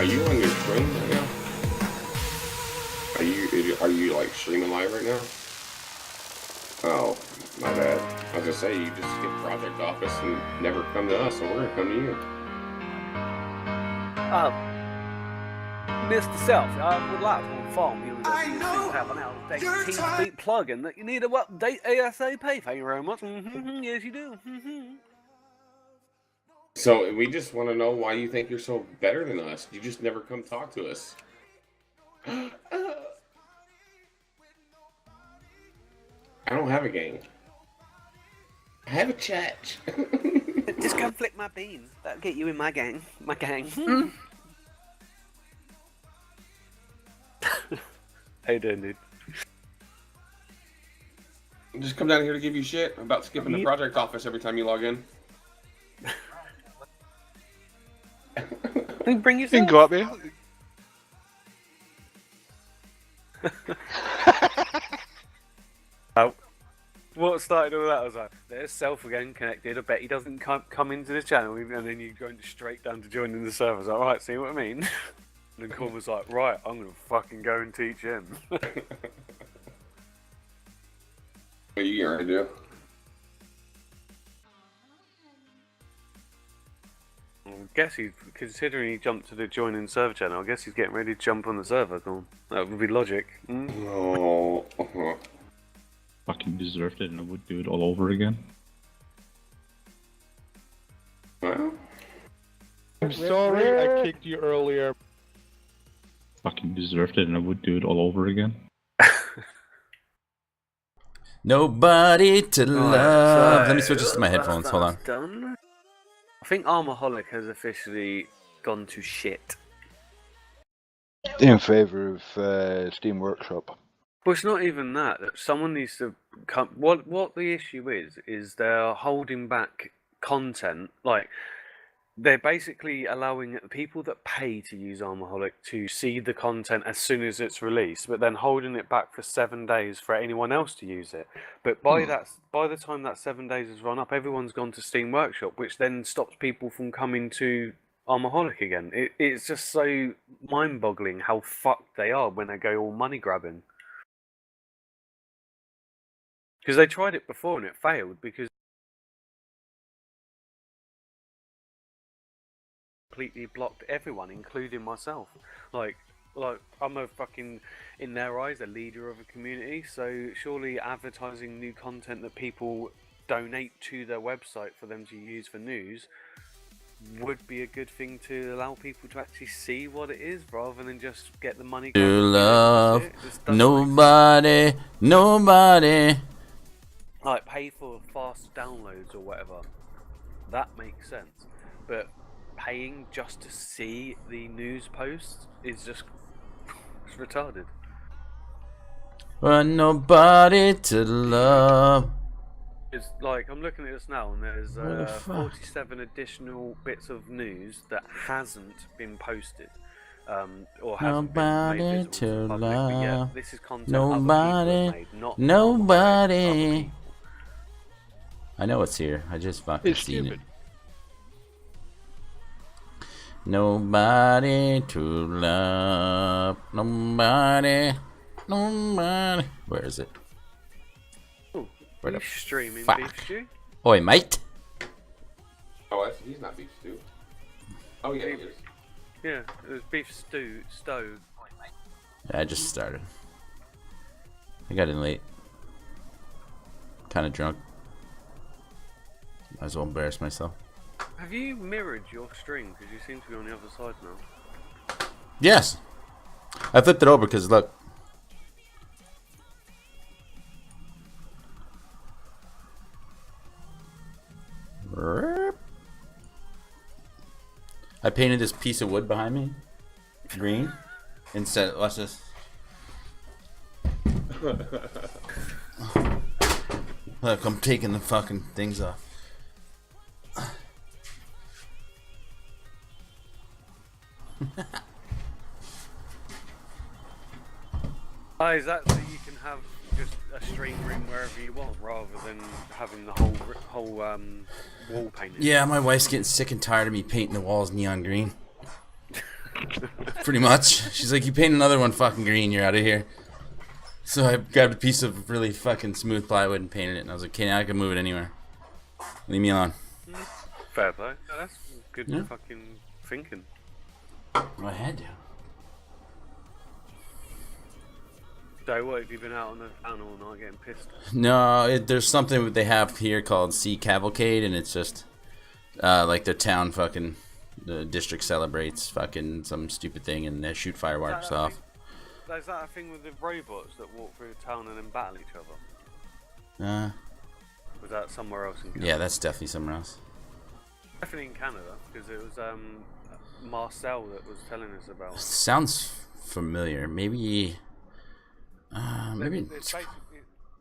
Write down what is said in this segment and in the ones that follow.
Are you on your stream right now? Are you like streaming live right now? Oh, my bad. I was gonna say you just skip project office and never come to us, so we're gonna come to you. Mr. Self, I would like to inform you that you seem to have an outdated TeamSpeak plugin that you need to update ASAP. Thank you very much. Yes, you do. So we just want to know why you think you're so better than us. You just never come talk to us. I don't have a gang. I have a chat. Just come flick my bean. That'll get you in my gang. My gang. How you doing, dude? Just come down here to give you shit about skipping the project office every time you log in. Bring yourself. You can go up here. What started all that? I was like, there's Self again connected. I bet he doesn't come into the channel, and then you go straight down to joining the server. I was like, alright, see what I mean? And then Corn was like, right, I'm gonna fucking go and teach him. What are you gonna do? I guess he's, considering he jumped to the joining server channel, I guess he's getting ready to jump on the server. That would be logic. Oh. Fucking deserved it, and I would do it all over again. Well, I'm sorry I kicked you earlier. Fucking deserved it, and I would do it all over again. Nobody to love. Let me switch this to my headphones. Hold on. Done. I think Armorholic has officially gone to shit. In favour of Steam Workshop. Well, it's not even that. Someone needs to come. What the issue is they're holding back content. Like, they're basically allowing people that pay to use Armorholic to see the content as soon as it's released, but then holding it back for 7 days for anyone else to use it. But by the time that 7 days has run up, everyone's gone to Steam Workshop, which then stops people from coming to Armorholic again. It's just so mind-boggling how fucked they are when they go all money grabbing. Because they tried it before and it failed because completely blocked everyone, including myself. Like I'm a fucking, in their eyes, a leader of a community. So surely advertising new content that people donate to their website for them to use for news would be a good thing to allow people to actually see what it is, rather than just get the money. To love nobody. Like, pay for fast downloads or whatever. That makes sense. But paying just to see the news posts is just it's retarded. But nobody to love. It's like, I'm looking at this now and there's 47 additional bits of news that hasn't been posted. Or hasn't been made visible to the public. But yeah, this is content other people have made, not nobody. I know it's here. I just fucking seen it. Nobody to love. Nobody. Where is it? Ooh, where the streaming fuck? Beef Stew? Oi, mate. oh, he's not beef stew. Oh yeah, he is. Yeah, it was Beef Stew, Stowe. Yeah, I just started. I got in late. Kind of drunk. Might as well embarrass myself. Have you mirrored your string? Because you seem to be on the other side now. Yes. I flipped it over because look. I painted this piece of wood behind me green instead. Watch this. Look, I'm taking the fucking things off. Oh, is that so you can have just a stream room wherever you want, rather than having the whole wall painted? Yeah, my wife's getting sick and tired of me painting the walls neon green. Pretty much. She's like, you paint another one fucking green, you're out of here. So I grabbed a piece of really fucking smooth plywood and painted it, and I was like, okay, now I can move it anywhere. Leave me alone. Fair play. No, that's good Yeah. fucking thinking. Well, I had to. So what, have you been out on the town all night getting pissed? No, there's something that they have here called Sea Cavalcade, and it's just like the town fucking, the district celebrates fucking some stupid thing, and they shoot fireworks off. Is that a thing with the robots that walk through the town and then battle each other? Was that somewhere else in Canada? Yeah, that's definitely somewhere else. Definitely in Canada, because it was Marcel that was telling us about it. Sounds familiar. Maybe. Maybe.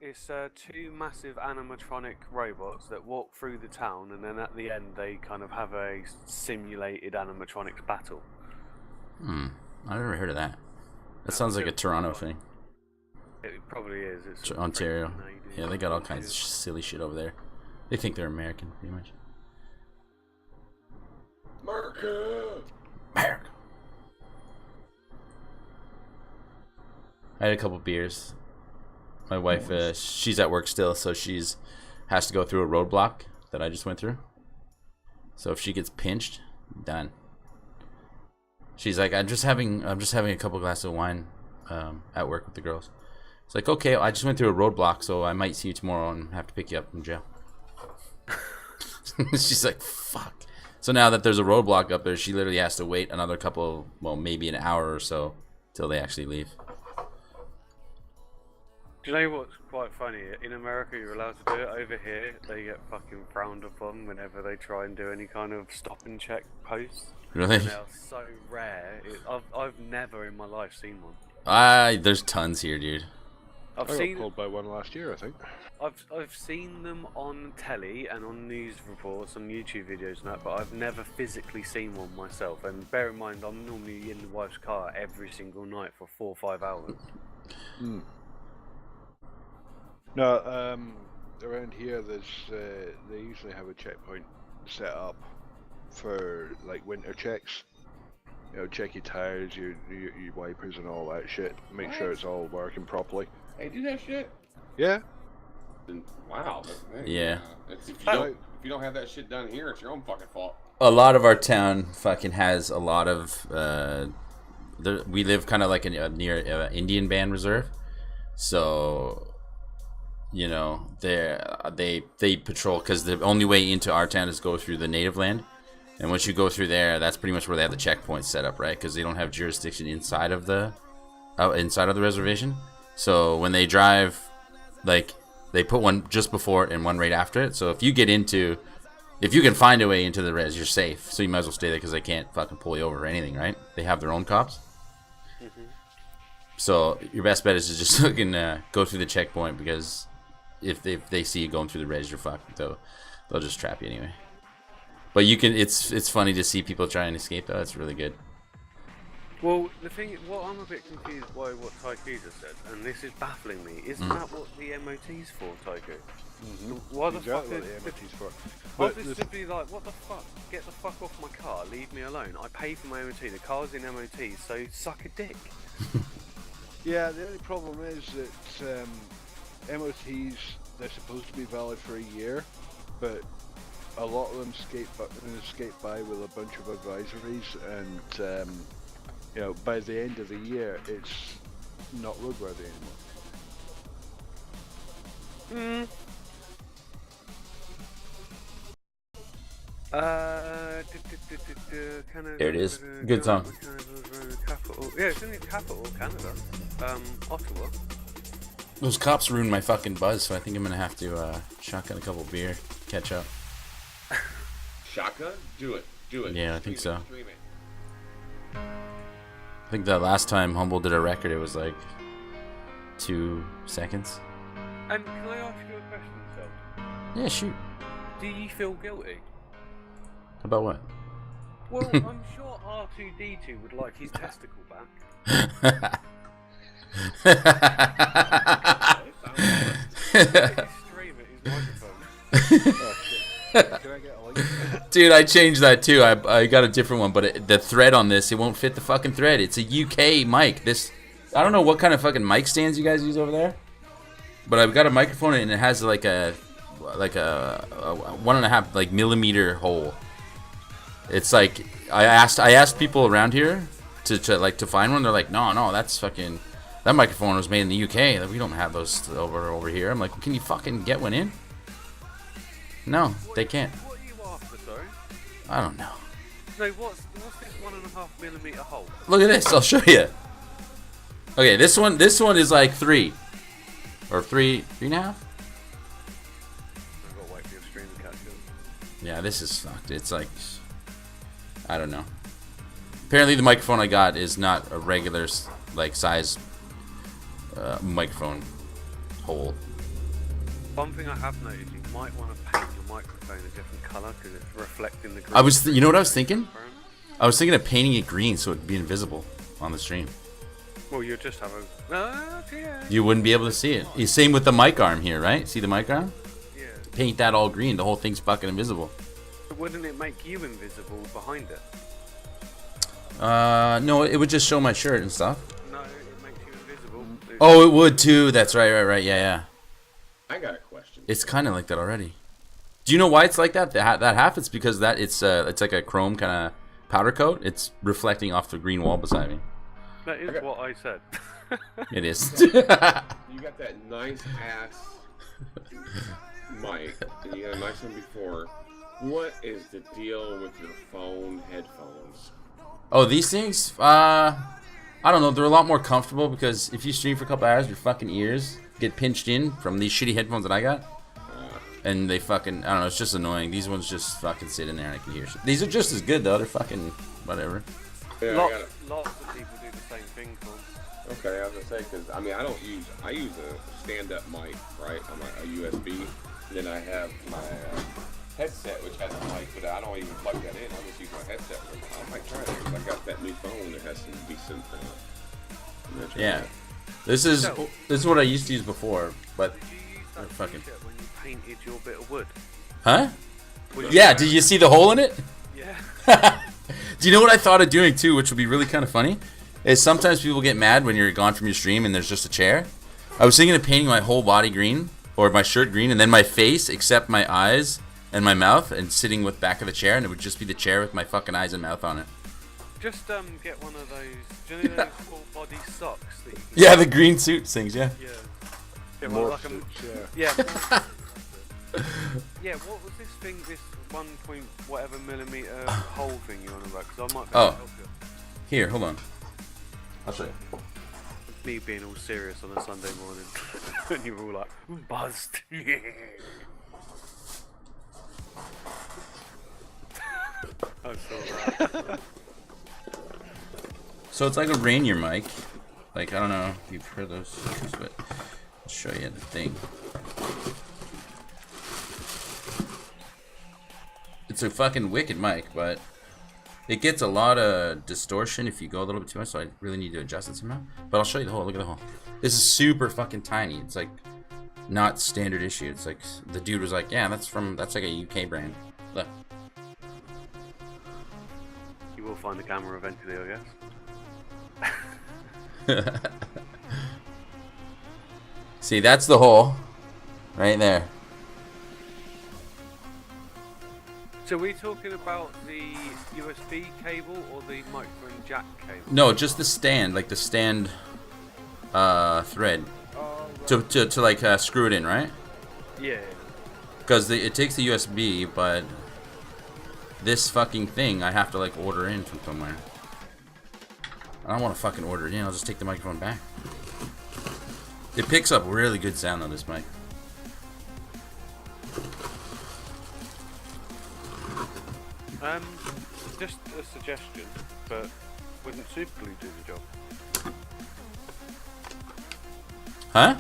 It's two massive animatronic robots that walk through the town, and then at the end they kind of have a simulated animatronics battle. I've never heard of that. That sounds like a Toronto thing. It probably is. It's Ontario. Canadian. Yeah, they got all kinds of silly shit over there. They think they're American, pretty much. America! I had a couple beers. My wife, she's at work still, so has to go through a roadblock that I just went through. So if she gets pinched, done. She's like, I'm just having a couple glasses of wine at work with the girls. It's like, okay, I just went through a roadblock, so I might see you tomorrow and have to pick you up from jail. She's like, fuck. So now that there's a roadblock up there, she literally has to wait another couple, well, maybe an hour or so till they actually leave. Do you know what's quite funny? In America, you're allowed to do it. Over here, they get fucking frowned upon whenever they try and do any kind of stop and check posts. Really? And they are so rare. I've never in my life seen one. There's tons here, dude. I got called by one last year, I think. I've seen them on telly and on news reports, on YouTube videos and that, but I've never physically seen one myself. And bear in mind, I'm normally in the wife's car every single night for 4 or 5 hours. No, around here, there's they usually have a checkpoint set up for like winter checks. You know, check your tires, your wipers, and all that shit. Make sure it's all working properly. They do that shit? Yeah. Wow. Yeah. If you don't have that shit done here, it's your own fucking fault. A lot of our town fucking has a lot of we live kind of like near Indian band reserve, so you know they patrol, because the only way into our town is go through the native land, and once you go through there, that's pretty much where they have the checkpoints set up, right? Because they don't have jurisdiction inside of the reservation. So when they drive, like, they put one just before it and one right after it. So if you can find a way into the res, you're safe. So you might as well stay there, because they can't fucking pull you over or anything, right? They have their own cops. So your best bet is to just fucking go through the checkpoint, because if they see you going through the res, you're fucked. So they'll just trap you anyway. But you can. It's funny to see people try and escape though. It's really good. Well, the thing, what I'm a bit confused by what Tycho just said, and this is baffling me. Isn't that what the MOT's for, Tycho? Why the fuck Exactly is what the MOT's for. I'll But just simply like, what the fuck? Get the fuck off my car, leave me alone. I pay for my MOT, the car's in MOT, so suck a dick. Yeah, the only problem is that MOTs, they're supposed to be valid for a year, but a lot of them escape by with a bunch of advisories, and you know, by the end of the year, it's not roadworthy anymore. There it is. Good song. Yeah, it's in the capital of Canada. Ottawa. Those cops ruined my fucking buzz, so I think I'm gonna have to shotgun a couple beer, catch up. Shotgun? Do it. Yeah, I think so. Stream it. I think the last time Humble did a record, it was like 2 seconds. And can I ask you a question, Phil? Yeah, shoot. Do you feel guilty? About what? Well, I'm sure R2D2 would like his testicle back. Stream at his microphone. Oh, shit. Can I get a link? Dude, I changed that too. I got a different one, but the thread on this, it won't fit the fucking thread. It's a UK mic. I don't know what kind of fucking mic stands you guys use over there, but I've got a microphone and it has like a 1.5 like millimeter hole. It's like I asked people around here to find one. They're like, no, that's fucking, that microphone was made in the UK. We don't have those over here. I'm like, well, can you fucking get one in? No, they can't. What are you after, sorry? I don't know. So what's this 1.5 millimeter hole? Look at this. I'll show you. Okay, this one is like 3 or 3.5. I've got to wait for your stream to catch up. Yeah, this is fucked. It's like, I don't know. Apparently, the microphone I got is not a regular like size microphone hole. One thing I have noticed, you might want to paint your microphone a different color because it's reflecting the green. You know what I was thinking? I was thinking of painting it green so it'd be invisible on the stream. Well, you'll just have a. Yeah. You wouldn't be able to see it. Same with the mic arm here, right? See the mic arm? Yeah. Paint that all green. The whole thing's fucking invisible. But wouldn't it make you invisible behind it? No, it would just show my shirt and stuff. No, it makes you invisible. Oh, it would too. That's right. Yeah. I got a question. It's kind of like that already. Do you know why it's like that? That half, it's because it's like a chrome kind of powder coat. It's reflecting off the green wall beside me. That is what I said. It is. You got that nice ass mic, and you had a nice one before. What is the deal with your phone headphones? Oh, these things? I don't know. They're a lot more comfortable because if you stream for a couple hours, your fucking ears get pinched in from these shitty headphones that I got. And they fucking, I don't know, it's just annoying. These ones just fucking sit in there and I can hear shit. These are just as good though. They're fucking whatever. Yeah, Lots of people do the same thing, Tom. Okay, I was gonna say, because I mean, I use a stand-up mic, right? I'm a USB. Then I have my headset, which has a mic, but I don't even plug that in. I just use my headset. I might try that because I got that new phone that has some decent. Yeah, this is what I used to use before, but Did you use that fucking. t-shirt when you painted your bit of wood? Huh? Was Yeah. you- Did you see the hole in it? Yeah. Do you know what I thought of doing too, which would be really kind of funny? Is sometimes people get mad when you're gone from your stream and there's just a chair. I was thinking of painting my whole body green or my shirt green, and then my face, except my eyes and my mouth, and sitting with back of the chair, and it would just be the chair with my fucking eyes and mouth on it. Just get one of those. Do you know those full body socks that you can Yeah, the green suit things. Yeah. Yeah. Yeah, well, like yeah. Yeah, what was this thing, this 1 point whatever millimeter hole thing you on about? Because I might be Oh. able to help you. Here, hold on. I'll show you. Me being all serious on a Sunday morning. And you were all like, buzzed. Yeah. I saw that. So it's like a Rainier mic. Like, I don't know if you've heard those features, but I'll show you the thing. It's a fucking wicked mic, but it gets a lot of distortion if you go a little bit too much, so I really need to adjust it somehow. But I'll show you the hole. Look at the hole. This is super fucking tiny. It's like not standard issue. It's like the dude was like, yeah, that's like a UK brand. Look. You will find the camera eventually, I guess. See, that's the hole right there. So are we talking about the USB cable or the microphone jack cable? No, just the stand, like the stand thread to like screw it in, right? Yeah. Because it takes the USB, but this fucking thing I have to like order in from somewhere. I don't want to fucking order it in. I'll just take the microphone back. It picks up really good sound on this mic. Just a suggestion, but wouldn't superglue do the job? Huh?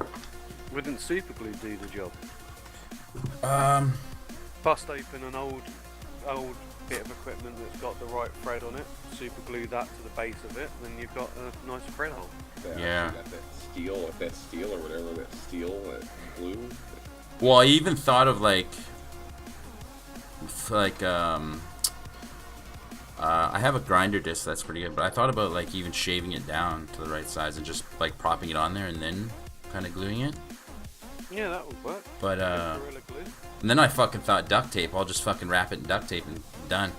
Wouldn't superglue do the job? Bust open an old bit of equipment that's got the right thread on it, superglue that to the base of it, then you've got a nice thread hole. Yeah. Got that steel, if that's steel or whatever, that steel, that glue. Well, I even thought of like, like I have a grinder disc that's pretty good, but I thought about like even shaving it down to the right size and just like propping it on there and then kind of gluing it. Yeah, that would work. But Gorilla Glue. and then I fucking thought duct tape. I'll just fucking wrap it in duct tape and done.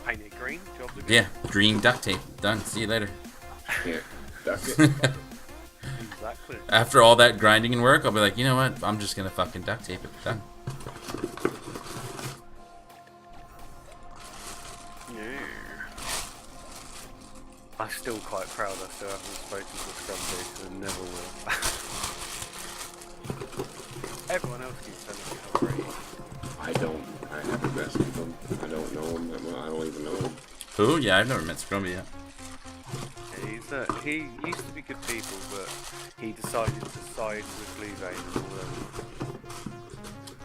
Paint it green. Job to Yeah, green duct tape. Done. See you later. Yeah, that's it. Exactly. After all that grinding and work, I'll be like, you know what? I'm just gonna fucking duct tape it. Done. Yeah. I'm still quite proud I still haven't spoken to Scrumpy and never will. Everyone else keeps telling me how great he is. I haven't messed with him. I don't know him that much. I don't even know him. Who? Yeah, I've never met Scrumby yet. Yeah, he used to be good people, but he decided to side with Levain and all them.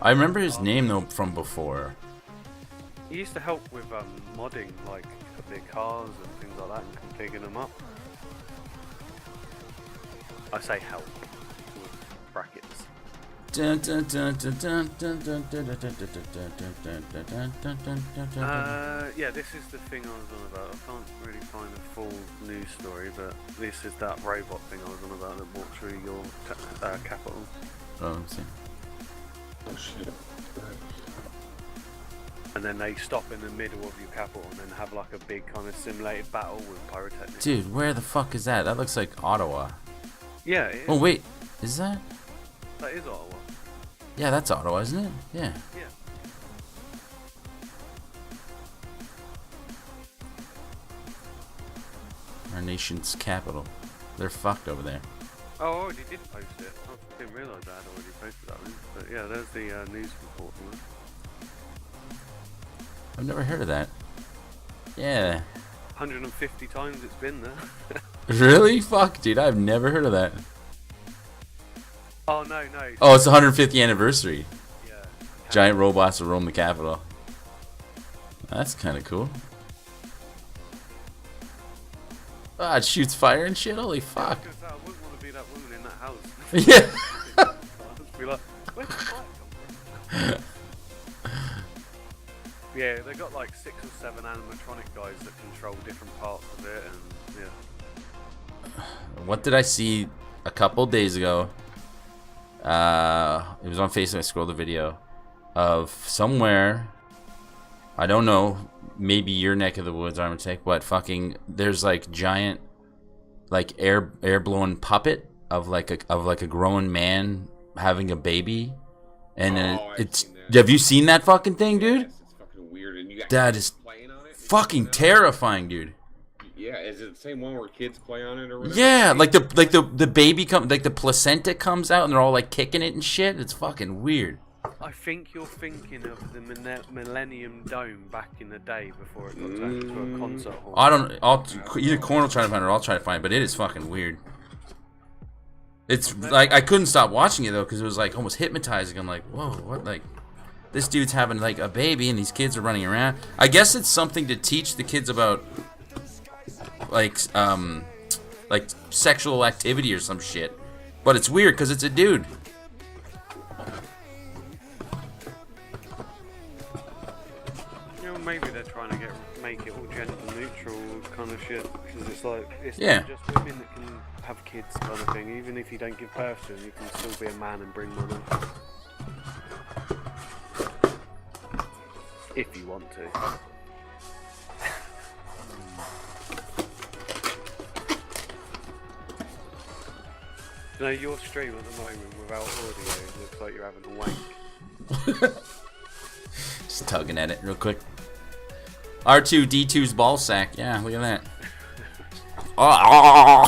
I remember his name though from before. He used to help with modding like their cars and things like that and configuring them up. I say help with brackets. Dun, dun, dun, dun, dun, dun, dun, dun, dun, dun, dun. Yeah, this is the thing I was on about. I can't really find a full news story, but this is that robot thing I was on about that walked through your capital. Oh, let me see. Oh shit. And then they stop in the middle of your capital and then have like a big kind of simulated battle with pyrotechnics. Dude, where the fuck is that? That looks like Ottawa. Yeah, it is. Oh wait, is that? That is Ottawa. Yeah, that's Ottawa, isn't it? Yeah. Yeah. Our nation's capital. They're fucked over there. Oh, I already did post it. I didn't realise I had already posted that one. But yeah, there's the news report from it. I've never heard of that. Yeah. 150 times it's been there. Really? Fuck, dude, I've never heard of that. Oh, no. Oh, it's the 150th anniversary. Yeah. Giant robots will roam the capital. That's kind of cool. Ah, it shoots fire and shit. Holy fuck. I wouldn't want to be that woman in that house. Yeah. I'd be like, where's the fire come from? Yeah, they got like 6 or 7 animatronic guys that control different parts of it, and yeah. What did I see a couple days ago? It was on Facebook. I scrolled the video of somewhere. I don't know. Maybe your neck of the woods, Armor Tech, but fucking there's like giant, like air blown puppet of like a grown man having a baby, and it's. Have you seen that fucking thing, dude? Yes, it's fucking weird, and you got That kids is playing on it. fucking terrifying, dude. Yeah, is it the same one where kids play on it or whatever? Yeah, like the baby like the placenta comes out and they're all like kicking it and shit. It's fucking weird. I think you're thinking of the Millennium Dome back in the day before it got turned into a concert hall. I'll either Corn will try to find it or I'll try to find it, but it is fucking weird. It's like I couldn't stop watching it though because it was like almost hypnotizing. I'm like, whoa, what? Like this dude's having like a baby and these kids are running around. I guess it's something to teach the kids about like sexual activity or some shit. But it's weird because it's a dude. You know, maybe they're trying to make it all gender neutral kind of shit because it's like it's Yeah. not just women that can have kids kind of thing. Even if you don't give birth to them, you can still be a man and bring one up. If you want to. No, your stream at the moment without audio looks like you're having a wank. Just tugging at it real quick. R2D2's ball sack. Yeah, look at that. Oh.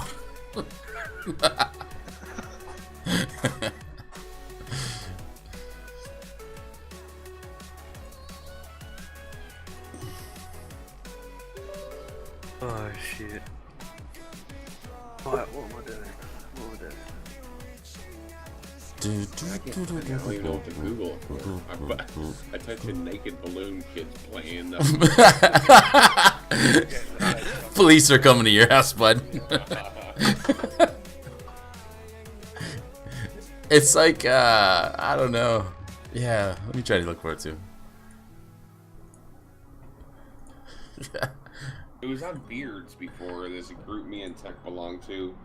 Oh shit. Alright, what am I doing? I don't even know what to Google. I typed in naked balloon kids playing. Police are coming to your house, bud. It's like, I don't know. Yeah, let me try to look for it too. It was on Beards before. There's a group me and Tech belonged to.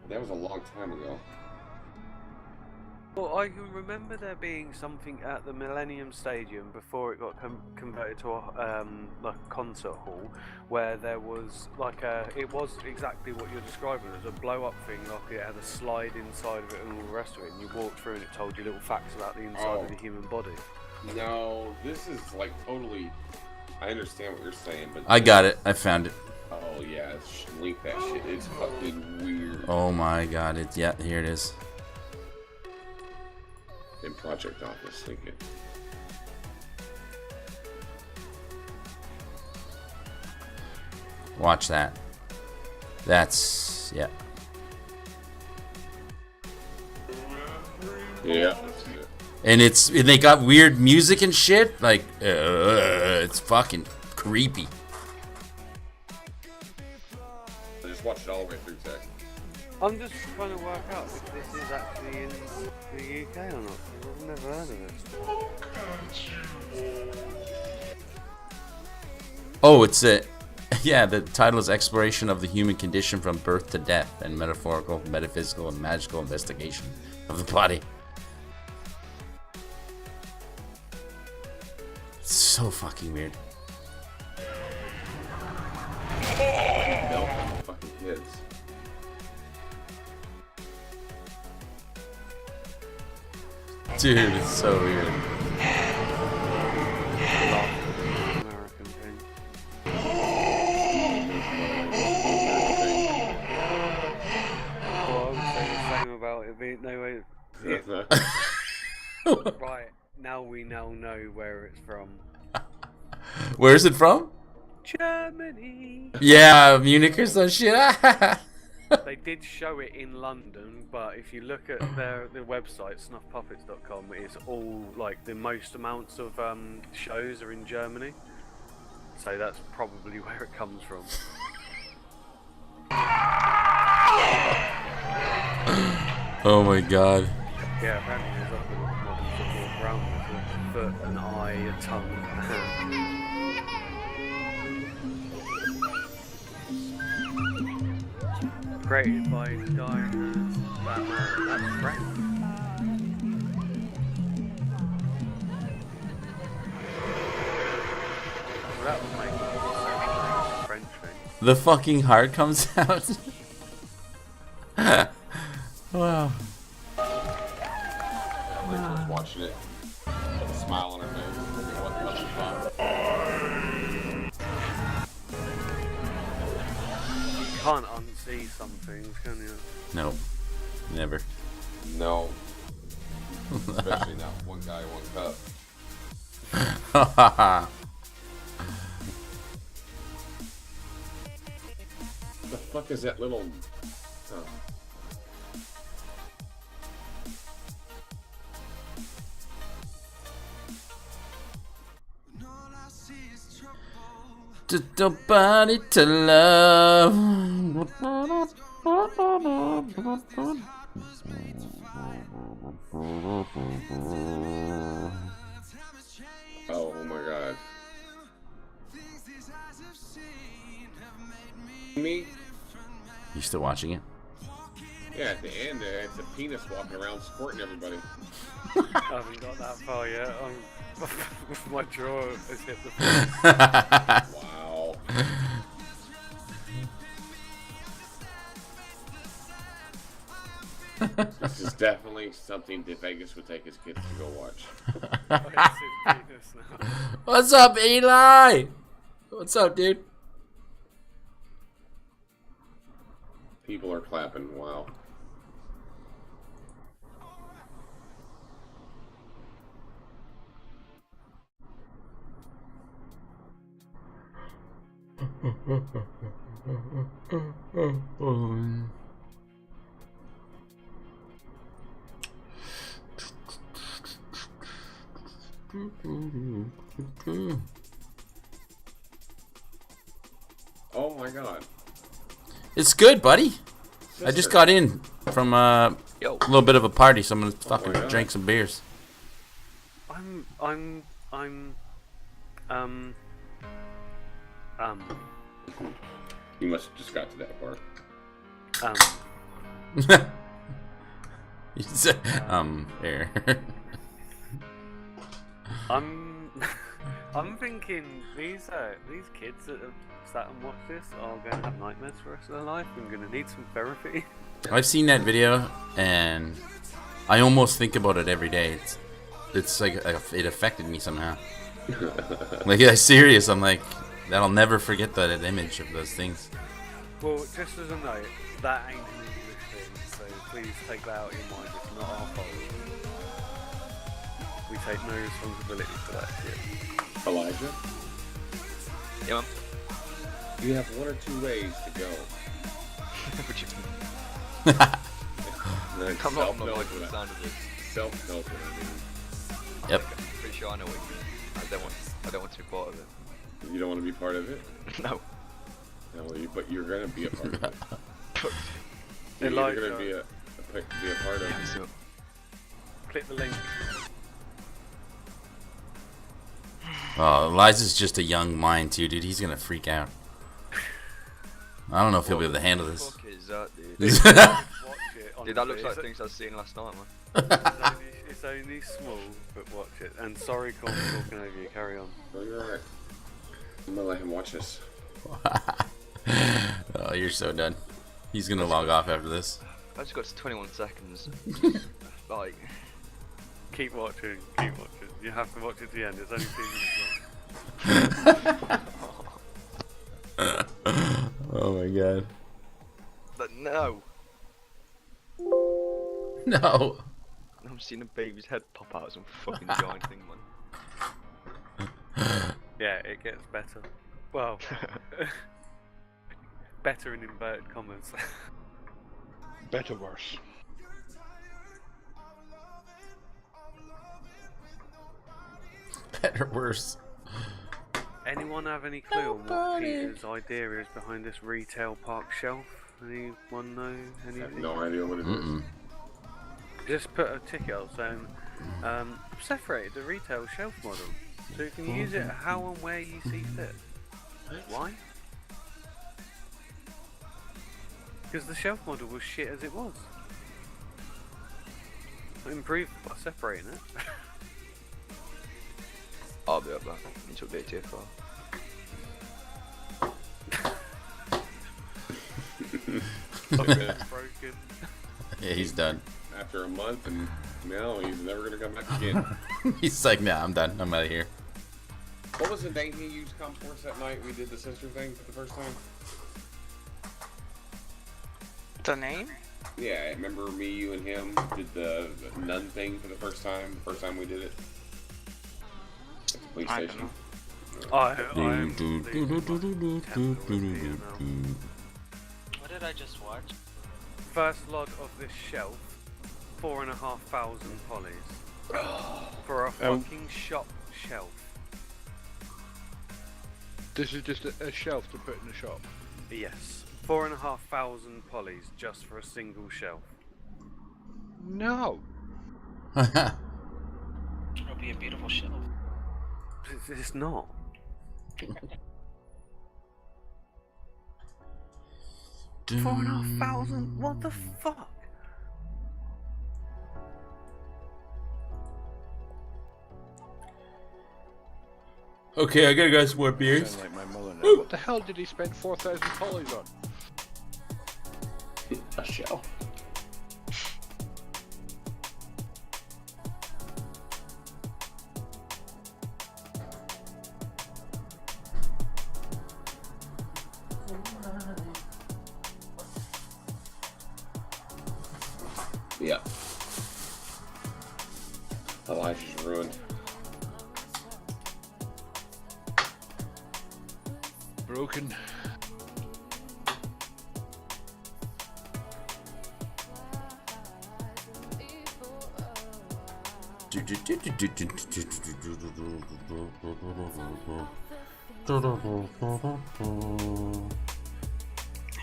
That was a long time ago. Well, I can remember there being something at the Millennium Stadium before it got converted to a like a concert hall, where there was like it was exactly what you're describing. It was a blow-up thing, like it had a slide inside of it and all the rest of it, and you walked through and it told you little facts about the inside of the human body. No, this is like totally. I understand what you're saying, but I got it. I found it. oh yeah, link that shit. It's fucking weird. Oh my god! Yeah, here it is. In Project Office, link it. Watch that. That's yeah. Yeah, that's it. And they got weird music and shit. Like it's fucking creepy. I just watched it all the way through, Tech. I'm just trying to work out if this is actually in the UK or not. I've never heard of it. Oh, it's a yeah. The title is Exploration of the Human Condition from Birth to Death and Metaphorical, Metaphysical, and Magical Investigation of the Body. It's so fucking weird. Milk fucking kids. Dude, it's so weird. American thing. Well, I would say the same about it being no way. Right, now we now know where it's from. Where is it from? Germany. Yeah, Munich or some shit. They did show it in London, but if you look at their website, snuffpuppets.com, it's all like the most amounts of shows are in Germany. So that's probably where it comes from. Oh my god. Yeah, apparently there's other modern football ground with a foot, an eye, a tongue, a hand. Created by the guy that man. That's great. Well, that would make more sense than the French thing. The fucking heart comes out. Wow. Rachel's watching it with a smile on her face. What the fuck? You can't unsee some things, can you? No. Never. No. Especially not one guy, one cup. The fuck is that little? Oh. Just nobody to love. Oh my god. Me? You still watching it? Yeah, at the end there, it's a penis walking around squirting everybody. I haven't got that far yet. My jaw has hit the floor. Wow. This is definitely something that Vegas would take his kids to go watch. What's up, Eli? What's up, dude? People are clapping. Wow. Oh my god. It's good, buddy. I just got in from a little bit of a party, so I'm gonna fucking drink some beers. You must have just got to that part. You said, here. I'm thinking these kids that have sat and watched this are going to have nightmares for the rest of their life and going to need some therapy. I've seen that video, and I almost think about it every day. It's like it affected me somehow. Like, I'm serious. I'm like, I'll never forget that image of those things. Well, just as a note, that ain't an English thing, so please take that out of your mind. It's not our fault. We take no responsibility for that shit. Elijah? Yeah, man. You have one or two ways to go. What you mean? And I'm not self-help liking the with sound of this. Self-help, I mean. Yep. I'm pretty sure I know what you mean. I don't want to be part of it. You don't want to be part of it? No. No, but you're going to be a part of it. You're Elijah. going to be a part of it. Yeah, so, Click the link. Oh, Elijah's just a young mind too, dude. He's gonna freak out. I don't know if he'll be able to handle what the this. fuck is that, dude? Watch it. Dude, that looks honestly. like things I was seeing last night, man. It's only small, but watch it. And sorry, Colin, talking over you. Carry on. Oh, you're alright. I'm going to let him watch this. Oh, you're so done. He's gonna log off after this. I just got to 21 seconds. Like, Keep watching. Keep watching. You have to watch it to the end. It's only 2 minutes long. Oh my god. but no. No. I'm seeing a baby's head pop out of some fucking giant thing, man. Yeah, it gets better. Well, better in inverted commas. Better worse. Better, worse. Anyone have any clue on what Peter's idea is behind this retail park shelf? Anyone know I have anything? no idea what it is. Mm-mm. Just put a ticket up saying, separate the retail shelf model so you can use it how and where you see fit. Why? Because the shelf model was shit as it was. Improved by separating it. I'll be up there. Need to update TFR. It's broken. Yeah, he's done. After a month, and now he's never going to come back again. He's like, nah, I'm done. I'm out of here. What was the day he used Comforce that night we did the sister thing for the first time? The name? Yeah, I remember me, you, and him did the nun thing for the first time we did it. At the police I don't station. What did I just watch? First lot of this shelf, 4,500 polys. For a fucking shop shelf. This is just a shelf to put in the shop. Yes. 4,500 polys just for a single shelf. No. It'll be a beautiful shelf. It's not. $4,500? What the fuck? Okay, I gotta go some more beers. Sound like my mother now. What the hell did he spend 4,000 polys on? A shell. Yeah. Elijah's ruined. Broken. I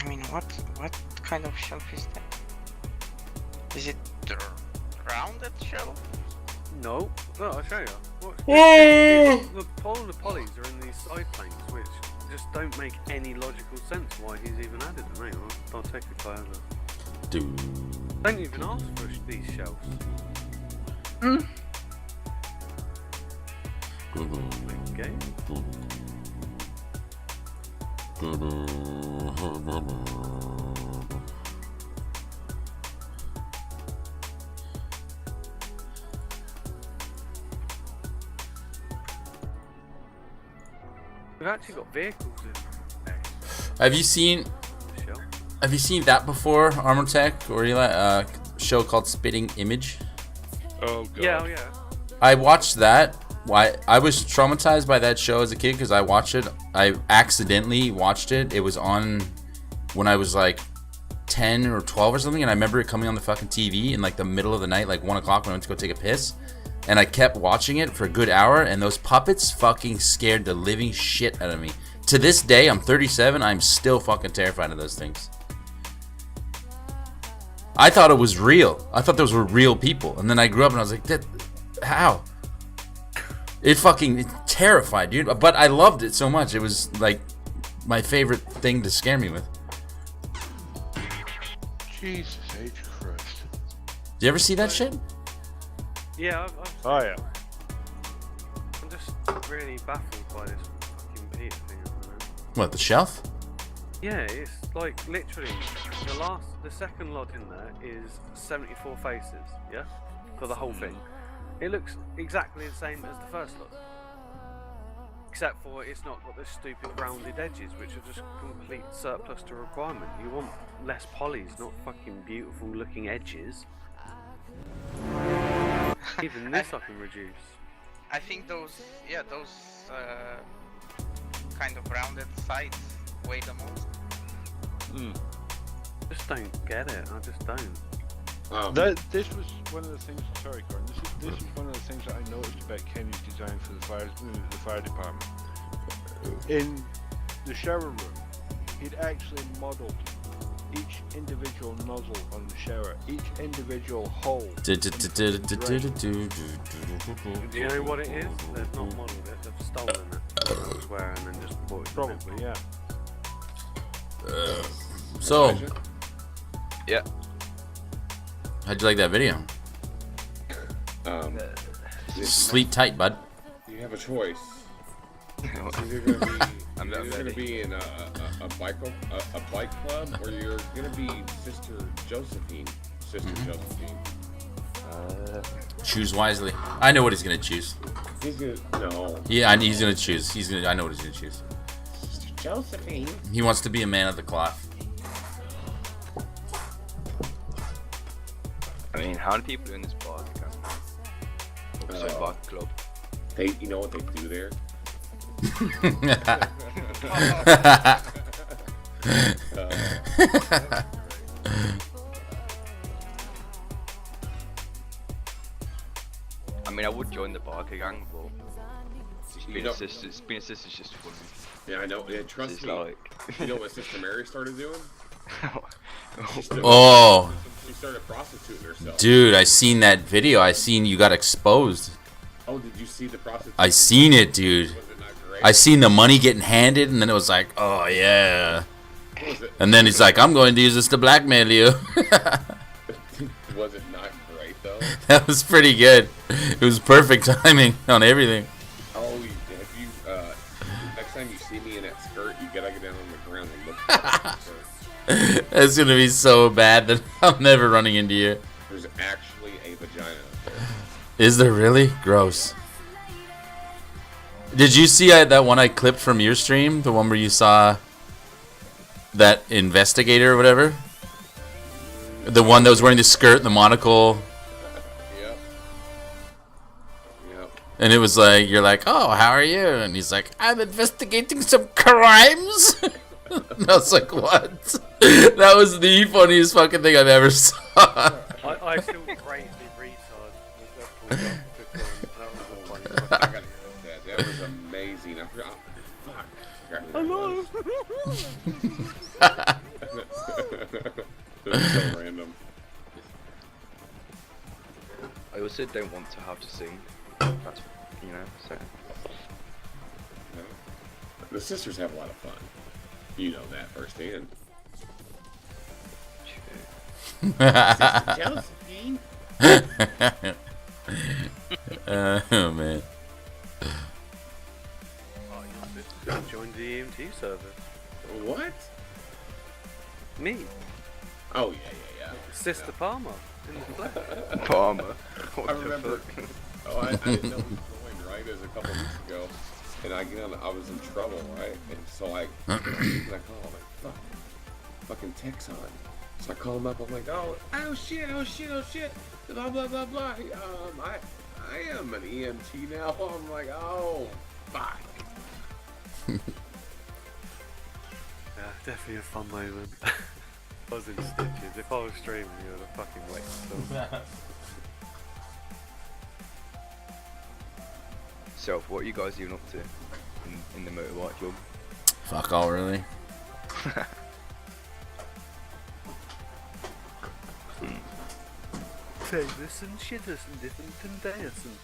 mean, what kind of shelf is that? Is it the rounded shelf? No. No, I'll show you. All the polys are in these side planes, which just don't make any logical sense why he's even added them. Hang on, I'll take a closer. Dude. Don't even ask for these shelves. Okay. We've actually got vehicles in Have you seen the shelf. Have you seen that before, Armor Tech or Eli? Show called Spitting Image. Oh god. Yeah, oh yeah. I watched that. Why I was traumatized by that show as a kid because I watched it. I accidentally watched it. It was on when I was like 10 or 12 or something, and I remember it coming on the fucking TV in like the middle of the night, like 1 o'clock when I went to go take a piss. And I kept watching it for a good hour, and those puppets fucking scared the living shit out of me. To this day, I'm 37. I'm still fucking terrified of those things. I thought it was real. I thought those were real people. And then I grew up and I was like, how? It terrified, dude. But I loved it so much. It was like my favorite thing to scare me with. Jesus H. Christ. Did you ever see that shit? Yeah, I've Oh yeah. I'm just really baffled by this fucking Peter thing at the moment. What, the shelf? Yeah, it's like literally the second lot in there is 74 faces, yeah? For the whole thing. It looks exactly the same as the first lot. Except for it's not got the stupid rounded edges, which are just complete surplus to requirement. You want less polys, not fucking beautiful looking edges. Even this I can reduce. I think those kind of rounded sides weigh the most. Just don't get it. I just don't. This was one of the things. Sorry, Gordon. This is one of the things that I noticed about Kenny's design for the fire department. In the shower room, he'd actually modelled each individual nozzle on the shower, each individual hole. Do you know what it is? They've not modelled it. They've stolen it elsewhere and then just bought it. Probably, yeah. So, Yeah. how'd you like that video? Sleep tight, bud. You have a choice. It's either gonna be in a bike club, or you're gonna be Sister Josephine. Choose wisely. I know what he's gonna choose. He's gonna no. Yeah, he's gonna choose. I know what he's gonna choose. Sister Josephine. He wants to be a man of the cloth. I mean, how many people are in this bar? Bar club. You know what they do there? I mean, I would join the barker gang, but being know- a sister's just fun. Yeah, I know. Yeah, trust It's me. like, You know what Sister Mary started doing? Oh, She started prostituting herself. dude, I seen that video. I seen you got exposed. Oh, did you see the prostitution? I seen it, dude. Was it not great? I seen the money getting handed, and then it was like, oh yeah. What was it? And then he's like, I'm going to use this to blackmail you. Was it not great though? That was pretty good. It was perfect timing on everything. Oh, if you next time you see me in that skirt, you gotta get down on the ground and look at that skirt. That's gonna be so bad that I'm never running into you. There's actually a vagina up there. Is there really? Gross. Did you see that one I clipped from your stream? The one where you saw that investigator or whatever? The one that was wearing the skirt and the monocle. Yep. And it was like, you're like, oh, how are you? And he's like, I'm investigating some crimes. And I was like, what? That was the funniest fucking thing I've ever saw. I still rate the retard with that pulled up. That was I gotta hear that. That was amazing. I forgot. Fuck. I forgot who that was. It was so random. I also don't want to have to sing. That's, so. The sisters have a lot of fun. You know that firsthand. Sister Josephine. Oh man. Oh, your sister joined the EMT service. What? Me, Oh yeah. Sister Palmer, in the flesh. Palmer. I remember. Oh, I didn't know he was going right. It was a couple weeks ago, and I was in trouble, right? And so I call him, like, fucking Tex on. So I call him up. I'm like, oh shit, blah blah blah blah. I am an EMT now. I'm like, oh fuck. Yeah, definitely a fun moment. I was in stitches. If I was streaming, you would have fucking waited. So, what are you guys doing up to in the motorbike club? Fuck all, really. Famous and shitters and different and dancing.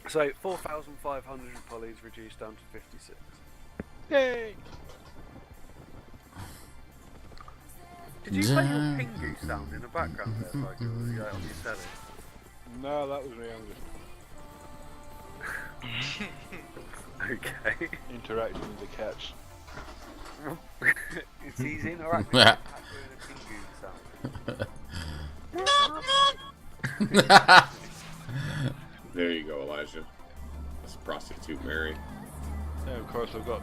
So 4,500 polys reduced down to 56. Yay! Did you play your pingu sound in the background there, like you on your setting? No, that was my youngest. Okay. Interacting with the cats. It's easy interacting with the cat doing a pingu sound. There you go, Elijah. That's prostitute Mary. And of course, I've got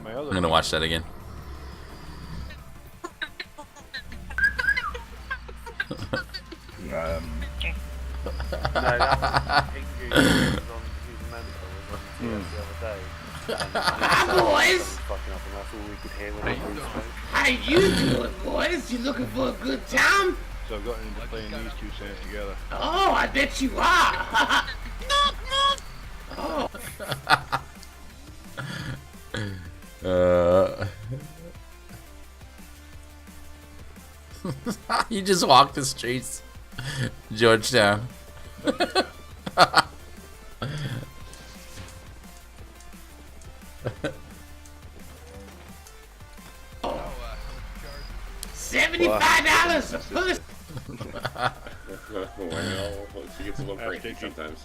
my other. I'm gonna watch that again. No, that was pingu was on his mental was on TS the other day. Boys! Fucking up, and that's all we could hear when I was How you doing, boys? You looking for a good time? So I've got into playing these two songs together. Oh, I bet you are. Oh. You just walk the streets, Georgetown. 75 a puss. Well, she gets a little crazy sometimes.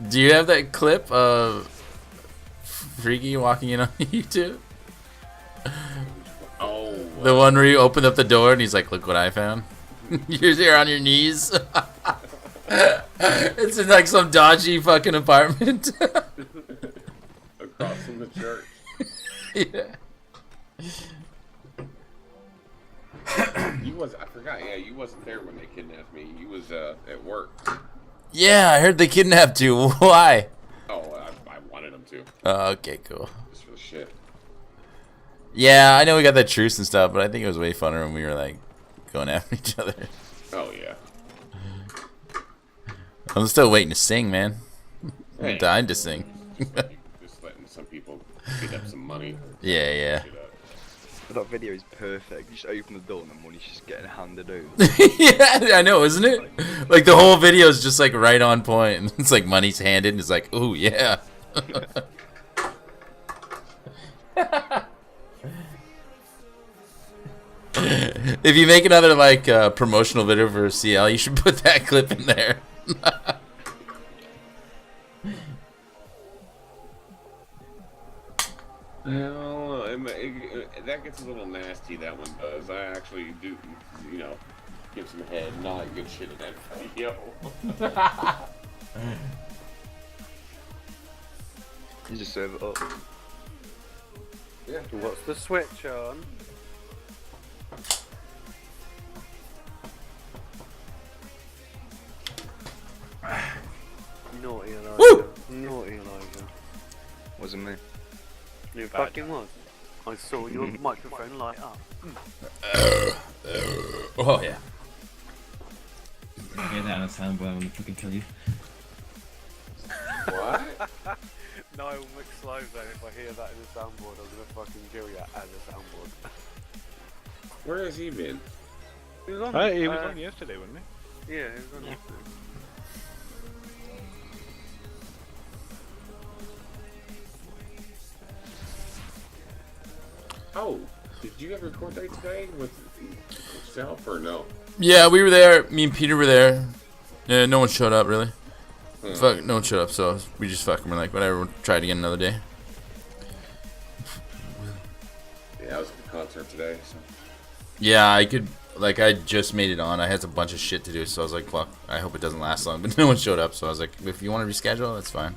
Do you have that clip of Freaky walking in on YouTube? Oh. The one where you opened up the door and he's like, "Look what I found." You're there on your knees. It's in like some dodgy fucking apartment. Across from the church. Yeah. I forgot, yeah, you wasn't there when they kidnapped me. You was at work. Yeah, I heard they kidnapped you. Why? Oh, I wanted them to. Oh, okay, cool. Just for the shit. Yeah, I know we got that truce and stuff, but I think it was way funner when we were like going after each other. Oh, yeah. I'm still waiting to sing, man. Hey. I'm dying to sing. Just letting some people get up some money. Yeah, yeah. But that video is perfect. You just open the door and the money's just getting handed over. Yeah, I know, isn't it? Like the whole video is just like right on point. And it's like money's handed and it's like, ooh, yeah. If you make another like promotional video for CL, you should put that clip in there. Well, that gets a little nasty, that one does. I actually do, give some head, not good shit in that video. You just serve it up. Yeah. What's the switch on? Naughty Elijah. Woo! Naughty Elijah. Wasn't me. You fucking was. I saw your microphone light up. Oh, yeah. Get that on a soundboard, I'm gonna fucking kill you. What? No, I will mix slow zone. If I hear that in a soundboard, I'm gonna fucking kill you as a soundboard. Where has he been? He was on. He was on yesterday, wasn't he? Yeah, he was on yesterday. Oh, did you have a record date today with yourself or no? Yeah, we were there. Me and Peter were there. Yeah, no one showed up really. Fuck, no one showed up, so we just fucking were like, whatever. We'll try it again another day. Yeah, I was at the concert today. So. Yeah, I could. Like, I just made it on. I had a bunch of shit to do, so I was like, fuck. I hope it doesn't last long. But no one showed up, so I was like, if you want to reschedule, that's fine.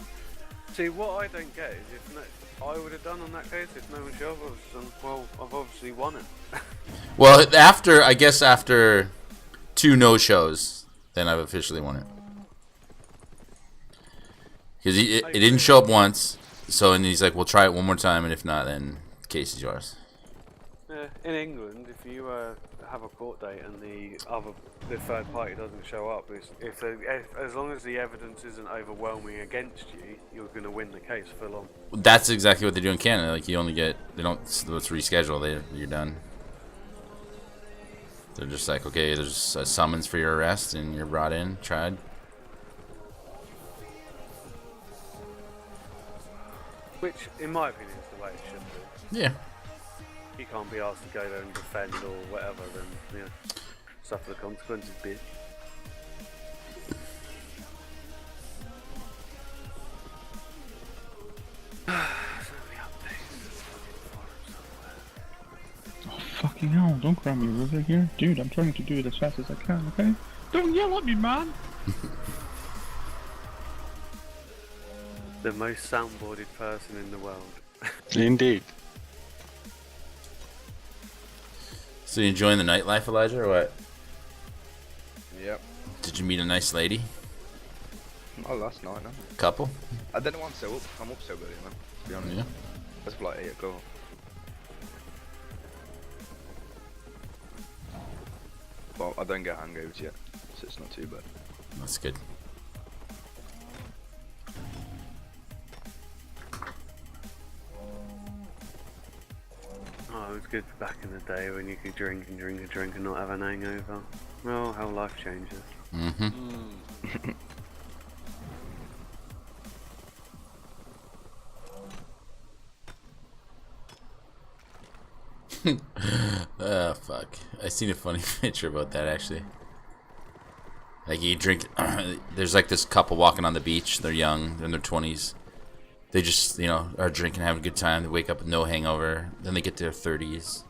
See, what I don't get is if I would have done on that case if no one showed up. I would have done, well, I've obviously won it. Well, I guess after 2 no-shows, then I've officially won it. Because it didn't show up once, so and he's like, we'll try it one more time, and if not, then the case is yours. Yeah, in England, if you have a court date and the third party doesn't show up, as long as the evidence isn't overwhelming against you, you're going to win the case full on. That's exactly what they do in Canada. Like, you only get, let's reschedule. You're done. They're just like, okay, there's a summons for your arrest, and you're brought in, tried. Which, in my opinion, is the way it should be. Yeah. You can't be asked to go there and defend or whatever, then, yeah, suffer the consequences, bitch. Oh, fucking hell, don't grab me over here. Dude, I'm trying to do it as fast as I can, okay? Don't yell at me, man! The most soundboarded person in the world. Indeed. So you enjoying the nightlife, Elijah, or what? Yep. Did you meet a nice lady? Not last night, no. Couple? I don't know why I'm up so early, man, to be honest. Yeah. That's like 8 o'clock. Well, I don't get hangovers yet, so it's not too bad. That's good. Oh, it was good back in the day when you could drink and drink and drink and not have an hangover. Well, how life changes. Mm-hmm. Oh, fuck. I seen a funny picture about that, actually. Like, you drink... there's, like, this couple walking on the beach. They're young. They're in their 20s. They just, are drinking, having a good time. They wake up with no hangover. Then they get to their 30s.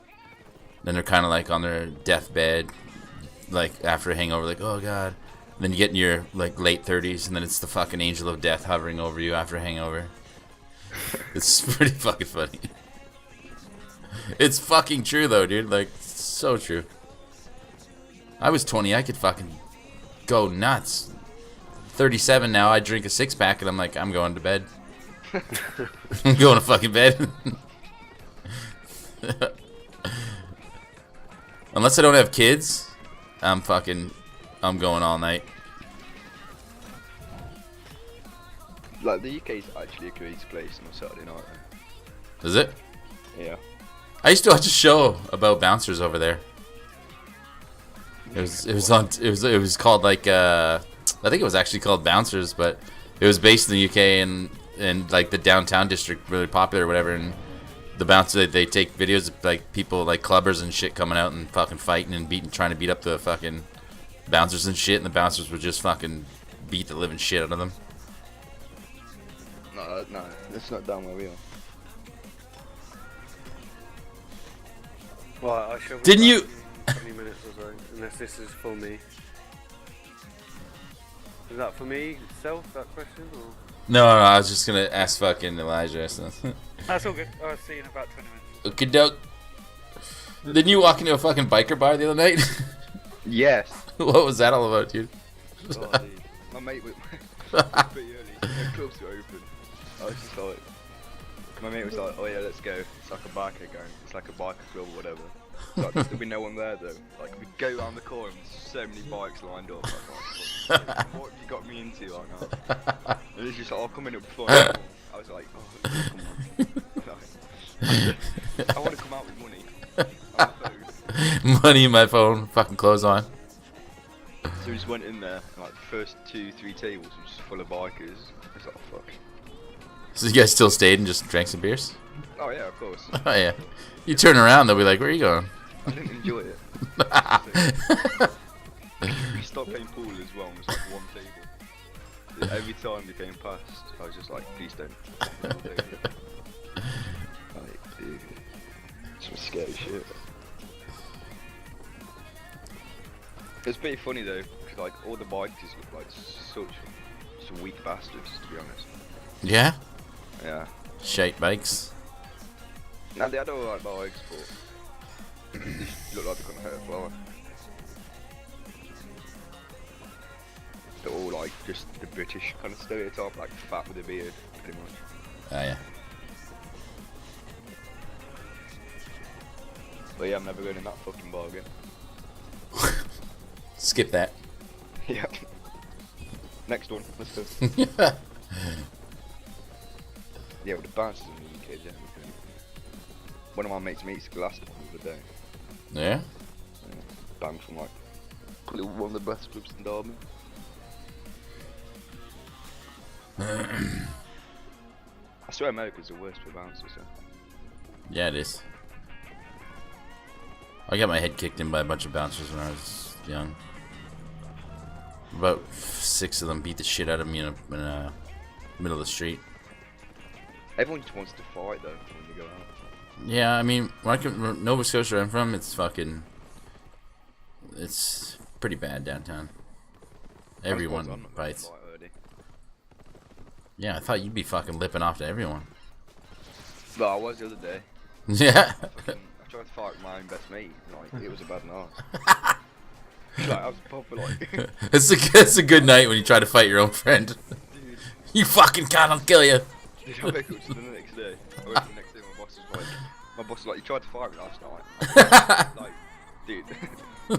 Then they're kind of, like, on their deathbed. Like, after a hangover, like, oh, God. And then you get in your, like, late 30s, and then it's the fucking angel of death hovering over you after a hangover. It's pretty fucking funny. It's fucking true, though, dude. Like, so true. I was 20. I could fucking go nuts. 37 now. I drink a 6-pack, and I'm like, I'm going to bed. I'm going to fucking bed. Unless I don't have kids, I'm going all night. Like, the UK's actually a great place on a Saturday night. Is it? Yeah. I used to watch a show about bouncers over there. It was called like I think it was actually called Bouncers, but it was based in the UK and like the downtown district, really popular or whatever. And the bouncers, they take videos of like people like clubbers and shit coming out and fucking fighting and trying to beat up the fucking bouncers and shit, and the bouncers would just fucking beat the living shit out of them. No, that's not down where we are. Well, I shall be Didn't back you? in 20 minutes or so, unless this is for me. Is that for me itself, that question? Or? No, I was just gonna ask fucking Elijah. So. That's all good. I'll see you in about 20 minutes. Okay, doke. Didn't you walk into a fucking biker bar the other night? Yes. What was that all about, dude? Oh, dude. My mate was pretty early. The clubs were open. I was just like, my mate was like, oh yeah, let's go. It's like a biker gang. It's like a biker club or whatever. Like, there'll be no one there though. Like, we go around the corner and there's so many bikes lined up. Like, what have you got me into right now? And it's just like, I'll come in at before. I was like, oh, come on. I want to come out with money. On the phone. Money in my phone, fucking clothes on. So we just went in there, and like the first 2-3 tables were just full of bikers. I was like, oh, fuck. So you guys still stayed and just drank some beers? Oh yeah, of course. Oh yeah. You turn around, they'll be like, "Where are you going?" I didn't enjoy it. We stopped playing pool as well, and it was like one table. Every time they came past, I was just like, please don't. Like, dude, some scary shit. It's pretty funny though, because like all the bikers look like such weak bastards, to be honest. Yeah. Yeah. Shite bikes. Now they had alright bikes, but they just look like they're gonna hurt a fly. They're all like just the British kind of stereotype, like fat with a beard, pretty much. Oh yeah. But yeah, I'm never going in that fucking bar again. Skip that. Yeah. Next one, let's go. Yeah, with the bouncers in the UK, yeah. One of my mates meets Glasgow the other day. Yeah. Banned from like probably one of the best clubs in Derby. I swear America's the worst for bouncers. So. Yeah, it is. I got my head kicked in by a bunch of bouncers when I was young. About 6 of them beat the shit out of me in the middle of the street. Everyone just wants to fight though when they go out. Yeah, I mean, Nova Scotia, where I'm from, it's pretty bad downtown. Everyone fights. Yeah, I thought you'd be fucking lipping off to everyone. No, I was the other day. Yeah. I tried to fight my own best mate. Like, it was a bad night. Like, I was proper like. It's a good night when you try to fight your own friend. Dude. You fucking cunt, I'll kill you. Dude, I wake up to the next day. I wake up the next day, my boss was like, you tried to fight me last night. Like, dude. I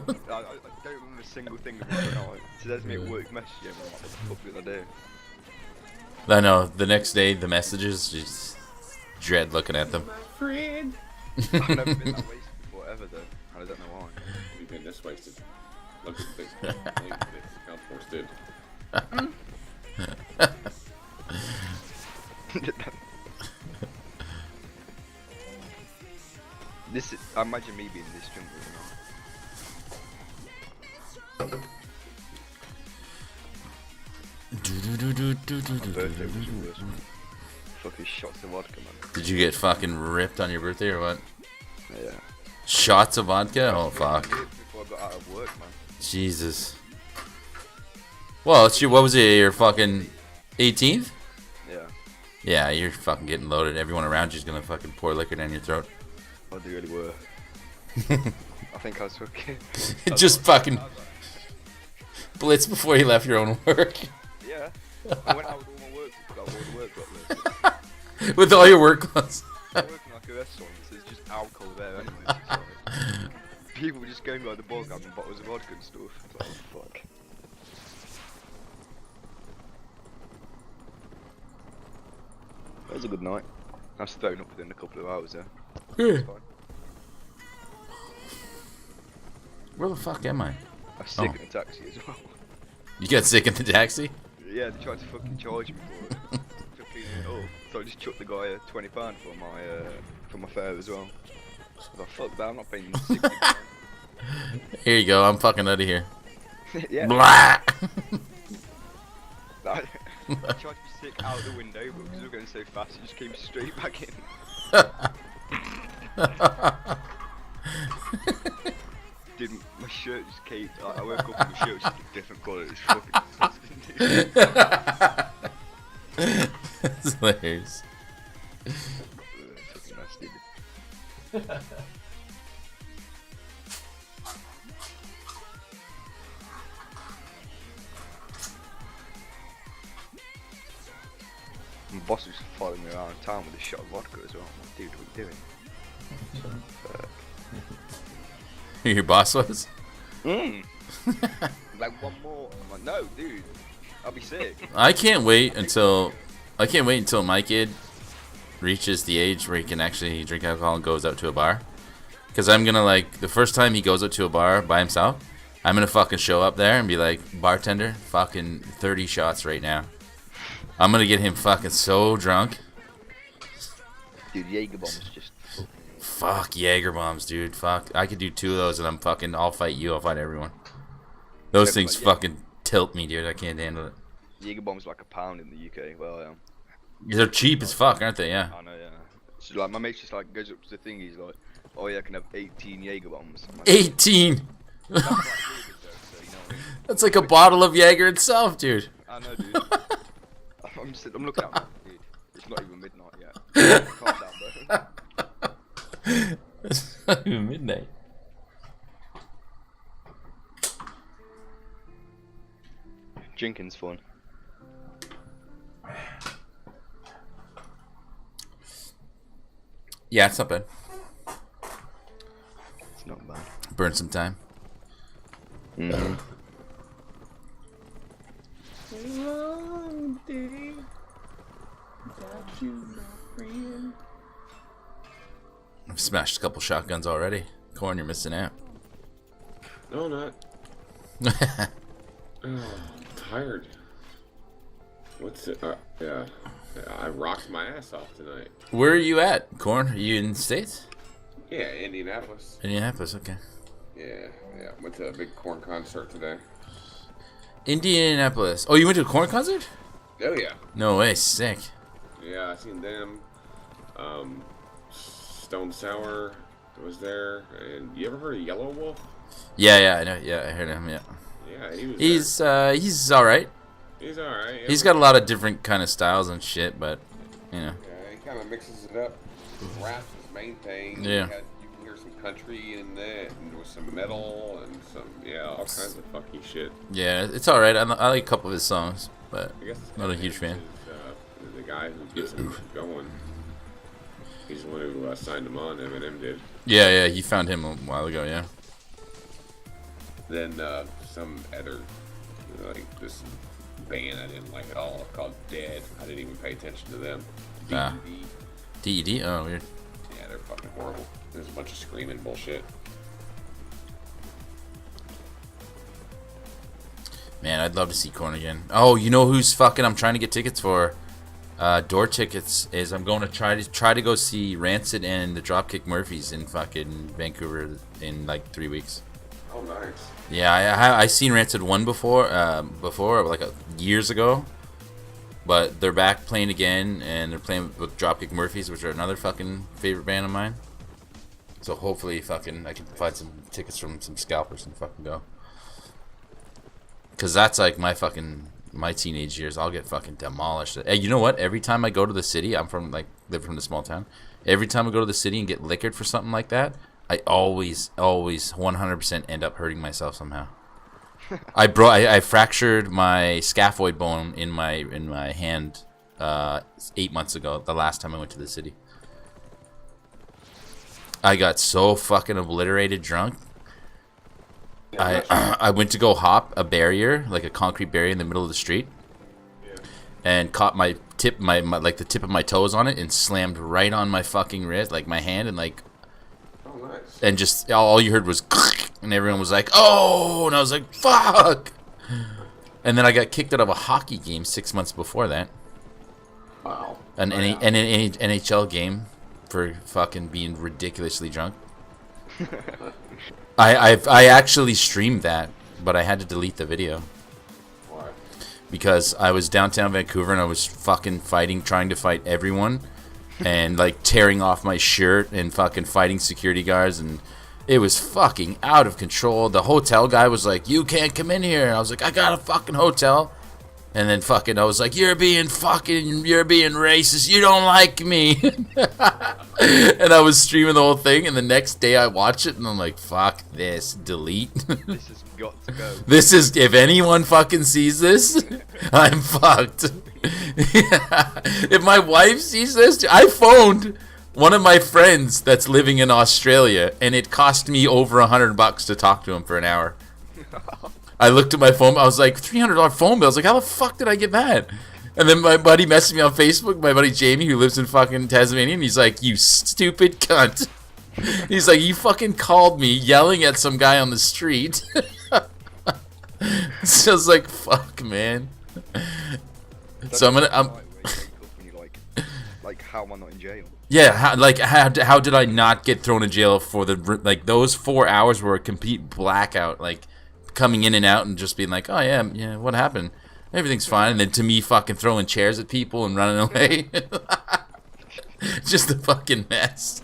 don't remember a single thing about the night. She says me at work messaging him, I'm like, what the fuck did I do? I know, the next day, the messages, just dread looking at them. My friend. I've never been that wasted before, ever though. And I don't know why. We've been this wasted. Look at this. Count force did. This is, I imagine me being this jungle, you know. My birthday was the worst one. Fucking shots of vodka, man. Did you get fucking ripped on your birthday or what? Yeah. Shots of vodka? Oh fuck. Before I got out of work, man. Jesus. Well, what was it, your fucking 18th? Yeah. Yeah, you're fucking getting loaded. Everyone around you's gonna fucking pour liquor down your throat. Oh, they really were. I think I was fucking... Just fucking blitz before you left your own work. Yeah. I went out with all my work, got all the work got there. With all your work clothes. I'm working like a restaurant, so there's just alcohol there anyway. So it's like, people were just going by the bar grabbing bottles of vodka and stuff. It's like, fuck. That was a good night. I was thrown up within a couple of hours there. Yeah. Where the fuck am I? I was sick in a taxi as well. You got sick in the taxi? Yeah, they tried to fucking charge me for it. For cleaning it up. So I just chucked the guy £20 for my fare as well. I was like, fuck that, I'm not paying £60. Here you go, I'm fucking out of here. Yeah. Blah! I tried to be sick out the window, but because we were going so fast, it just came straight back in. Dude, my shirt just caved. I woke up and my shirt was just a different colour. It was fucking disgusting, dude. That's hilarious. Fucking nasty. My boss was following me around town with a shot of vodka as well. I'm like, dude, what are you doing? Who your boss was? Like one more. I'm like, no, dude, I'll be sick. I can't wait until my kid reaches the age where he can actually drink alcohol and goes out to a bar. Cause I'm gonna like the first time he goes out to a bar by himself, I'm gonna fucking show up there and be like, bartender, fucking 30 shots right now. I'm gonna get him fucking so drunk. Dude, Jaeger bombs just. Fuck Jaeger bombs, dude. Fuck. I could do 2 of those and I'm fucking. I'll fight you. I'll fight everyone. Those Yeah, things but fucking tilt me, dude. I can't handle it. Jaeger bombs like £1 in the UK. Well, I am. They're cheap as fuck, aren't they? Yeah. I know, yeah. So like my mate's just like goes up to the thing. He's like, "Oh yeah, I can have 18 Jaeger bombs." I'm like, 18. "That's like really good though, so you know what I mean?" That's like a bottle of Jaeger itself, dude. I know, dude. I'm looking at it, dude. It's not even midnight yet. Calm down, bro. It's not even midnight. Drinking's fun. Yeah, it's not bad. It's not bad. Burn some time. Mm-hmm. I've smashed a couple shotguns already. Corn, you're missing out. No, not. I'm tired. What's it? Yeah. I rocked my ass off tonight. Where are you at, Corn? Are you in the States? Yeah, Indianapolis. Indianapolis, okay. Yeah. Went to a big Corn concert today. Indianapolis. Oh, you went to a Corn concert? Oh yeah. No way, sick. Yeah, I seen them. Stone Sour was there, and you ever heard of Yellow Wolf? Yeah, I know. Yeah, I heard him. Yeah. Yeah, he was. He's all right. He's all right. He's got a lot of different kind of styles and shit, but you know. Yeah, he kind of mixes it up. Rap's his main thing. Yeah. You can hear some country in that, and with some metal and some all kinds of funky shit. Yeah, it's all right. I like a couple of his songs, but I guess not a huge fan. Is, the guy who gets him going. He's the one who signed him on. Eminem did. Yeah, he found him a while ago. Yeah. Then some other like this band I didn't like at all called Dead. I didn't even pay attention to them. Ah. DED. DED? Oh, weird. Yeah, they're fucking horrible. There's a bunch of screaming bullshit. Man, I'd love to see Korn again. Oh, you know who's fucking I'm trying to get tickets for? Door tickets is I'm going to try to go see Rancid and the Dropkick Murphys in fucking Vancouver in like 3 weeks. Oh, nice. Yeah, I seen Rancid one before like years ago, but they're back playing again, and they're playing with Dropkick Murphys, which are another fucking favorite band of mine. So hopefully, fucking I can find some tickets from some scalpers and fucking go. Cause that's like my teenage years. I'll get fucking demolished. Hey, you know what? Every time I go to the city, live from the small town. Every time I go to the city and get liquored for something like that, I always 100% end up hurting myself somehow. I fractured my scaphoid bone in my hand 8 months ago. The last time I went to the city, I got so fucking obliterated drunk. I went to go hop a barrier, like a concrete barrier in the middle of the street, and caught my tip the tip of my toes on it and slammed right on my fucking wrist, like my hand, and like. Oh, nice. And just all you heard was, and everyone was like, "Oh!" And I was like, "Fuck!" And then I got kicked out of a hockey game 6 months before that. Wow. An NHL game for fucking being ridiculously drunk. I actually streamed that, but I had to delete the video. Why? Because I was downtown Vancouver and I was fucking trying to fight everyone, and like tearing off my shirt and fucking fighting security guards, and it was fucking out of control. The hotel guy was like, "You can't come in here." And I was like, "I got a fucking hotel." And then fucking I was like, you're being racist. You don't like me." And I was streaming the whole thing, and the next day I watch it and I'm like, fuck this, delete. This has got to go. This is, if anyone fucking sees this, I'm fucked. If my wife sees this, I phoned one of my friends that's living in Australia, and it cost me over $100 to talk to him for an hour. I looked at my phone. I was like, $300 phone bill. I was like, how the fuck did I get that? And then my buddy messaged me on Facebook, my buddy Jamie, who lives in fucking Tasmania, and he's like, you stupid cunt. He's like, you fucking called me yelling at some guy on the street. So I was like, fuck, man. So I'm Like, how am I not in jail? Yeah, how did I not get thrown in jail for like those 4 hours were a complete blackout, like coming in and out and just being like, oh yeah, what happened? Everything's fine, and then to me fucking throwing chairs at people and running away. Just a fucking mess.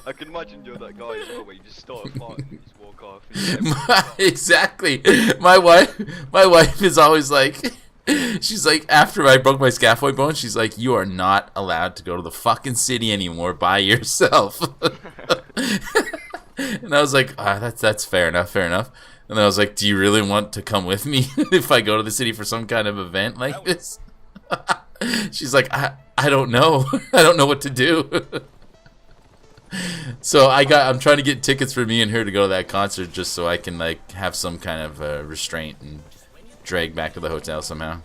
I can imagine you're that guy as well, where you just start a fight and you just walk off. Exactly. My wife is always like, she's like, after I broke my scaphoid bone, she's like, you are not allowed to go to the fucking city anymore by yourself. And I was like, that's fair enough. And I was like, do you really want to come with me if I go to the city for some kind of event like this? She's like, I don't know. I don't know what to do. So I'm trying to get tickets for me and her to go to that concert just so I can like have some kind of restraint and drag back to the hotel somehow.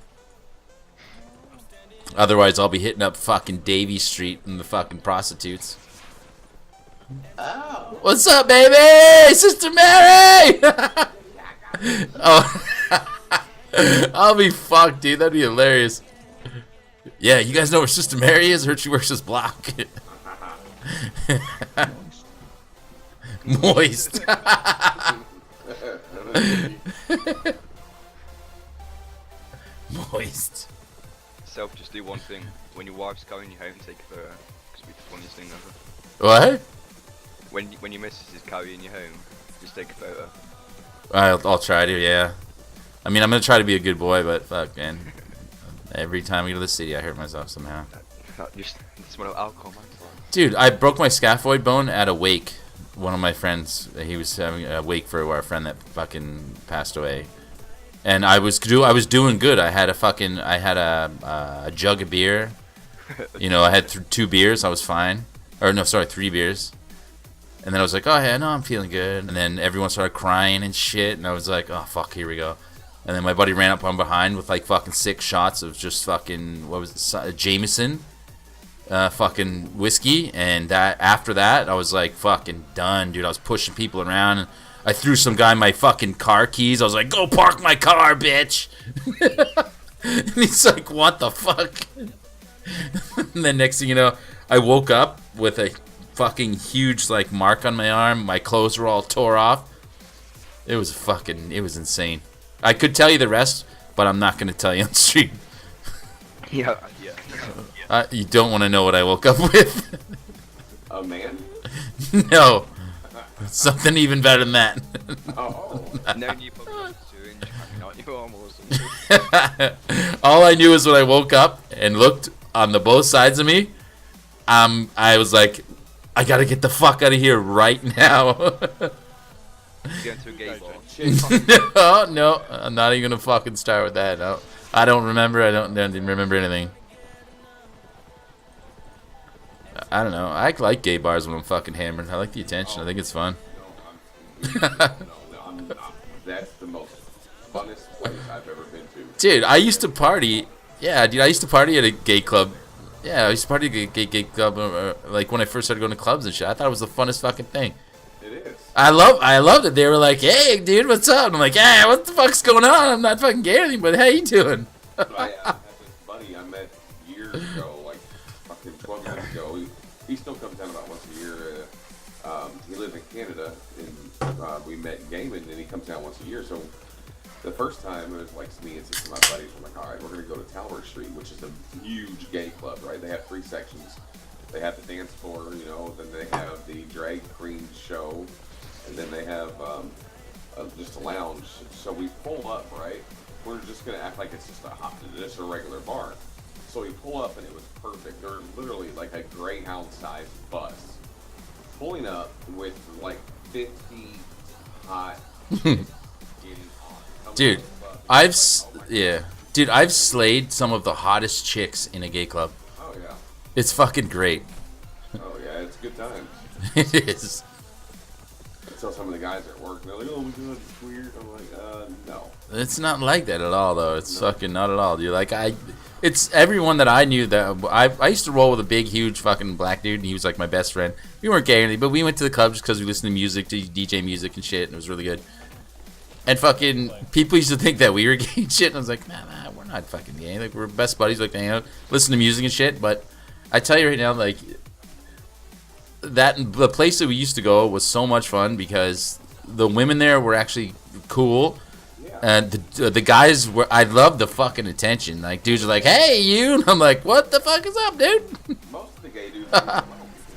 Otherwise, I'll be hitting up fucking Davy Street and the fucking prostitutes. Oh. What's up, baby? Sister Mary! Oh. I'll be fucked, dude. That'd be hilarious. Yeah, you guys know where Sister Mary is? I heard she works this block. Moist. Moist. Self, just do one thing. When your wife's going you home, take a photo. It's the funniest thing ever. What? When your missus is carrying you home, just take a photo. I'll try to, yeah. I mean, I'm gonna try to be a good boy, but fuck, man. Every time we go to the city, I hurt myself somehow. Just smell alcohol, man. Dude, I broke my scaphoid bone at a wake. One of my friends, he was having a wake for our friend that fucking passed away, and I was doing good. I had a jug of beer. You know, I had 2 beers. I was fine. Or no, sorry, 3 beers. And then I was like, oh yeah, no, I'm feeling good. And then everyone started crying and shit, and I was like, oh fuck, here we go. And then my buddy ran up on behind with like fucking 6 shots of just fucking, what was it, Jameson, fucking whiskey. And that after that, I was like fucking done, dude. I was pushing people around. And I threw some guy my fucking car keys. I was like, go park my car, bitch. And he's like, what the fuck? And then next thing you know, I woke up with a fucking huge like mark on my arm. My clothes were all tore off. It was insane. I could tell you the rest, but I'm not going to tell you on stream. Yeah. You don't want to know what I woke up with. A man? No. Something even better than that. Oh. No new Pokemon syringe hanging out your arm or something. All I knew is when I woke up and looked on the both sides of me, I was like, I gotta get the fuck out of here right now. Going to a gay bar. Oh no, I'm not even gonna fucking start with that. No, I don't remember. I don't remember anything. I don't know. I like gay bars when I'm fucking hammered. I like the attention. I think it's fun. I'm not. That's the most funnest place I've ever been to. Dude, I used to party. Yeah, dude, I used to party at a gay club. Yeah, I used to party at a gay club. Like when I first started going to clubs and shit. I thought it was the funnest fucking thing. It is. I loved it. They were like, "Hey, dude, what's up?" And I'm like, "Hey, what the fuck's going on? I'm not fucking gay or anything, but how you doing?" I had this buddy I met years ago, like fucking 12 years ago. He still comes down about once a year. He lives in Canada, and we met gaming, and he comes down once a year. So the first time it was like me and 6 of my buddies. We're like, all right, we're gonna go to Tower Street, which is a huge gay club, right? They have 3 sections. They have the dance floor, you know, then they have the drag queen show, and then they have just a lounge. So we pull up, right? We're just gonna act like it's just a regular bar. So we pull up, and it was perfect. They're literally like a Greyhound-sized bus pulling up with like 50 hot chicks getting on. Dude, I've slayed some of the hottest chicks in a gay club. Oh yeah. It's fucking great. Oh yeah, it's good times. It is. I tell some of the guys at work, they're like, "Oh my god, it's weird." I'm like, no. It's not like that at all, though. It's fucking not at all, dude. Like it's everyone that I knew that I used to roll with a big, huge fucking black dude, and he was like my best friend. We weren't gay or anything, but we went to the club just because we listened to music, to DJ music and shit, and it was really good. And fucking people used to think that we were gay and shit, and I was like, nah, we're not fucking gay. Like we're best buddies, like hang out, listen to music and shit. But I tell you right now, like that the place that we used to go was so much fun because the women there were actually cool. And the guys were, I love the fucking attention. Like, dudes are like, hey, you. And I'm like, what the fuck is up, dude? Most of the gay dudes, because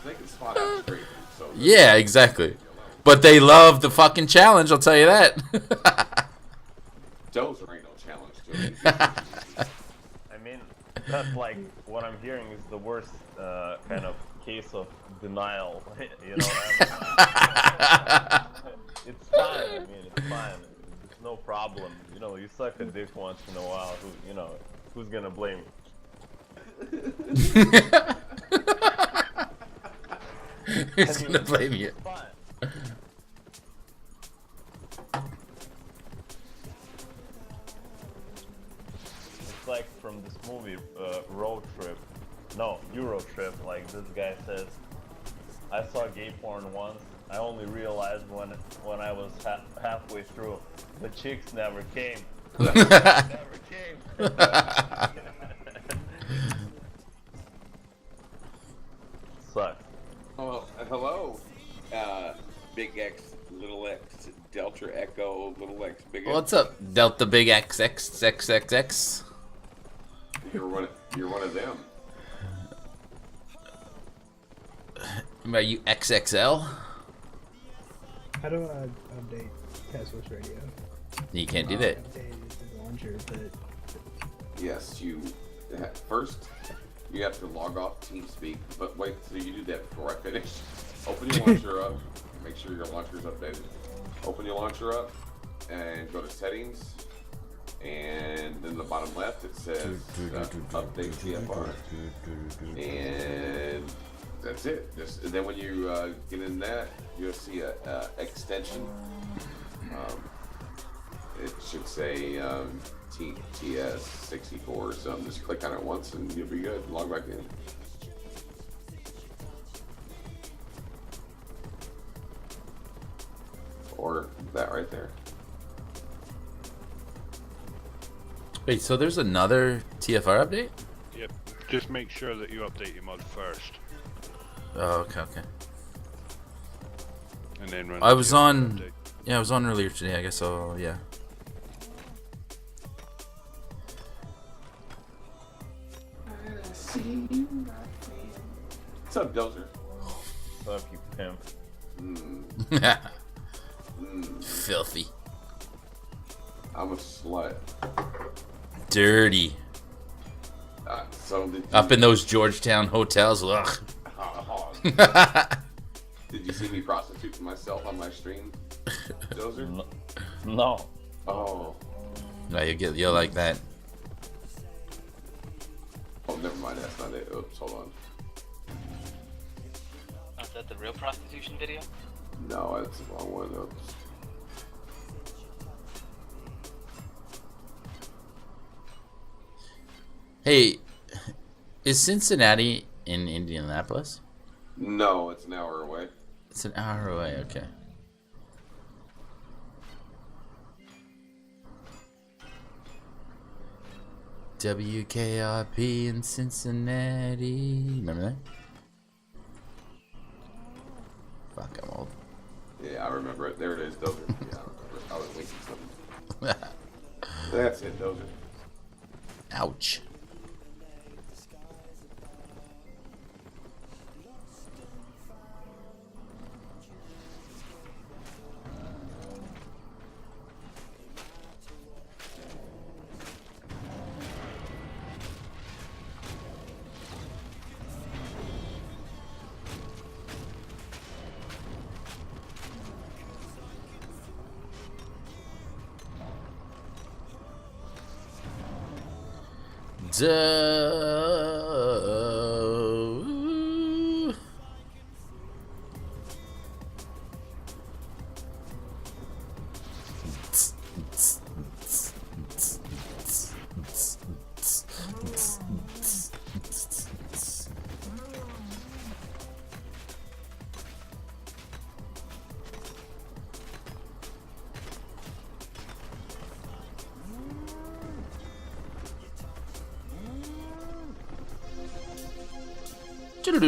they can spot out straight. So Yeah, exactly. But they love the fucking challenge, I'll tell you that. Dozer ain't no challenge to me. I mean, that's like what I'm hearing is the worst kind of case of denial. You know, it's fine. I mean, it's fine. It's no problem. You know, you suck a dick once in a while. Who, you know, who's gonna blame you? Who's gonna blame you? It's fine. It's like from this movie, Road Trip. No, Euro Trip. Like this guy says, I saw gay porn once. I only realized when I was halfway through. The chicks never came. Never came. Sucks. Oh, hello. Big X, little X, Delta Echo, little X, big X. What's up, Delta Big XXXXX? You're one of them. Are you XXL? How do I update Tesla's radio? You can't do that. Update the launcher, but Yes, first you have to log off TeamSpeak, but wait till you do that before I finish. Open your launcher up, make sure your launcher is updated. Open your launcher up and go to settings, and in the bottom left it says update TFR, and that's it. And then when you get in that, you'll see a extension. It should say TS 64 or something. Just click on it once and you'll be good. Log back in. Or that right there. Wait, so there's another TFR update? Yep. Just make sure that you update your mod first, Oh, okay, okay. and then run. I the was TFR on, update. yeah, I was on earlier today, I guess, so, yeah. What's up, Dozer? What's up, you pimp? Filthy. I'm a slut. Dirty. So did you, Up in those Georgetown hotels, ugh. Did you see me prostituting myself on my stream, Dozer? No. Oh. No, you'll like that. Oh, never mind. That's not it. Oops, hold on. Is that the real prostitution video? No, that's the wrong one. Oops. Hey, is Cincinnati in Indianapolis? No, it's an hour away. It's an hour away, okay. WKRP in Cincinnati. Remember that? Fuck, I'm old. Yeah, I remember it. There it is, Dozer. Yeah, I remember. I was thinking something. That's it, Dozer. Ouch. Duh. Did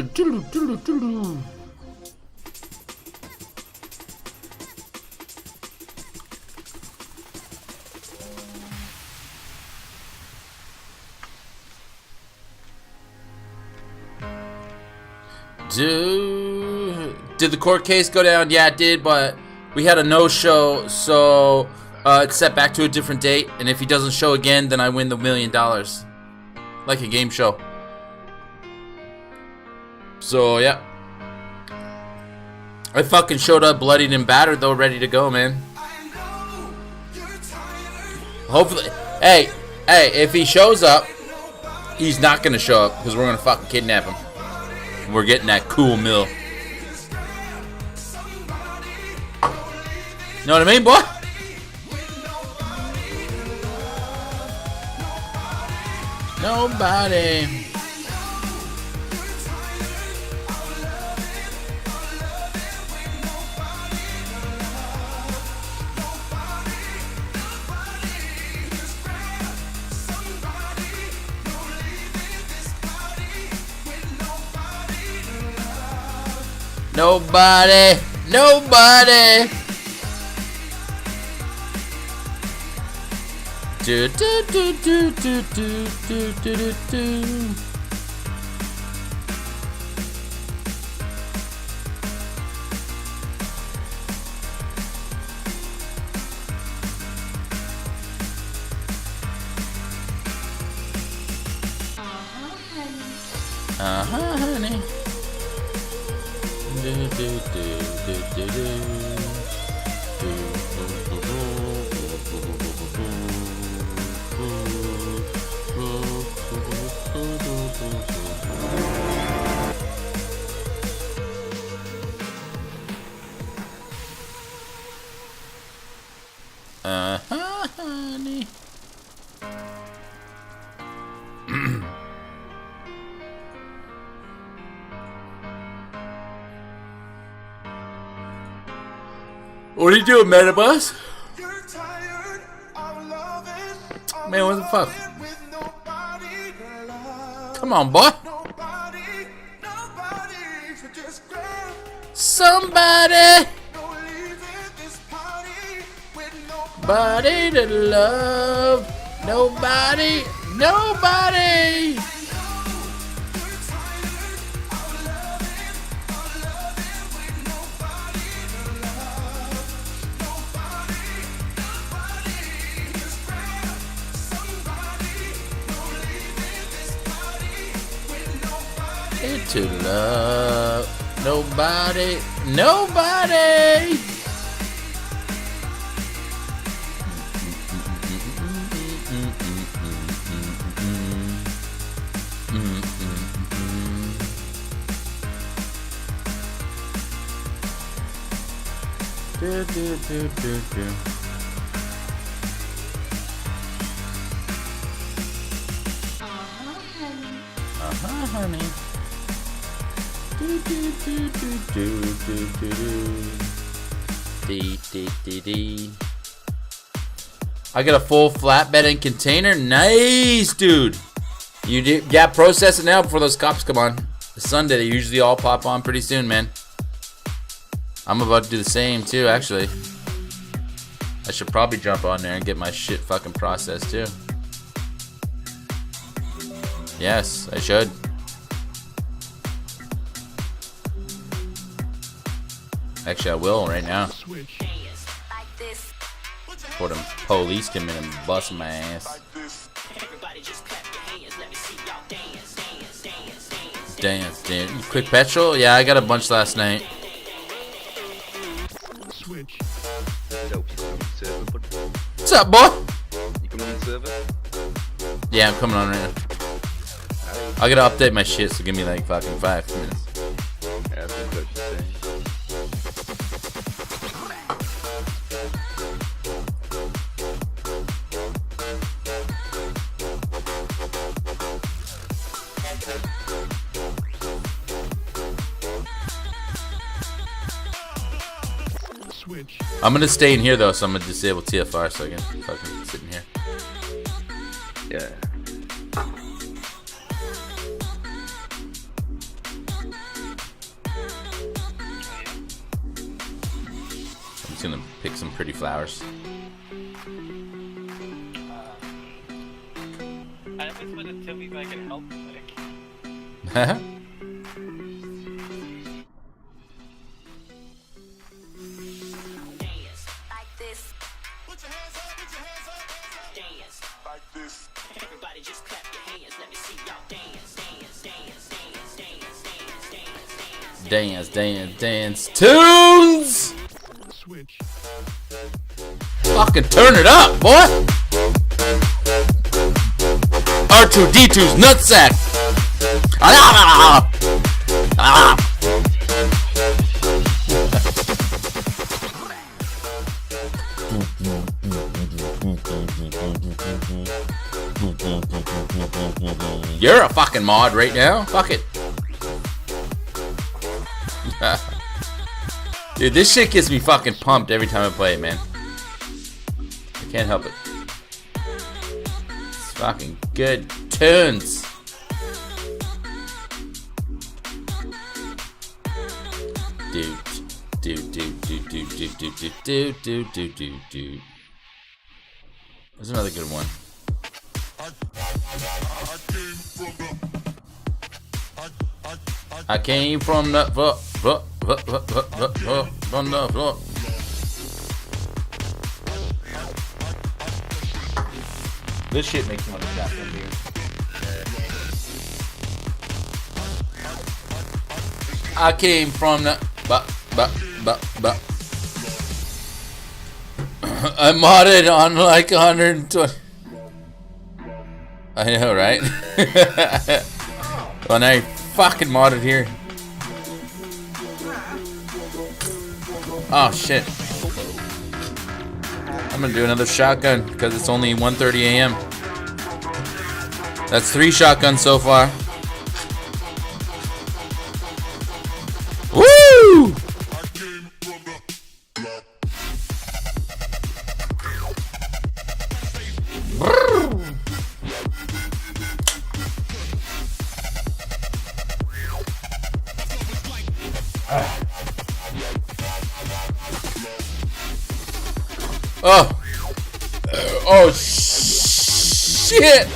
the court case go down? Yeah, it did, but we had a no-show, so it's set back to a different date, and if he doesn't show again, then I win the $1 million. Like a game show. So, yeah. I fucking showed up bloodied and battered, though, ready to go, man. Hopefully. Hey, if he shows up, he's not gonna show up, because we're gonna fucking kidnap him. We're getting that cool mill. Know what I mean, boy? Nobody. Nobody. Nobody. Do do do do do do do do do. Honey. Do do do do do do. Honey. What are you doing, Metabus? Man, what the fuck? Come on, boy. Somebody. Body to love. Nobody. Nobody. To love nobody, nobody. Do do do do do. Honey. Do do do do do do do do. Dee dee dee dee. I got a full flatbed and container. Nice, dude. You got process it now before those cops come on. It's Sunday. They usually all pop on pretty soon, man. I'm about to do the same too, actually. I should probably jump on there and get my shit fucking processed too. Yes, I should. Actually, I will right now. Before them police come in and bust my ass. Dance, dance. Quick petrol? Yeah, I got a bunch last night. What's up, boy? You coming on the server? Yeah, I'm coming on right now. I gotta update my shit, so give me like fucking 5 minutes. Yeah, that's what Coach is saying. I'm gonna stay in here though, so I'm gonna disable TFR so I can fucking sit in here. Yeah. Just gonna pick some pretty flowers. I just want to tell me if I can help. Everybody just clap your hands. Let me see y'all dance, dance, dance, dance, dance, dance, dance, Dance, tunes! Fucking turn it up, boy! R2D2's nutsack! You're a fucking mod right now. Fuck it. Dude, this shit gets me fucking pumped every time I play it, man. I can't help it. It's fucking good tunes. Dude. There's another good one. I came from the from the floor. This shit makes me want to shotgun, dude. I came from the I modded on like 120. I know, right? Well, now you fucking modded here. Oh shit! I'm gonna do another shotgun because it's only 1:30 a.m. That's 3 shotguns so far. Woo! Oh! Oh shit!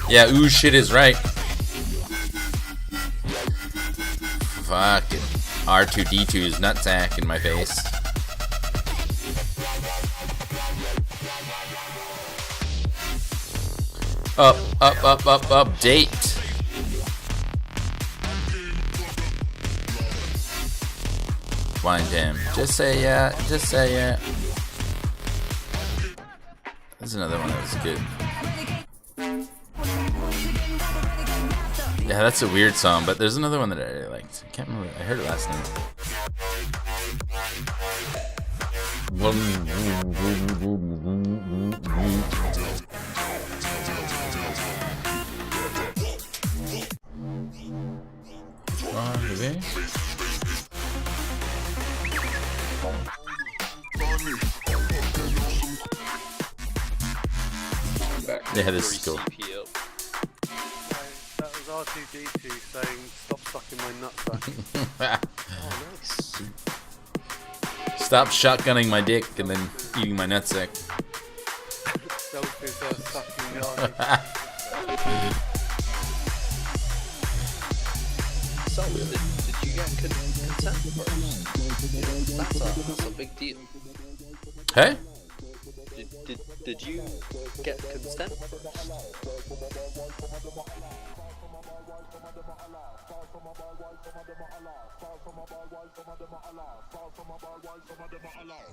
Yeah, ooh, shit is right. Fucking R2D2's nutsack in my face. Update. Blind him. Just say yeah. Just say yeah. There's another one that was good. Yeah, that's a weird song, but there's another one that I really liked. I can't remember. I heard it last night. Yeah, this is cool. That was R2D2 saying, "Stop sucking my nutsack." Oh, nice. Stop shotgunning my dick and then eating my nutsack. Self is sucking the So, did you get consent first? That's a big deal. Hey? Did you get consent first?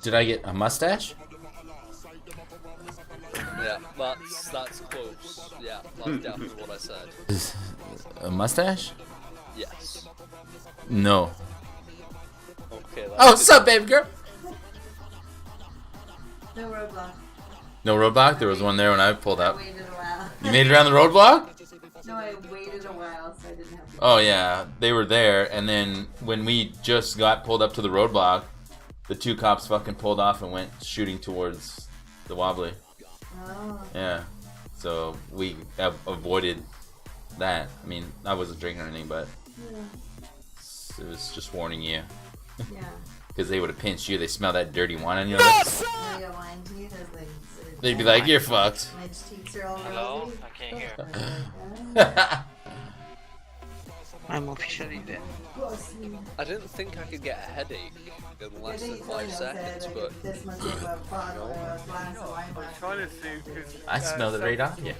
Did I get a mustache? Yeah, that's close. Yeah, that's definitely what I said. A mustache? Yes. No. Okay. Oh, what's up, baby girl? No roadblock. No roadblock? There was one there when I pulled up. I waited a while. You made it around the roadblock? No, I waited a while, so I didn't have to. Oh, yeah. They were there, and then when we just got pulled up to the roadblock, the 2 cops fucking pulled off and went shooting towards the wobbly. Oh. Yeah. So we avoided that. I mean, I wasn't drinking or anything, but Yeah. it was just warning you. Yeah. Because they would have pinched you. They smell that dirty wine on your I lips. got wine teeth. I was like, They'd be like, "You're fucked." my cheeks are all Hello? rosy. I can't hear. I'm officially dead. I didn't think I could get a headache in less than 5 seconds, but I'm trying to see because I smelled it right off you. I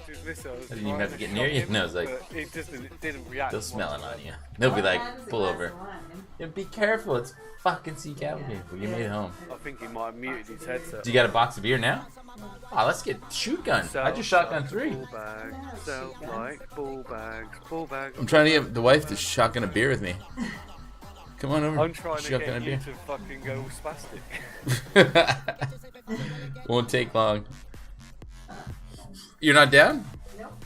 didn't even have to get near you. And I was like, it didn't react. they'll smell it on you. They'll be like, pull over. Yeah, be careful. It's fucking Sea Cavalry. Well, you made it home. I think he might have muted his headset. Do you got a box of beer now? Oh, let's get shoot gun. I just shotgun 3. Ball bags, ball bags. I'm trying to get the wife to shotgun a beer with me. Come on over. I'm trying to shotgun get you to fucking go spastic. Won't take long. You're not down? Nope.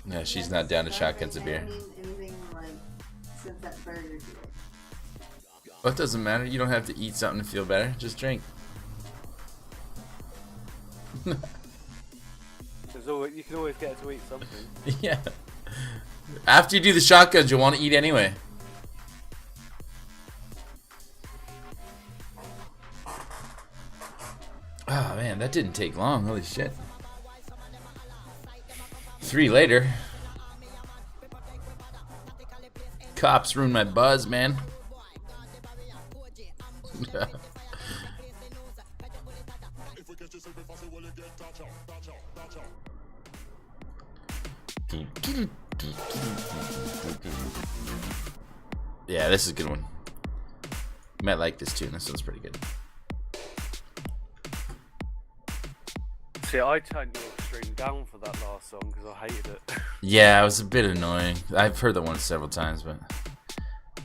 No, she's not down to shotguns a beer. Anything like since that burger today. Well, it doesn't matter. You don't have to eat something to feel better. Just drink. You can always get her to eat something. Yeah. After you do the shotguns, you'll want to eat anyway. Oh man, that didn't take long. Holy shit. 3 later. Cops ruined my buzz, man. Yeah, this is a good one. You might like this tune. This one's pretty good. See, I turned your stream down for that last song because I hated it. Yeah, it was a bit annoying. I've heard that one several times, but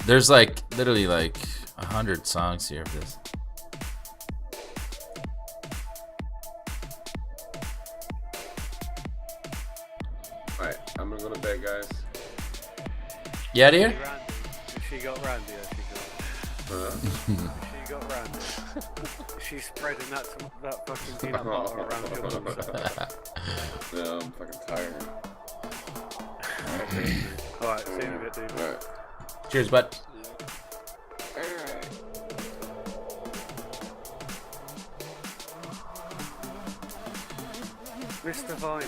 there's like literally like 100 songs here of this. Alright, I'm gonna go to bed, guys. You out of here? She got Randy, she got Randy. She's spreading that fucking peanut butter around your bum. No, I'm fucking tired. Alright, see you in a bit, dude. Alright. Cheers, bud. Alright. Mr. Viney.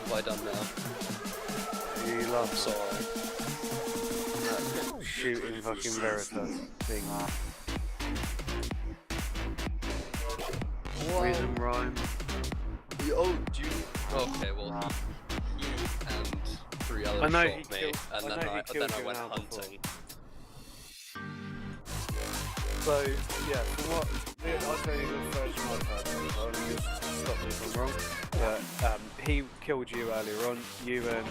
what have I done now? You love Sorry. shooting fucking Veritas thing. Reason rhyme. Oh, do you? Okay, well, you and 3 others I know shot he me, killed- and I then know he I killed you went now before. hunting. So, yeah, from what I'll tell you the first one I've heard, I'll just stop me if I'm wrong. But he killed you earlier on. You and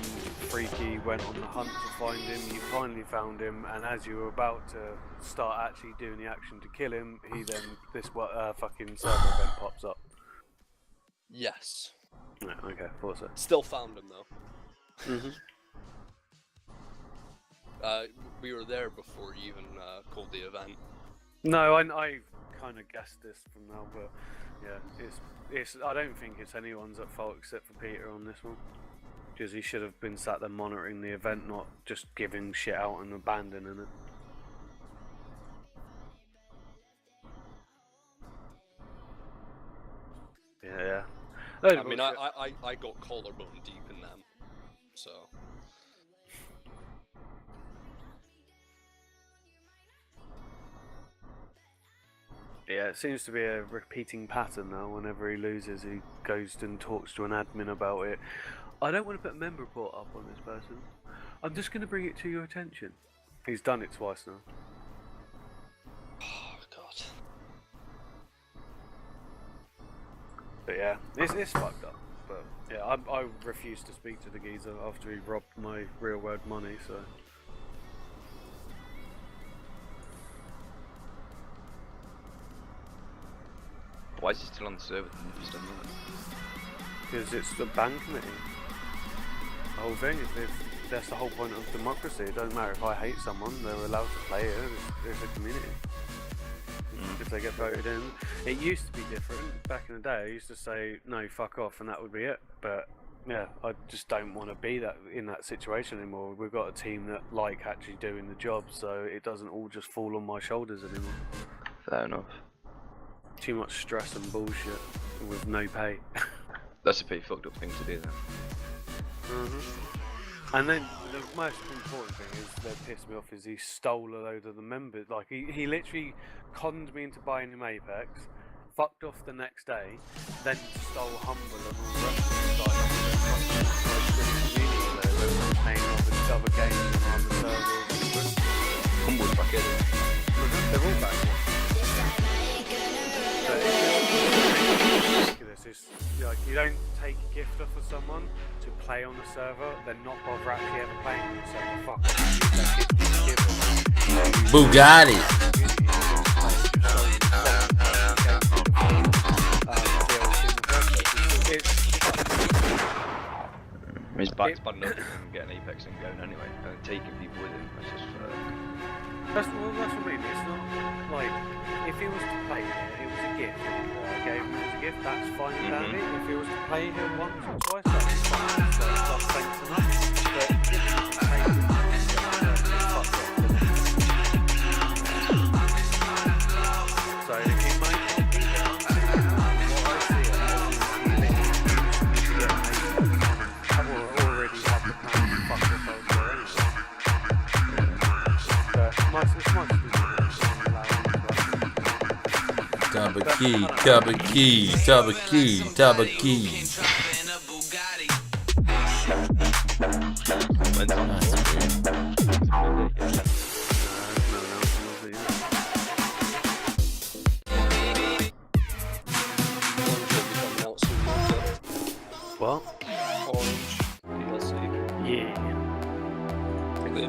Freaky went on the hunt to find him. You finally found him, and as you were about to start actually doing the action to kill him, he then fucking server event pops up. Yes. Yeah, okay, thought so. Still found him though. Mhm. We were there before you even called the event. No, I kind of guessed this from now, but yeah, it's. I don't think it's anyone's at fault except for Peter on this one, because he should have been sat there monitoring the event, not just giving shit out and abandoning it. Yeah. I mean, I got collarbone deep in them, so. Yeah, it seems to be a repeating pattern now. Whenever he loses, he goes and talks to an admin about it. I don't want to put a member report up on this person. I'm just going to bring it to your attention. He's done it twice now. Oh, God. But yeah, it's fucked up. But yeah, I refuse to speak to the geezer after he robbed my real world money, so. Why is he still on the server then if he's done that? Because it's the ban committee. The whole thing, that's the whole point of democracy. It doesn't matter if I hate someone, they're allowed to play it. It's a community. if they get voted in. It used to be different. Back in the day, I used to say, no, fuck off, and that would be it. But yeah, I just don't want to be in that situation anymore. We've got a team that like actually doing the job, so it doesn't all just fall on my shoulders anymore. Fair enough. Too much stress and bullshit with no pay. That's a pretty fucked up thing to do then. And then the most important thing is that pissed me off is he stole a load of the members. Like he literally conned me into buying him Apex, fucked off the next day, then stole Humble and all the rest of the paying off with other games and other servers. Humble's back in. They're all back. It's like you don't take a gift off of someone to play on the server, then not bother actually ever playing on the server. Fuck. Bugatti. It's bad enough to get an Apex and going anyway, and taking people with him. That's just. That's what I mean. It's not like if he was to play here, it was a gift. I gave him as a gift. That's fine with that. If he was to play here once or twice, that's fine. So that's thanks enough. But if he was to play here, fuck off. So if he might not be there, what I see it as is he already had the plan to fuck off elsewhere anyway. It's much Tabaki, tabaki, tabaki, tabaki. What? Orange DLC. Yeah.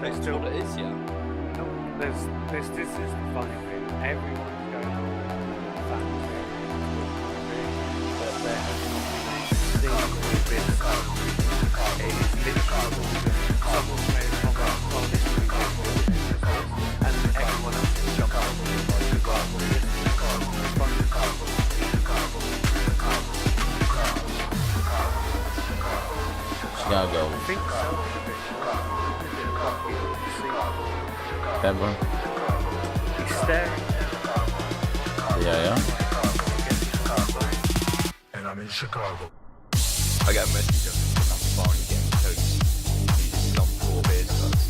They still what it is, yeah. No, this is the funny thing. Everyone's going on fans but there has not been a single bit of it is literally someone made a comment on this and everyone else has jumped on it like well, Chicago. I think so. That one? He's staring. Yeah. And I'm in Chicago. I got a message of that phone getting toast. He's not 4 beers first.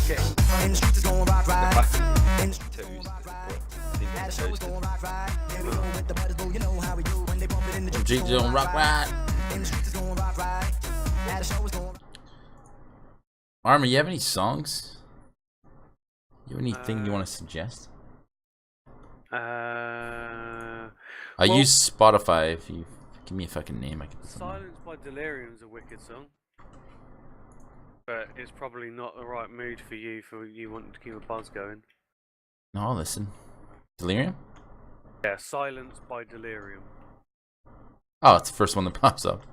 Okay. And the streets is going rock right. And the streets going rock right. And the show is going rock right. Yeah, we go with the butters, but you know how we do when they bump it in the streets going rock right. And the streets is going rock right. And the show is going. Armor, you have any songs? You have anything you want to suggest? I use Spotify. If you give me a fucking name, I can put something. Silence by Delirium is a wicked song. But it's probably not the right mood for you wanting to keep a buzz going. No, I'll listen. Delirium? Yeah, Silence by Delirium. Oh, it's the first one that pops up.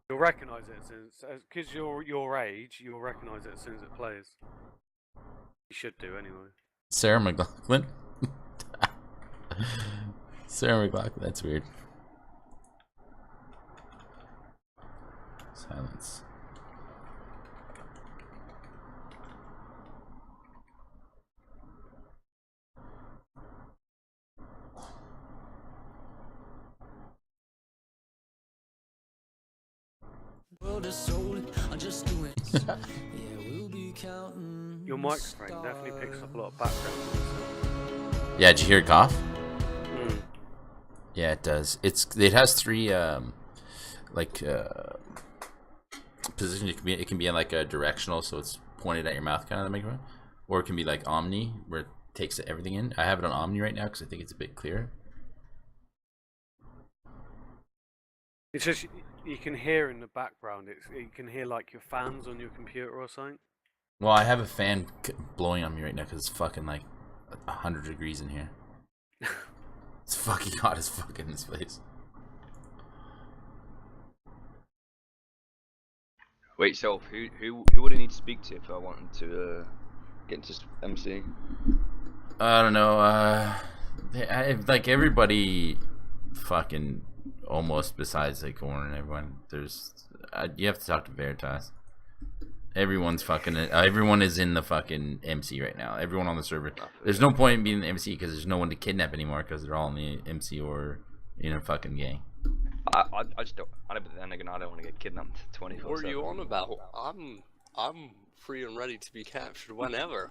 You'll recognise it as soon as, because you're your age, you'll recognise it as soon as it plays. You should do anyway. Sarah McLachlan? Sarah McLachlan, that's weird. Silence. Your microphone definitely picks up a lot of background noise. Yeah, did you hear it cough? Mm. Yeah, it does. It has 3 positions. It can be in like a directional, so it's pointed at your mouth kind of the microphone, or it can be like omni, where it takes everything in. I have it on omni right now because I think it's a bit clearer. It's just you can hear in the background. You can hear like your fans on your computer or something. Well, I have a fan blowing on me right now because it's fucking like 100 degrees in here. It's fucking hot as fuck in this place. Wait, so who would I need to speak to if I wanted to Getting to MC. I don't know. Like everybody, fucking almost besides like Oren and everyone. You have to talk to Veritas. Everyone's fucking. Everyone is in the fucking MC right now. Everyone on the server. There's no point in being in the MC because there's no one to kidnap anymore because they're all in the MC or in a fucking gang. I just don't. But then again, I don't want to get kidnapped 24/7. What are you on about? I'm free and ready to be captured whenever.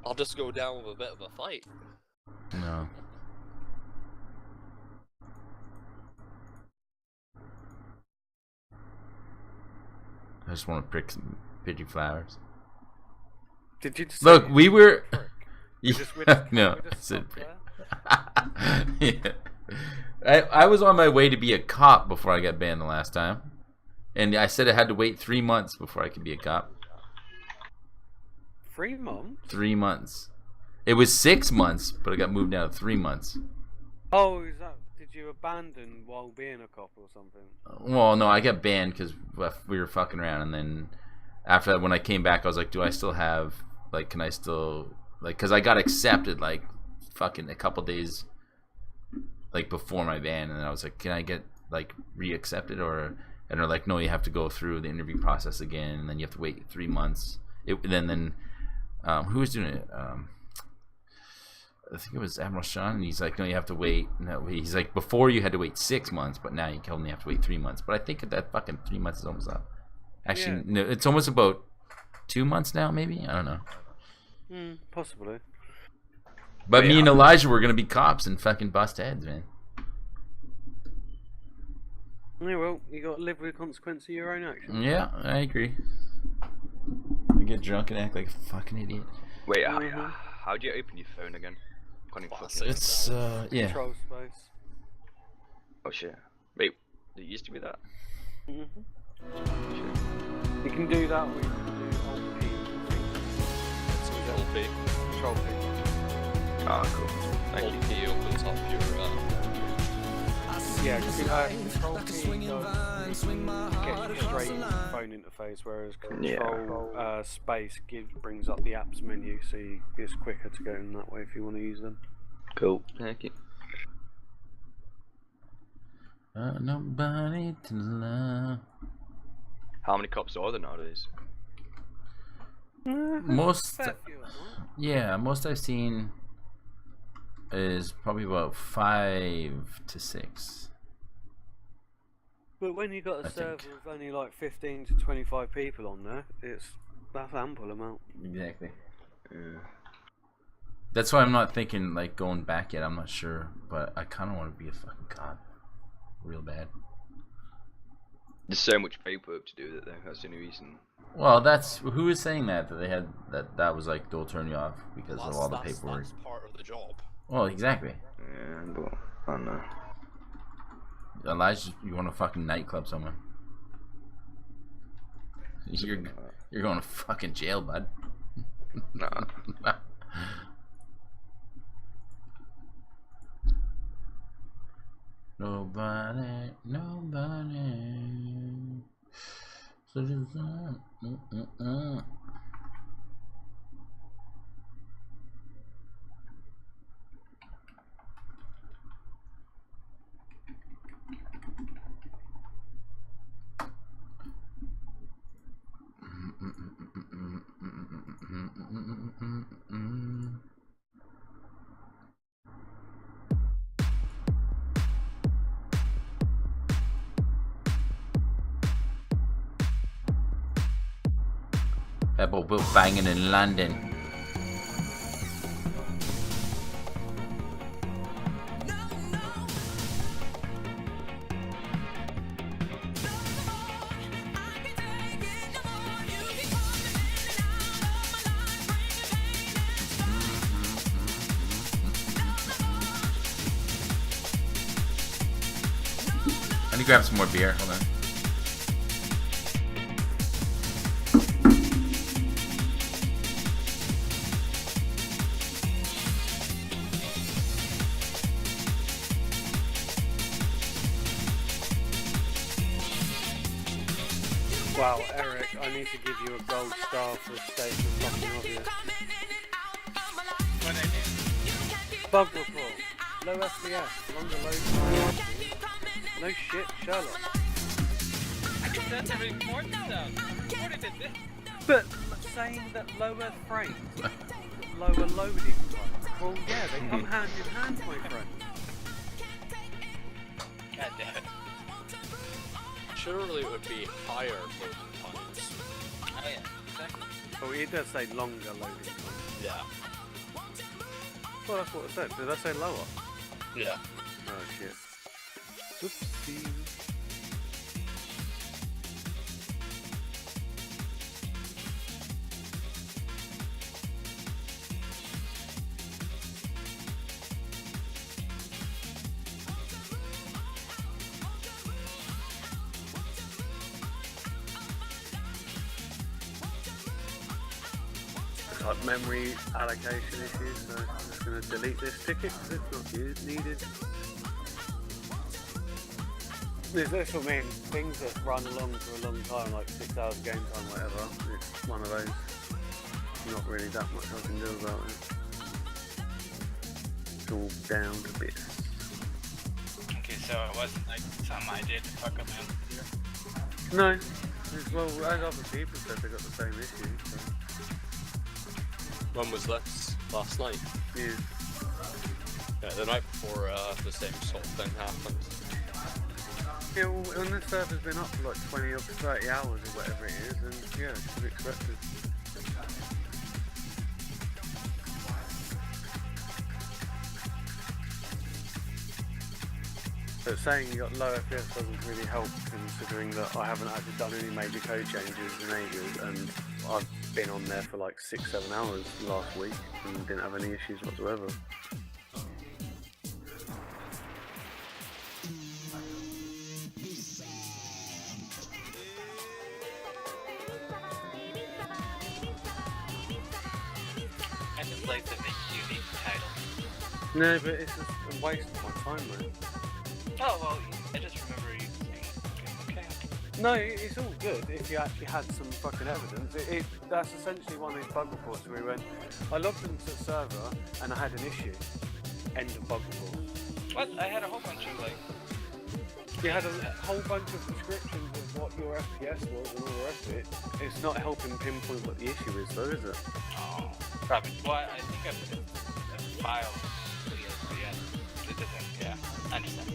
I'll just go down with a bit of a fight. No. I just want to prick some Pidgey flowers. Did you just look? We were. No. Yeah. I was on my way to be a cop before I got banned the last time, and I said I had to wait 3 months before I could be a cop. 3 months? 3 months. It was 6 months, but it got moved down to 3 months. Oh, did you abandon while being a cop or something? Well, no, I got banned because we were fucking around, and then after that, when I came back, I was like, do I still have, like, can I still, like, because I got accepted, like, fucking a couple days, like, before my ban, and I was like, can I get, like, re-accepted, and they're like, no, you have to go through the interview process again, and then you have to wait 3 months. Then who was doing it? I think it was Admiral Sean, and he's like, no, you have to wait. No, he's like, before you had to wait 6 months, but now you only have to wait 3 months. But I think that fucking 3 months is almost up. Actually, no, it's almost about 2 months now, maybe? I don't know. Possibly. But me and Elijah were going to be cops and fucking bust heads, man. Yeah, well, you got to live with the consequence of your own actions. Yeah, I agree. You get drunk and act like a fucking idiot. Wait, how do you open your phone again? It's, yeah. Control space. Oh shit. Wait, it used to be that? You can do that with Alt P. Control P. Control P. Ah, cool. Thank Alt P opens up your yeah, Control P does get you straight into the phone interface, whereas Control Space brings up the apps menu, so it's quicker to go in that way if you want to use them. Cool. Thank you. Nobody to love. How many cops are there nowadays? Most I've seen is probably about 5 to 6. But when you got a server with only like 15 to 25 people on there, that's ample amount. Exactly. Yeah. That's why I'm not thinking like going back yet. I'm not sure, but I kind of want to be a fucking cop, real bad. There's so much paperwork to do that though. That's the only reason. Well, that's who was saying that they had that was like they'll turn you off because of all the paperwork. That's part of the job. Well, exactly. Yeah, but I don't know. Elijah, you want to fucking nightclub someone? You're going to fucking jail, bud. Nah. Nobody. So just Pebble Bill banging in London. I need to grab some more beer. Hold on. Wow, Eric, I need to give you a gold star for stating fucking obvious. What I did? Bug report. Low FPS, longer load time. No shit, Sherlock. That's a report stuff. I reported it. But saying that lower frames, lower loading time. Well, yeah, they come hand in hand, my friend. God damn it. Surely it would be higher loading times. Oh yeah, exactly. Oh, it does say longer loading time. Yeah. Well, that's what it said. Did I say lower? Yeah. Oh shit. Whoopsie. Like memory allocation issues, so I'm just going to delete this ticket because it's not needed. This what I mean, things that run along for a long time, like 6 hours game time, whatever, it's one of those. Not really that much I can do about it. It's all down to bits. Okay, so it wasn't like something I did to fuck up my own computer? No, well, as other people said, they got the same issue, so. When was this? Last night? Yeah. Yeah, the night before the same sort of thing happened. Yeah, well, when the server's been up for like 20 or 30 hours or whatever it is, and yeah, it's to be expected. But saying you got low FPS doesn't really help, considering that I haven't actually done any major code changes in ages, and I've been on there for like 6-7 hours last week and didn't have any issues whatsoever. I just like to make unique titles. No, but it's just a waste of my time, mate. Oh well, I just remember you saying, okay. No, it's all good if you actually had some fucking evidence. That's essentially one of these bug reports where we went, I logged into the server and I had an issue. End of bug report. What? I had a whole bunch of like... You had a whole bunch of descriptions of what your FPS was and all the rest of it. It's not helping pinpoint what the issue is though, is it? Oh, probably. Well, I think I put a file video, so yeah. It doesn't, yeah, I understand.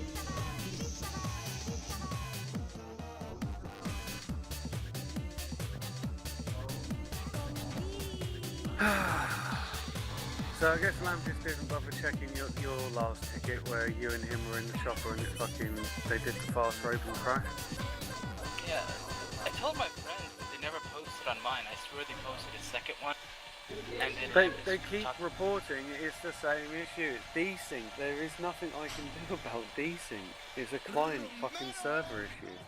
So I guess Lamb just didn't bother checking your last ticket where you and him were in the shopper and it fucking, they did the fast rope and crash. Yeah, I told my friends, but they never posted on mine. I swear they posted a second one. And then They keep reporting it's the same issue. It's desync. There is nothing I can do about desync. It's a client fucking server issue.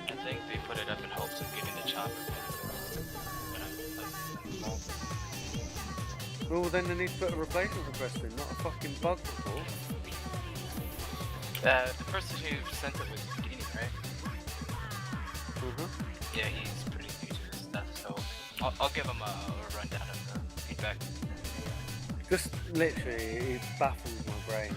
I think they put it up in hopes of getting the chopper. Well, then they need to put a replacement request in, not a fucking bug report. The person who sent it was Guinea, right? Mm-hmm. Yeah, he's pretty new to this stuff, so I'll give him a rundown of the feedback. Just literally, it baffles my brain.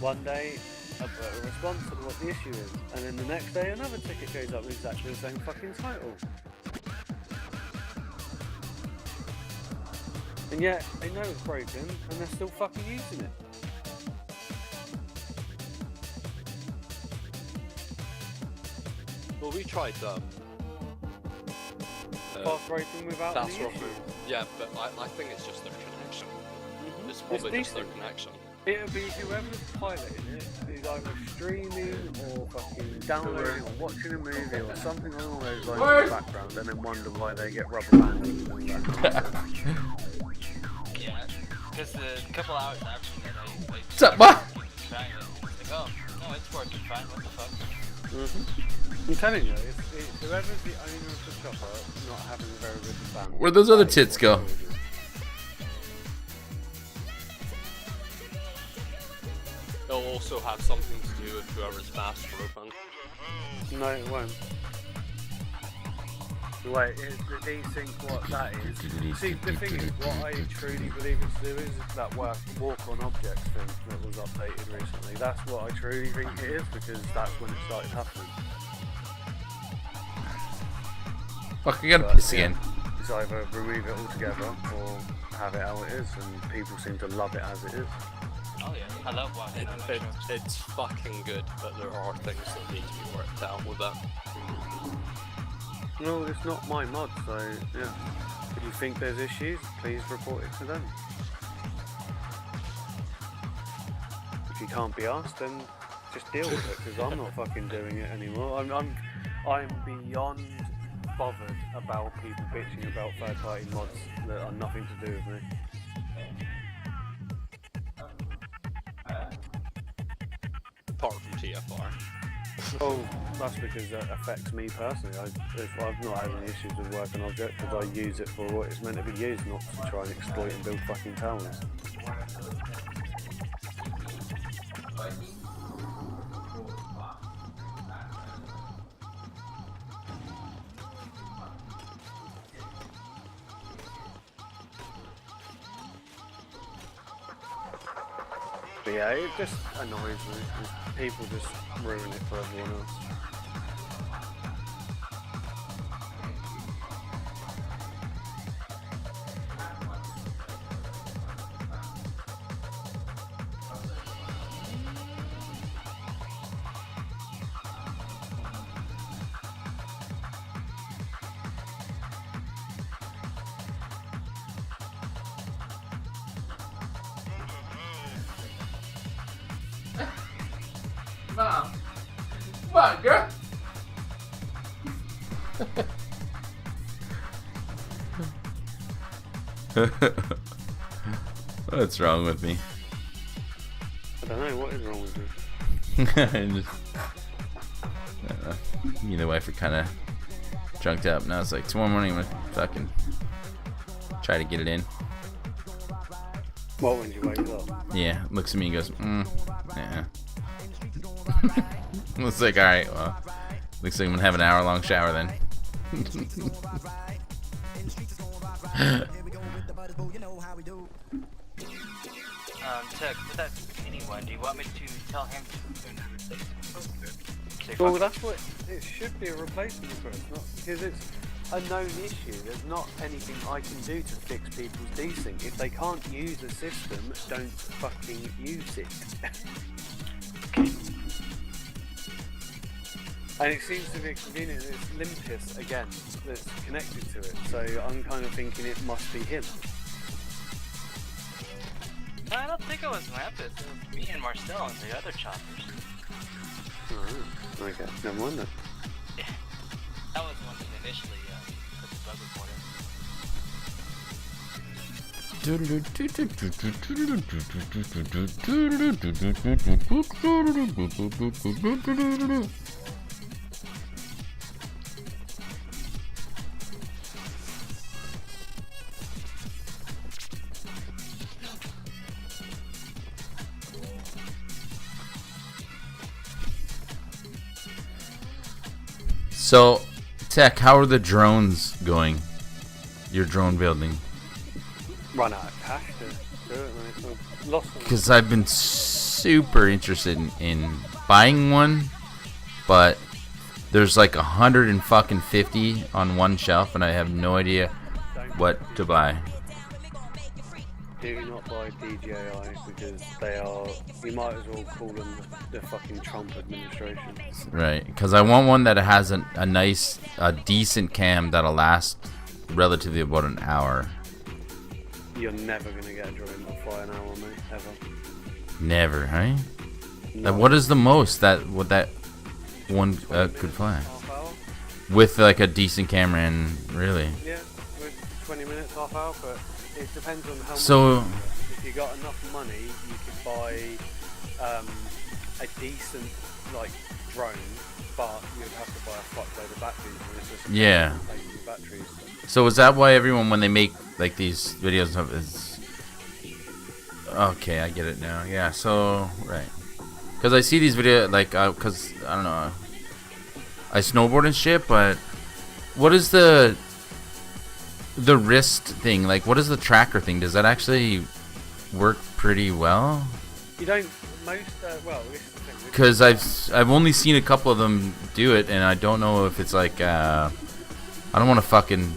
One day, I put a response to what the issue is, and then the next day another ticket goes up with exactly the same fucking title. And yet, they know it's broken, and they're still fucking using it. Well, we tried fast roping without fast any roping. issue. Yeah, but I think it's just their connection. Mm-hmm. It's probably just their decent. connection. It'll be whoever's piloting it is either streaming or fucking downloading or watching a movie or something along those lines in the background, and then wonder why they get rubber banded and all that. Yeah, because a couple hours after that, I What's up, what? trying it. It's like, oh, no, it's working fine. What the fuck? I'm telling you, it's whoever's the owner of the chopper not having a very good fan. Where'd those other tits go? also have something to do with whoever's faster open. No, it won't. Wait, is the desync what that is? See, the thing is, what I truly believe it's to do is that walk-on objects thing that was updated recently. That's what I truly think it is, because that's when it started happening. Fuck, I gotta piss again. It's either remove it altogether or have it how it is, and people seem to love it as it is. Oh yeah, I love watching it. It's fucking good, but there are things that need to be worked out with that. No, it's not my mod, so yeah. If you think there's issues, please report it to them. If you can't be asked, then just deal with it, because I'm not fucking doing it anymore. I'm beyond bothered about people bitching about third-party mods that are nothing to do with me. Apart from TFR. Oh, that's because that affects me personally. I've not had any issues with working object because I use it for what it's meant to be used, not to try and exploit and build fucking towers. But yeah, it just annoys me. People just ruin it for everyone else. Mom. Come on, girl. What's wrong with me? I don't know, what is wrong with you? I don't know. Me and the wife are kind of drunked up. Now it's like tomorrow morning I'm gonna fucking try to get it in. What, when you wake up? Yeah, looks at me and goes, yeah. It's like, alright, well, looks like I'm gonna have an hour-long shower then. Tech, with that anyone, do you want me to tell him to Well, that's what it should be, a replacement for it, not because it's a known issue. There's not anything I can do to fix people's desync. If they can't use a system, don't fucking use it. And it seems to be convenient. It's Limpus again that's connected to it, so I'm kind of thinking it must be him. I don't think it was Lampus. It was me and Marcel and the other choppers. Oh, okay, never mind then. Yeah, that was the one that initially put the bug report in. So, Tech, how are the drones going? Your drone building? Run out of cash to do it, mate. I've lost them. Because I've been super interested in buying one, but there's like 150 on one shelf, and I have no idea what to buy. Do not buy DJI because they are, you might as well call them the fucking Trump administration. Right, because I want one that has a decent cam that'll last relatively about an hour. You're never going to get a drone that fly an hour, mate, ever. Never, right? No. What is the most that one could fly? Half hour? With like a decent camera and really? Yeah, with 20 minutes, half hour, but it depends on how So, much. If you got enough money, you could buy a decent like drone, but you'd have to buy a fuckload of batteries. And it's just yeah. Batteries. So is that why everyone, when they make like these videos of is okay? I get it now. Yeah. So right. Because I see these videos, like, because, I don't know, I snowboard and shit, but what is the wrist thing? Like, what is the tracker thing? Does that actually work pretty well? You don't, most, well, this is the thing. Because I've only seen a couple of them do it, and I don't know if it's like, I don't want to fucking,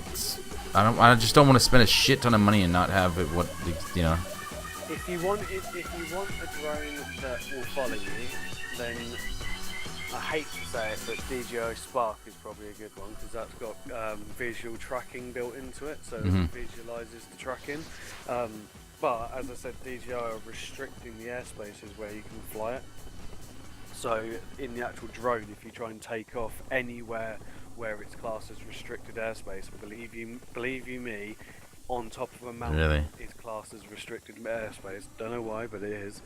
I just don't want to spend a shit ton of money and not have it, what, you know. If you want a drone that will follow you, then I hate to say it, but DJI Spark is probably a good one because that's got visual tracking built into it, so it visualizes the tracking. But as I said, DJI are restricting the airspaces where you can fly it. So in the actual drone, if you try and take off anywhere where it's classed as restricted airspace, believe you me, on top of a mountain is classed as restricted airspace. Don't know why, but it is.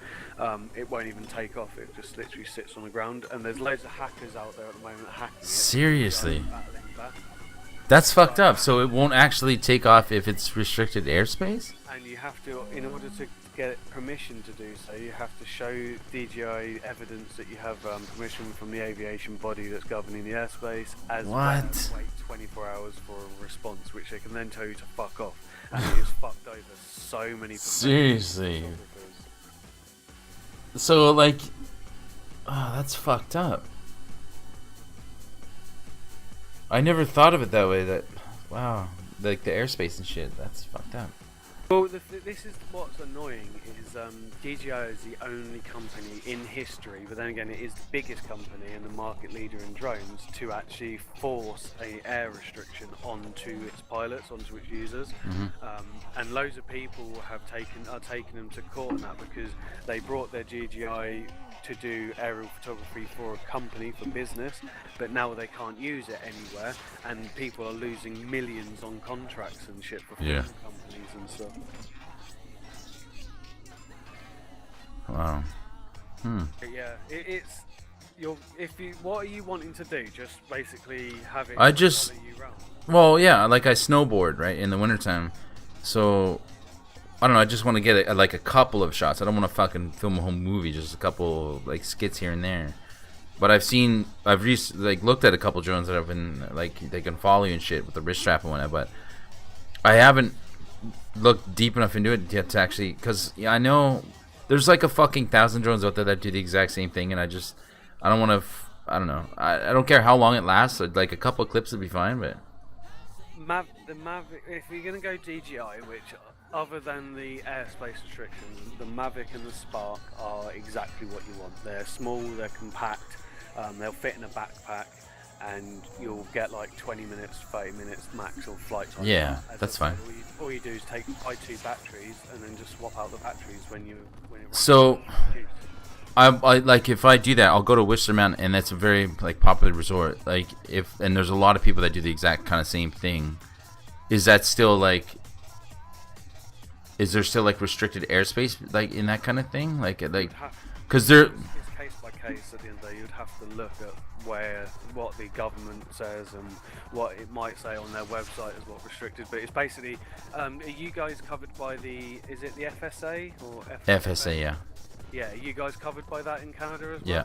It won't even take off. It just literally sits on the ground. And there's loads of hackers out there at the moment hacking it. Seriously? That's fucked up. So it won't actually take off if it's restricted airspace? And you have to, in order to get permission to do so, you have to show DJI evidence that you have permission from the aviation body that's governing the airspace, as well as wait 24 hours for a response, which they can then tell you to fuck off. And it has fucked over so many. Seriously. So like, oh, that's fucked up. I never thought of it that way. That, wow, like the airspace and shit. That's fucked up. Well, this is what's annoying is DJI is the only company in history, but then again it is the biggest company and the market leader in drones to actually force a air restriction onto its pilots, onto its users. And loads of people are taking them to court on that because they brought their DJI to do aerial photography for a company, for business, but now they can't use it anywhere, and people are losing millions on contracts and shit for film companies and stuff. Wow. Yeah, it's what are you wanting to do? Just basically have it I just, follow you around? well, yeah, like I snowboard, right, in the wintertime, so I don't know, I just want to get like a couple of shots. I don't want to fucking film a whole movie, just a couple like skits here and there. But I've looked at a couple drones that have been like, they can follow you and shit with the wrist strap and whatnot, but I haven't looked deep enough into it yet to actually, because I know there's like a fucking 1,000 drones out there that do the exact same thing, and I don't want to, I don't know, I don't care how long it lasts, like a couple of clips would be fine, but The Mavic, if you're gonna go DJI, which other than the airspace restrictions, the Mavic and the Spark are exactly what you want. They're small, they're compact, they'll fit in a backpack, and you'll get like 20 minutes, 30 minutes max of flight time. yeah, that's fine. All you do is buy 2 batteries and then just swap out the batteries when it runs so I like, if I do that, I'll go to Whistler Mountain, and that's a very like popular resort. Like, and there's a lot of people that do the exact kind of same thing. Is that still like? Is there still like restricted airspace like in that kind of thing? Like, because there. It's case by case. At the end of the day, you'd have to look at what the government says and what it might say on their website as what restricted. But it's basically, are you guys covered by the? Is it the FSA or FSA? Yeah. Yeah, are you guys covered by that in Canada as well? Yeah.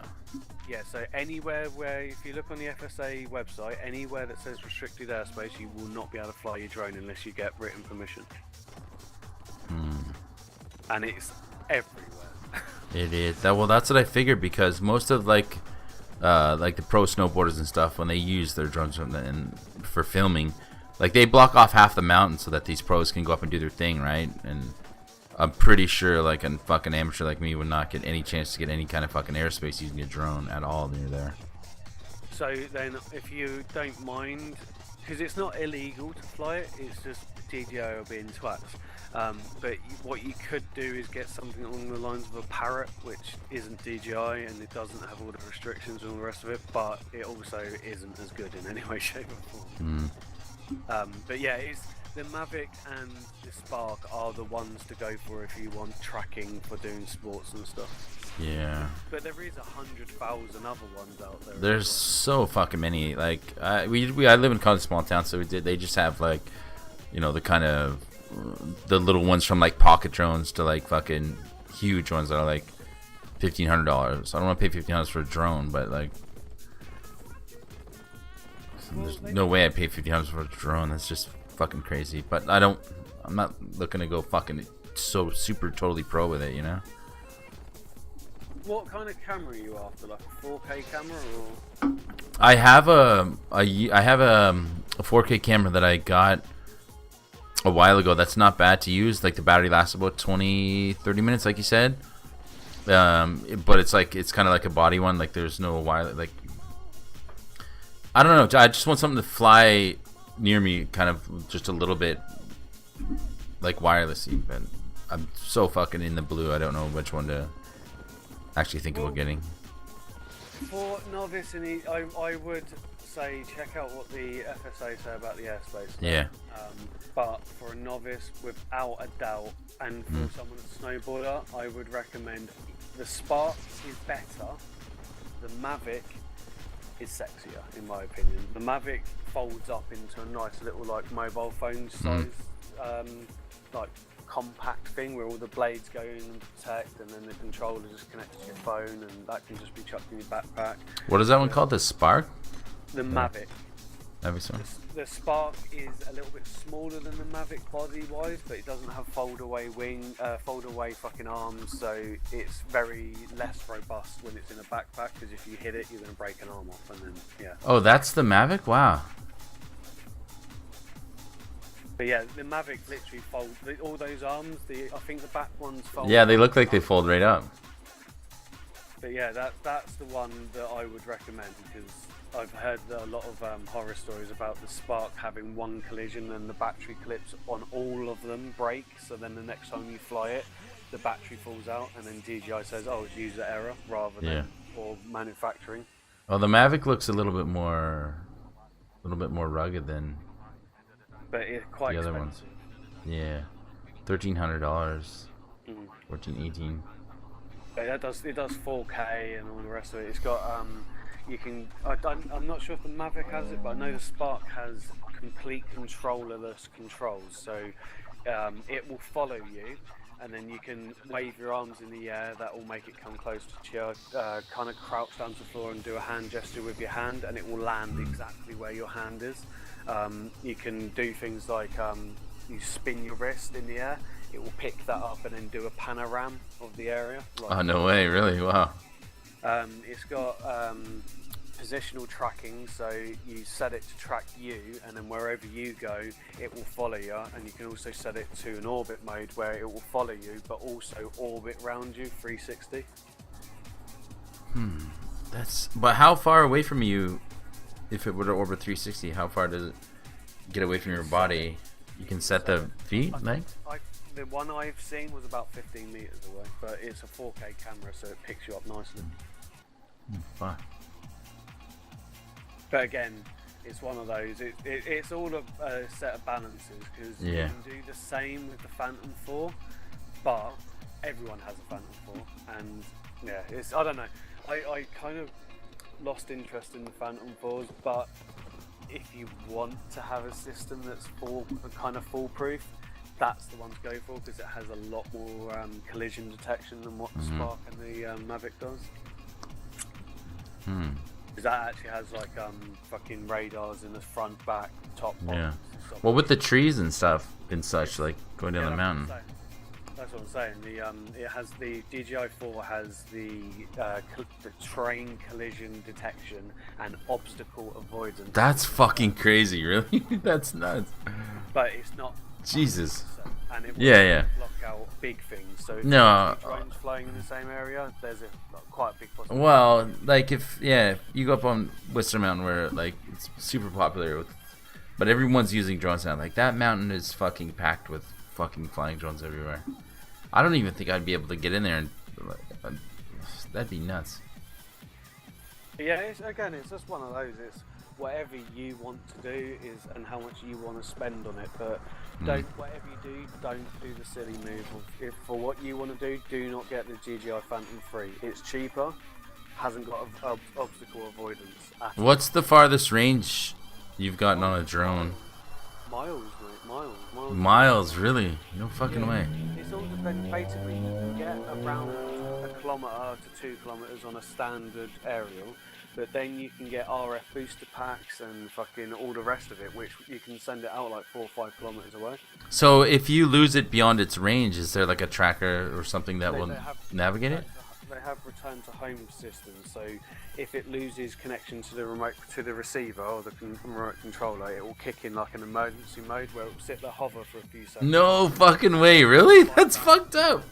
Yeah, so anywhere where, if you look on the FSA website, anywhere that says restricted airspace, you will not be able to fly your drone unless you get written permission. And it's everywhere. It is. Well, that's what I figured, because most of like the pro snowboarders and stuff, when they use their drones for filming, like they block off half the mountain so that these pros can go up and do their thing, right? And I'm pretty sure like a fucking amateur like me would not get any chance to get any kind of fucking airspace using a drone at all near there. So then, if you don't mind, because it's not illegal to fly it, it's just DJI are being twats. But what you could do is get something along the lines of a Parrot, which isn't DJI and it doesn't have all the restrictions and all the rest of it, but it also isn't as good in any way, shape or form. But yeah, it's the Mavic and the Spark are the ones to go for if you want tracking for doing sports and stuff. Yeah. But there is 100,000 other ones out there. There's so fucking many. Like I live in kind of a small town, so they just have like, you know, the kind of the little ones from like pocket drones to like fucking huge ones that are like $1,500. I don't want to pay $1,500 for a drone, but like, there's no way I pay $1,500 for a drone. That's just fucking crazy. But I'm not looking to go fucking so super totally pro with it, you know. What kind of camera are you after? Like a 4K camera or? I have a 4K camera that I got a while ago. That's not bad to use. Like the battery lasts about 20-30 minutes, like you said. But it's kind of like a body one. Like there's no wireless. Like I don't know. I just want something to fly near me, kind of just a little bit like wirelessy. But I'm so fucking in the blue. I don't know which one to actually think about getting. For novice, I would say check out what the FSA say about the airspace. Yeah. But for a novice, without a doubt, and for someone that's a snowboarder, I would recommend the Spark is better. The Mavic is sexier, in my opinion. The Mavic folds up into a nice little like mobile phone size, like compact thing where all the blades go in and protect, and then the controller just connects to your phone, and that can just be chucked in your backpack. What is that one called? The Spark? The Mavic. The Spark is a little bit smaller than the Mavic body-wise, but it doesn't have fold-away fucking arms, so it's very less robust when it's in a backpack. Because if you hit it, you're gonna break an arm off, and then yeah. Oh, that's the Mavic. Wow. But yeah, the Mavic literally folds all those arms. I think the back ones fold. Yeah, they look like they fold right up. But yeah, that's the one that I would recommend, because I've heard a lot of horror stories about the Spark having one collision and the battery clips on all of them break, so then the next time you fly it, the battery falls out, and then DJI says, oh, it's user error rather than or manufacturing. Well, the Mavic looks a little bit more rugged than but it's quite the other expensive. ones. Yeah, $1,300, 14, 18. But it does 4K and all the rest of it. It's got I'm not sure if the Mavic has it, but I know the Spark has complete controllerless controls. So it will follow you, and then you can wave your arms in the air. That will make it come close to you. Kind of crouch down to the floor and do a hand gesture with your hand, and it will land exactly where your hand is. You can do things like you spin your wrist in the air. It will pick that up and then do a panorama of the area. Like, oh, no way, really? Wow. It's got positional tracking, so you set it to track you, and then wherever you go, it will follow you. And you can also set it to an orbit mode where it will follow you, but also orbit around you 360. But how far away from you, if it were to orbit 360, how far does it get away from your body? You can set the feet length? The one I've seen was about 15 meters away, but it's a 4K camera, so it picks you up nicely. Fuck. But again, it's one of those. It's all a set of balances, because you can do the same with the Phantom 4, but everyone has a Phantom 4, and yeah, I don't know. I kind of lost interest in the Phantom 4s, but if you want to have a system that's kind of foolproof, that's the one to go for, because it has a lot more collision detection than what the Spark and the Mavic does. Because that actually has like fucking radars in the front, back, top, bottom. Yeah. Well, with the trees and stuff and such, like going down the mountain. That's what I'm saying. It has the DJI 4 has the terrain collision detection and obstacle avoidance. That's fucking crazy, really. That's nuts. But it's not. Jesus. And it will block out big things. So if drones flying in the same area, there's quite a big possibility. Well, like if you go up on Whistler Mountain where like it's super popular but everyone's using drones now. Like that mountain is fucking packed with fucking flying drones everywhere. I don't even think I'd be able to get in there, and that'd be nuts. Yeah, it's just one of those. It's whatever you want to do and how much you want to spend on it. But whatever you do, don't do the silly move. If for what you want to do not get the DJI Phantom 3. It's cheaper, hasn't got obstacle avoidance. What's the farthest range you've gotten on a drone? Miles, mate. Miles. Miles, really? No fucking way. It's all dependent. Basically, you can get around a kilometre to 2 kilometres on a standard aerial, but then you can get RF booster packs and fucking all the rest of it, which you can send it out like 4 or 5 kilometres away. So if you lose it beyond its range, is there like a tracker or something that will navigate it? They have return to home systems, so if it loses connection to the remote, to the receiver or the remote controller, it will kick in like an emergency mode where it will sit there hover for a few seconds. No fucking way, really? That's fucked up.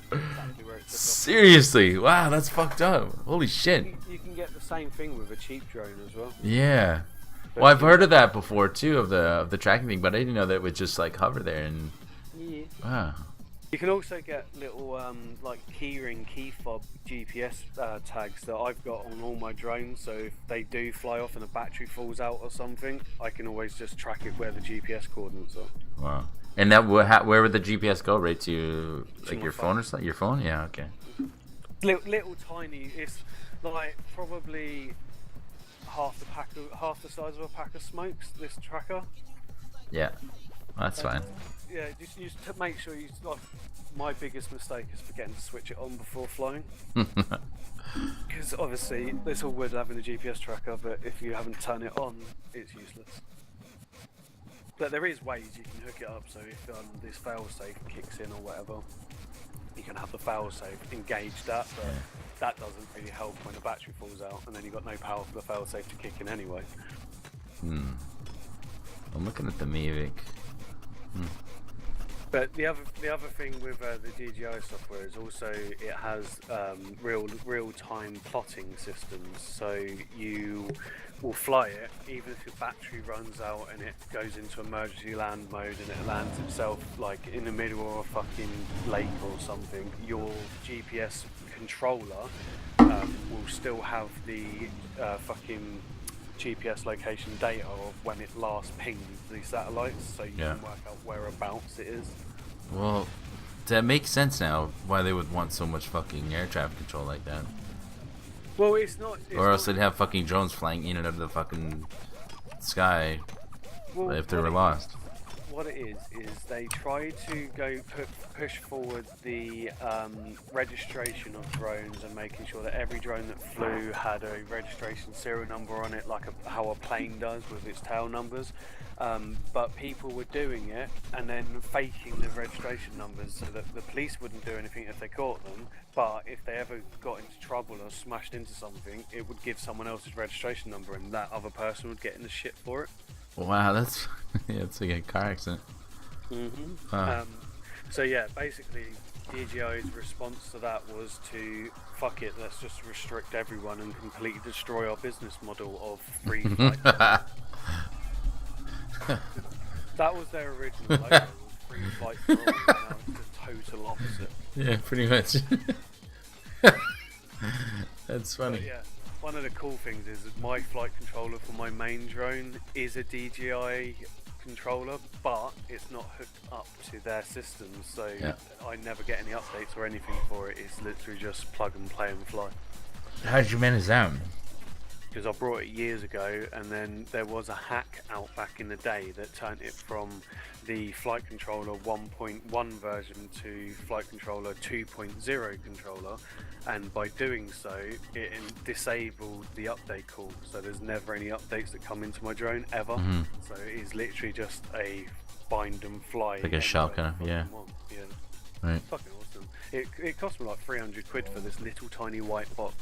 Seriously, wow, that's fucked up. Holy shit. You can get the same thing with a cheap drone as well. Yeah. Well, I've heard of that before too, of the tracking thing, but I didn't know that it would just like hover there and. Yeah. Wow. You can also get little like keyring, key fob GPS tags that I've got on all my drones, so if they do fly off and the battery falls out or something, I can always just track it where the GPS coordinates are. Wow. And that where would the GPS go? Right to like your phone or something? Your phone? Yeah. Okay. Little tiny. It's like probably half the size of a pack of smokes. This tracker. Yeah. That's fine. Yeah, just to make sure you. Like, my biggest mistake is forgetting to switch it on before flying. Because obviously it's all good having a GPS tracker, but if you haven't turned it on, it's useless. But there is ways you can hook it up, so if this failsafe kicks in or whatever, you can have the failsafe engage that, but that doesn't really help when the battery falls out, and then you've got no power for the failsafe to kick in anyway. I'm looking at the Mavic. But the other thing with the DJI software is also it has real time plotting systems. So you will fly it even if your battery runs out and it goes into emergency land mode and it lands itself like in the middle of a fucking lake or something. Your GPS controller will still have the fucking GPS location data of when it last pinged the satellites, so you can work out whereabouts it is. Well, that makes sense now why they would want so much fucking air traffic control like that. Well, it's not. Or else they'd have fucking drones flying in and out of the fucking sky if they were lost. What it is they try to push forward the registration of drones and making sure that every drone that flew had a registration serial number on it, like how a plane does with its tail numbers. But people were doing it and then faking the registration numbers so that the police wouldn't do anything if they caught them. But if they ever got into trouble or smashed into something, it would give someone else's registration number, and that other person would get in the shit for it. Wow, that's it's like a car accident. So yeah, basically DJI's response to that was to fuck it, let's just restrict everyone and completely destroy our business model of free flight. That was their original logo, was free flight for all, and now it's the total opposite. Yeah, pretty much. That's funny. But yeah, one of the cool things is that my flight controller for my main drone is a DJI controller, but it's not hooked up to their system, so I never get any updates or anything for it. It's literally just plug and play and fly. How did you manage that? Because I brought it years ago, and then there was a hack out back in the day that turned it from the flight controller 1.1 version to flight controller 2.0 controller, and by doing so it disabled the update call, so there's never any updates that come into my drone ever. So it is literally just a bind and fly, like a shell kind of, yeah. Right. It's fucking awesome. It cost me like 300 quid for this little tiny white box.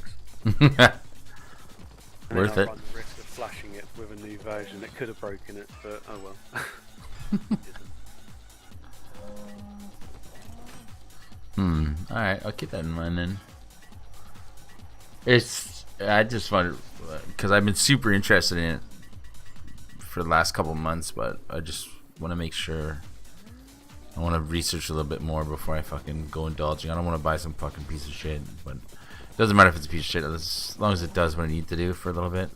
Worth it. Run the risk of flashing it with a new version. It could have broken it, but oh well. Alright, I'll keep that in mind then. I just wanted, because I've been super interested in it for the last couple months, but I just want to make sure. I want to research a little bit more before I fucking go indulging. I don't want to buy some fucking piece of shit, but it doesn't matter if it's a piece of shit, as long as it does what it needs to do for a little bit.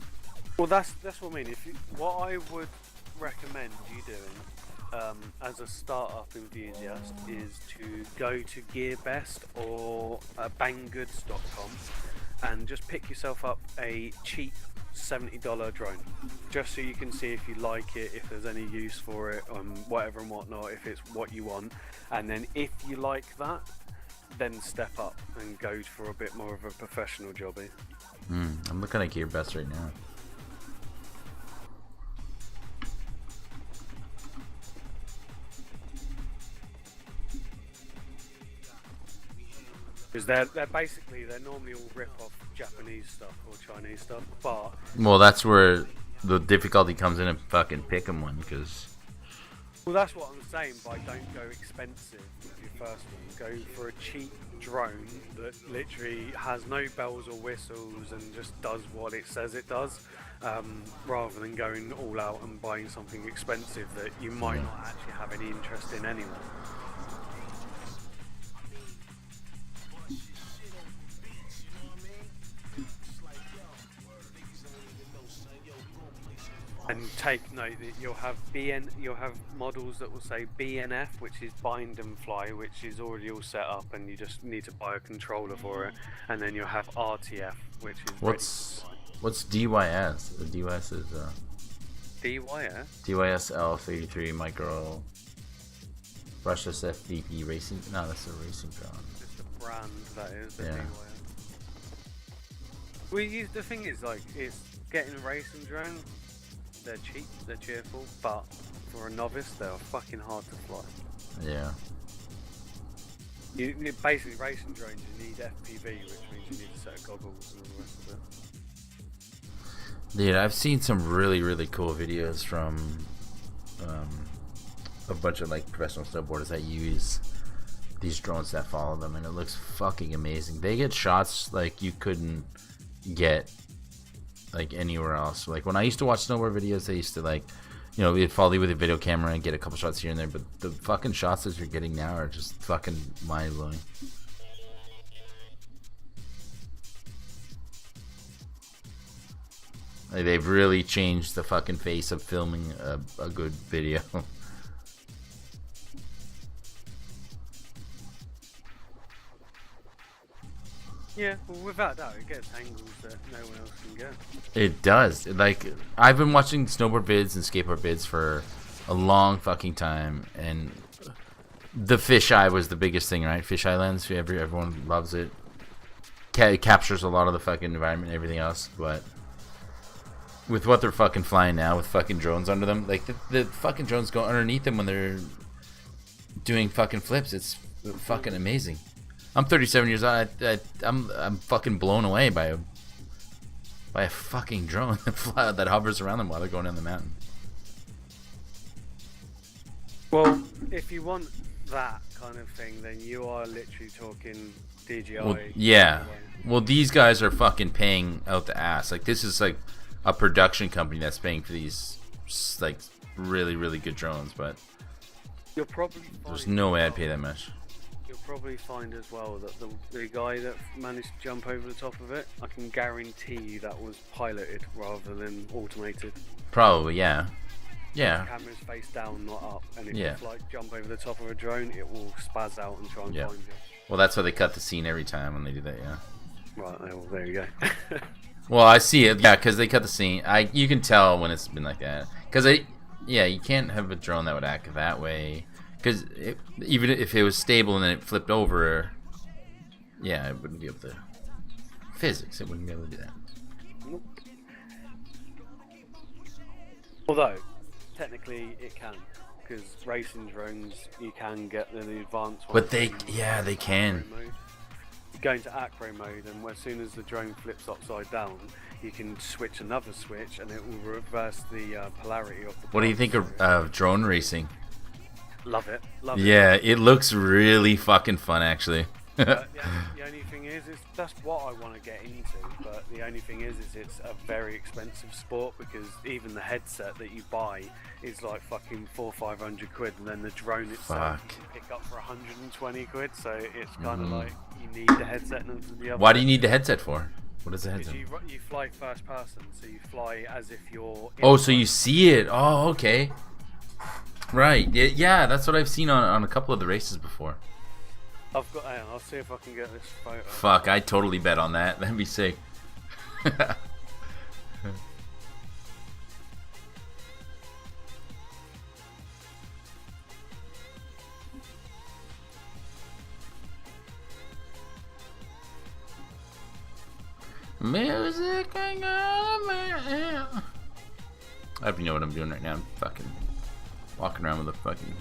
Well, that's what I mean. What I would recommend you doing as a startup enthusiast is to go to GearBest or Banggoods.com and just pick yourself up a cheap $70 drone, just so you can see if you like it, if there's any use for it, whatever and whatnot, if it's what you want. And then if you like that, then step up and go for a bit more of a professional jobby. I'm looking at GearBest right now. Because they're normally all rip off Japanese stuff or Chinese stuff, but Well, that's where the difficulty comes in and fucking pick them one, because well, that's what I'm saying. By don't go expensive with your first one. Go for a cheap drone that literally has no bells or whistles and just does what it says it does, rather than going all out and buying something expensive that you might not actually have any interest in anyway. And take note that you'll have models that will say BNF, which is bind and fly, which is already all set up, and you just need to buy a controller for it. And then you'll have RTF, which is what's DYS? The DYS is DYS. DYS L33 Micro Russia FVP Racing. No, that's a racing drone. Just a brand that is. The Yeah. DYS. The thing is, like, it's getting a racing drone. They're cheap, they're cheerful, but for a novice, they're fucking hard to fly. Yeah. You basically racing drones. You need FPV, which means you need a set of goggles and all the rest of it. Dude, I've seen some really, really cool videos from a bunch of like professional snowboarders that use these drones that follow them, and it looks fucking amazing. They get shots like you couldn't get like anywhere else. Like when I used to watch snowboard videos, they used to like, you know, we'd follow you with a video camera and get a couple shots here and there, but the fucking shots that you're getting now are just fucking mind blowing. Like, they've really changed the fucking face of filming a good video. Yeah, well, without doubt, it gets angles that no one else can get. It does. Like, I've been watching snowboard vids and skateboard vids for a long fucking time, and the fisheye was the biggest thing, right? Fisheye lens, everyone loves it. It captures a lot of the fucking environment and everything else, but with what they're fucking flying now, with fucking drones under them, like the fucking drones go underneath them when they're doing fucking flips. It's fucking amazing. I'm 37 years old. I'm fucking blown away by a fucking drone that hovers around them while they're going down the mountain. Well, if you want that kind of thing, then you are literally talking DJI. Well, yeah. Well, these guys are fucking paying out the ass. Like, this is like a production company that's paying for these like really, really good drones, but you'll probably there's no way I'd pay that much. You'll probably find as well that the guy that managed to jump over the top of it, I can guarantee you that was piloted rather than automated. Probably, yeah. Yeah. The camera's face down, not up, and if Yeah. you like jump over the top of a drone, it will spaz out and try and Yeah. find you. Well, that's why they cut the scene every time when they do that, yeah. Right, well, there you go. Well, I see it, yeah, because they cut the scene. You can tell when it's been like that. Because you can't have a drone that would act that way. Because even if it was stable and then it flipped over, yeah, it wouldn't be able to. Physics, it wouldn't be able to do that. Nope. Although, technically it can. Because racing drones, you can get the advanced ones. But they can. You go into acro mode, and as soon as the drone flips upside down, you can switch another switch, and it will reverse the polarity of the. What do you think of drone racing? Love it. Love Yeah, it. it looks really fucking fun, actually. The only thing is that's what I want to get into, but the only thing is it's a very expensive sport, because even the headset that you buy is like fucking 400 or 500 quid, and then the drone itself you can pick up for 120 quid, so it's kind of like you need the headset and the other. Why do you need the headset for? What is the headset? You fly first person, so you fly as if you're Oh, so you see it. Oh, okay. Right. Yeah, that's what I've seen on a couple of the races before. Hang on, I'll see if I can get this photo. Fuck, I'd totally bet on that. That'd be sick. Music ain't gonna matter. I don't even know what I'm doing right now. I'm fucking walking around with a fucking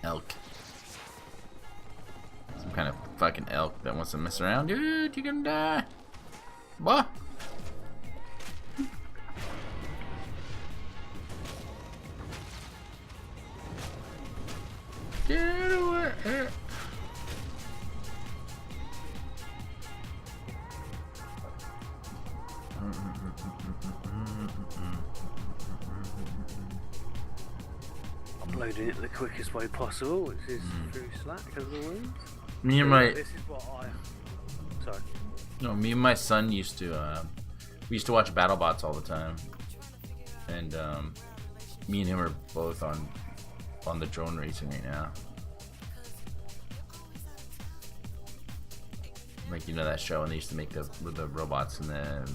elk. Some kind of fucking elk that wants to mess around. Dude, you're gonna die. Boy. Get away. Uploading it the quickest way possible, which is through Slack as always. Me and my This is what I. Sorry. No, me and my son used to we used to watch BattleBots all the time, and me and him are both on the drone racing right now. Like, you know that show, and they used to make the robots and the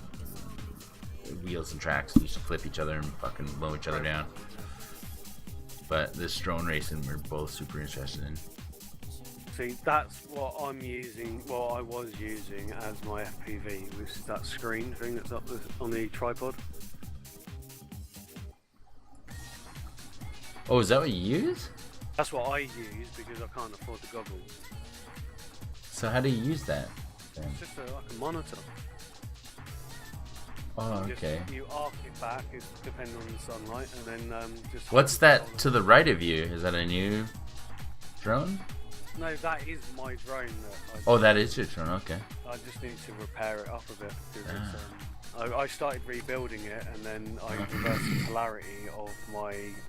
wheels and tracks, and used to flip each other and fucking blow each other down. But this drone racing, we're both super interested in. See, that's what I'm using, what I was using as my FPV, which is that screen thing that's up on the tripod. Oh, is that what you use? That's what I use because I can't afford the goggles. So how do you use that then? It's just like a monitor. Oh, okay. You arc it back, it's depending on the sunlight, and then just... What's that to the right of you? Is that a new drone? No, that is my drone. Oh, that is your drone, okay. I just need to repair it up a bit, because I started rebuilding it, and then I reversed the polarity of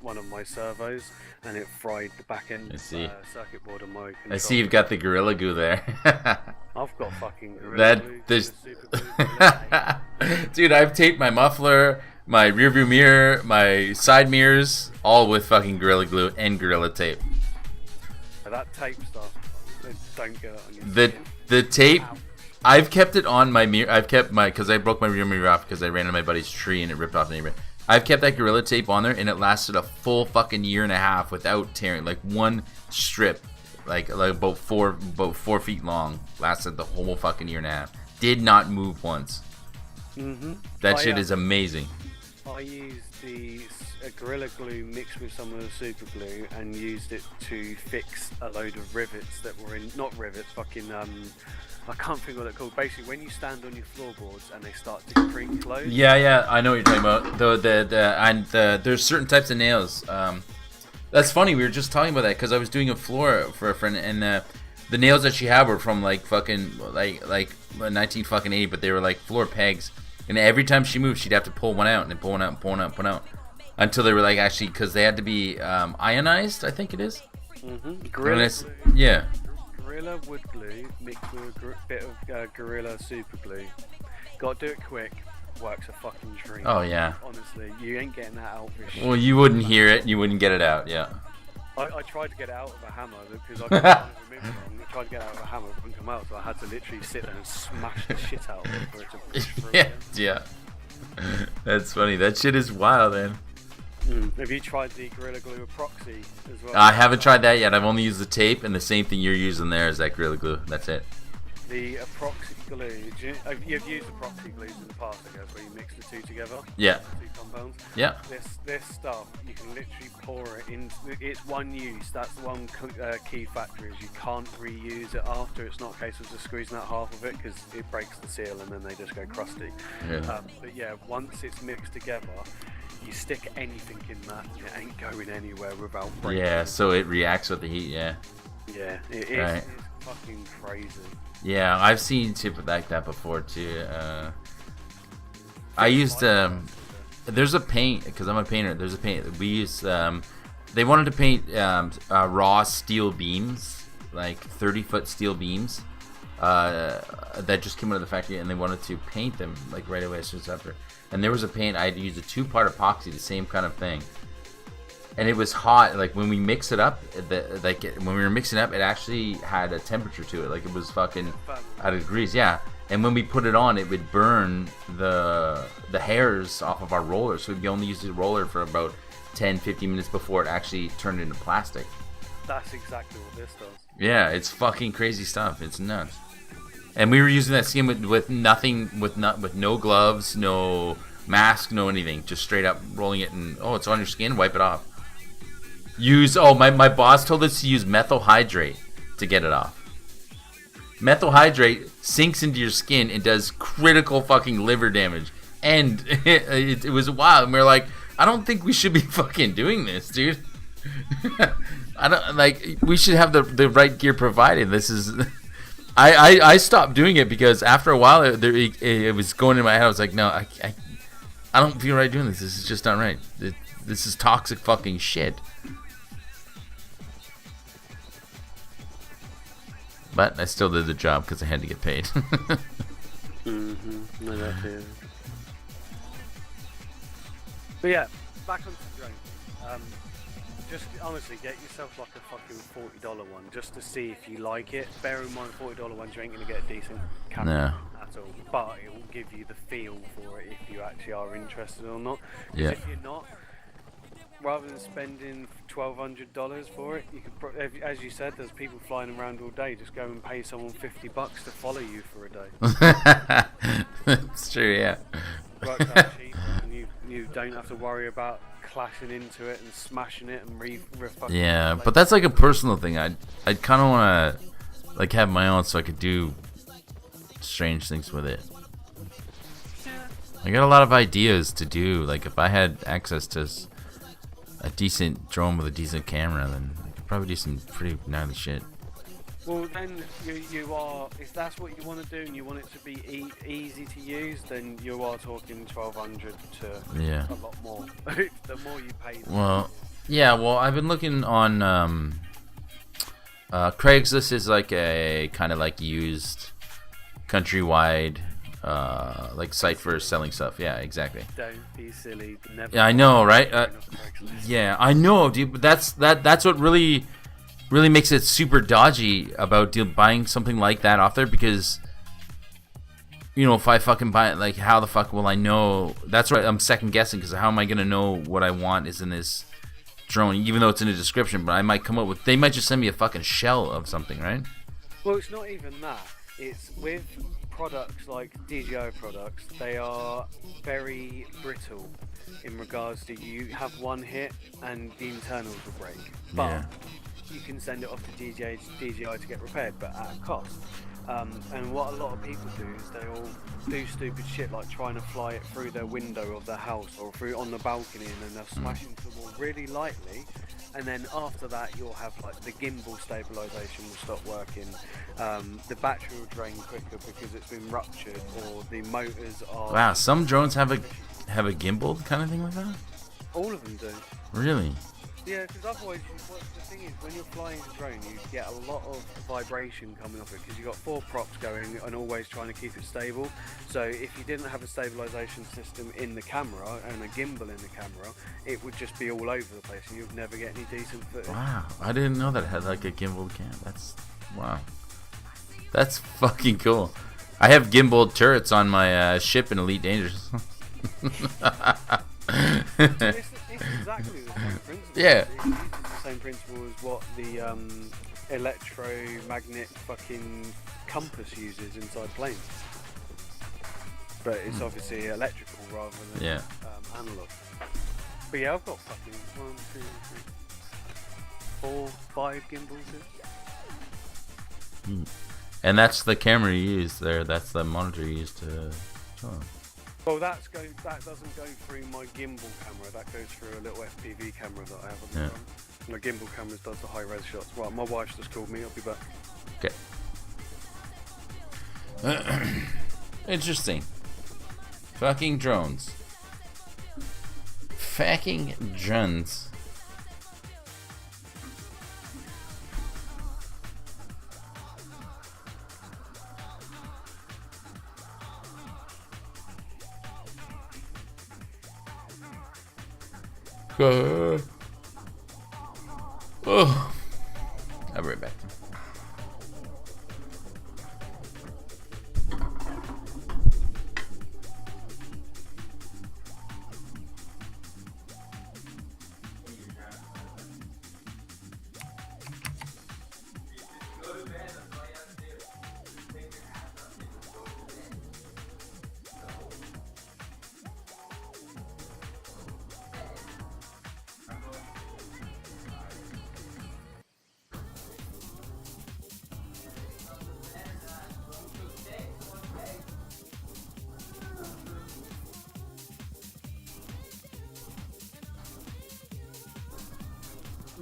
one of my servos, and it fried the back end circuit board of my controller. I see you've got the Gorilla Glue there. I've got fucking Gorilla Glue. Super glue. Dude, I've taped my muffler, my rearview mirror, my side mirrors, all with fucking Gorilla Glue and Gorilla Tape. That tape stuff, don't get it on your skin. The tape, I've kept it on my mirror. Because I broke my rear mirror off because I ran into my buddy's tree and it ripped off the neighbor. I've kept that Gorilla Tape on there, and it lasted a full fucking year and a half without tearing. Like one strip, like about four feet long, lasted the whole fucking year and a half. Did not move once. That shit is amazing. I used the Gorilla Glue mixed with some of the super glue and used it to fix a load of rivets that were in, not rivets, fucking I can't think what they're called. Basically, when you stand on your floorboards and they start to creak close. Yeah, I know what you're talking about. There's certain types of nails. That's funny. We were just talking about that because I was doing a floor for a friend, and the nails that she had were from like fucking like 1980, but they were like floor pegs. And every time she moved, she'd have to pull one out and then pull one out and pull one out and pull one out until they were like actually, because they had to be ionized, I think it is. Gorilla glue. Yeah. Gorilla wood glue mixed with a bit of Gorilla super glue. Gotta do it quick. Works a fucking dream. Oh yeah. Honestly, you ain't getting that out for shit. Well, you wouldn't hear it. You wouldn't get it out. Yeah. I tried to get it out of a hammer because I can't remember. I tried to get it out of a hammer, it wouldn't come out, so I had to literally sit there and smash the shit out of it for it to push through. Yeah. That's funny. That shit is wild, man. Have you tried the Gorilla Glue Proxy as well? I haven't tried that yet. I've only used the tape, and the same thing you're using there is that Gorilla Glue. That's it. The epoxy glue. You've used epoxy glues in the past, I guess, where you mix the two together. Yeah. Two compounds. Yeah. This stuff, you can literally pour it in. It's one use. That's the one key factor is you can't reuse it after. It's not a case of just squeezing out half of it because it breaks the seal and then they just go crusty. Yeah. But yeah, once it's mixed together, you stick anything in that, it ain't going anywhere without breaking. Yeah. So it reacts with the heat. Yeah. Yeah. It is. Right. It's fucking crazy. Yeah, I've seen shit like that before too. I used there's a paint because I'm a painter. There's a paint we use. They wanted to paint raw steel beams, like 30-foot steel beams, that just came out of the factory, and they wanted to paint them like right away as soon as after. And there was a paint I had to use a 2-part epoxy, the same kind of thing. And it was hot. Like when we mix it up, when we were mixing it up, it actually had a temperature to it. Like it was fucking out of degrees. Yeah. And when we put it on, it would burn the hairs off of our roller. So we'd only use the roller for about 10-15 minutes before it actually turned into plastic. That's exactly what this does. Yeah, it's fucking crazy stuff. It's nuts. And we were using that skin with nothing, with no gloves, no mask, no anything, just straight up rolling it, and it's on your skin, wipe it off. My boss told us to use methyl hydrate to get it off. Methyl hydrate sinks into your skin and does critical fucking liver damage. And it was wild. And we were like, I don't think we should be fucking doing this, dude. We should have the right gear provided. This is I stopped doing it because after a while it was going in my head. I was like, no, I don't feel right doing this. This is just not right. This is toxic fucking shit. But I still did the job because I had to get paid. No, that's it. But yeah, back onto the drone. Just honestly, get yourself like a fucking $40 one just to see if you like it. Bear in mind, $40 ones you ain't gonna get a decent camera at all, but it will give you the feel for it if you actually are interested or not. Yeah. If you're not, rather than spending $1,200 for it, you could, as you said, there's people flying around all day. Just go and pay someone $50 to follow you for a day. That's true, yeah. Works out cheap, and you don't have to worry about clashing into it and smashing it and yeah, but that's like a personal thing. I'd kind of want to like have my own so I could do strange things with it. I got a lot of ideas to do. Like if I had access to a decent drone with a decent camera, then I could probably do some pretty gnarly shit. Well, then you are, if that's what you want to do and you want it to be easy to use, then you are talking 1,200 to a lot more. The more you pay. Well, yeah. Well, I've been looking on Craigslist is like a kind of like used countrywide like site for selling stuff. Yeah, exactly. Don't be silly. Never. Yeah, I know, right? Yeah, I know, dude. But that's what really makes it super dodgy about buying something like that off there, because if I fucking buy it, like how the fuck will I know? That's right, I'm second guessing, because how am I gonna know what I want is in this drone, even though it's in the description? But I might come up with, they might just send me a fucking shell of something, right? Well, it's not even that. It's with products like DJI products, they are very brittle in regards to you have one hit and the internals will break. But you can send it off to DJI to get repaired, but at a cost. And what a lot of people do is they all do stupid shit like trying to fly it through their window of their house or through on the balcony, and then they'll smash into the wall really lightly, and then after that you'll have like the gimbal stabilization will stop working, the battery will drain quicker because it's been ruptured, or the motors are... Wow, some drones have a gimbal kind of thing like that? All of them do. Really? Yeah, because otherwise, the thing is, when you're flying a drone, you get a lot of vibration coming off it, because you've got 4 props going and always trying to keep it stable. So if you didn't have a stabilization system in the camera and a gimbal in the camera, it would just be all over the place and you'd never get any decent footage. Wow, I didn't know that it had like a gimbal cam. Wow. That's fucking cool. I have gimbal turrets on my ship in Elite Dangerous. It's exactly the same principle. Yeah. It's the same principle as what the electromagnet fucking compass uses inside planes. But it's obviously electrical rather than analog. But yeah, I've got fucking 1, 2, 3, 4, 5 gimbals here. And that's the camera you use there. That's the monitor you use to show them. Well, that doesn't go through my gimbal camera. That goes through a little FPV camera that I have on the front. My gimbal camera does the high res shots. Right, my wife's just called me. I'll be back. Okay. Interesting. Fucking drones. Fucking drones. Oh, I'll be right back.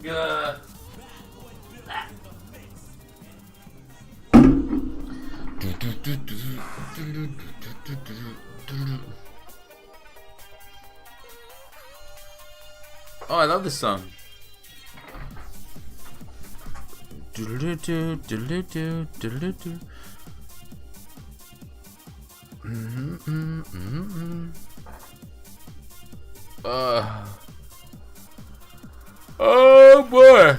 Gah. Oh, I love this song. Oh boy.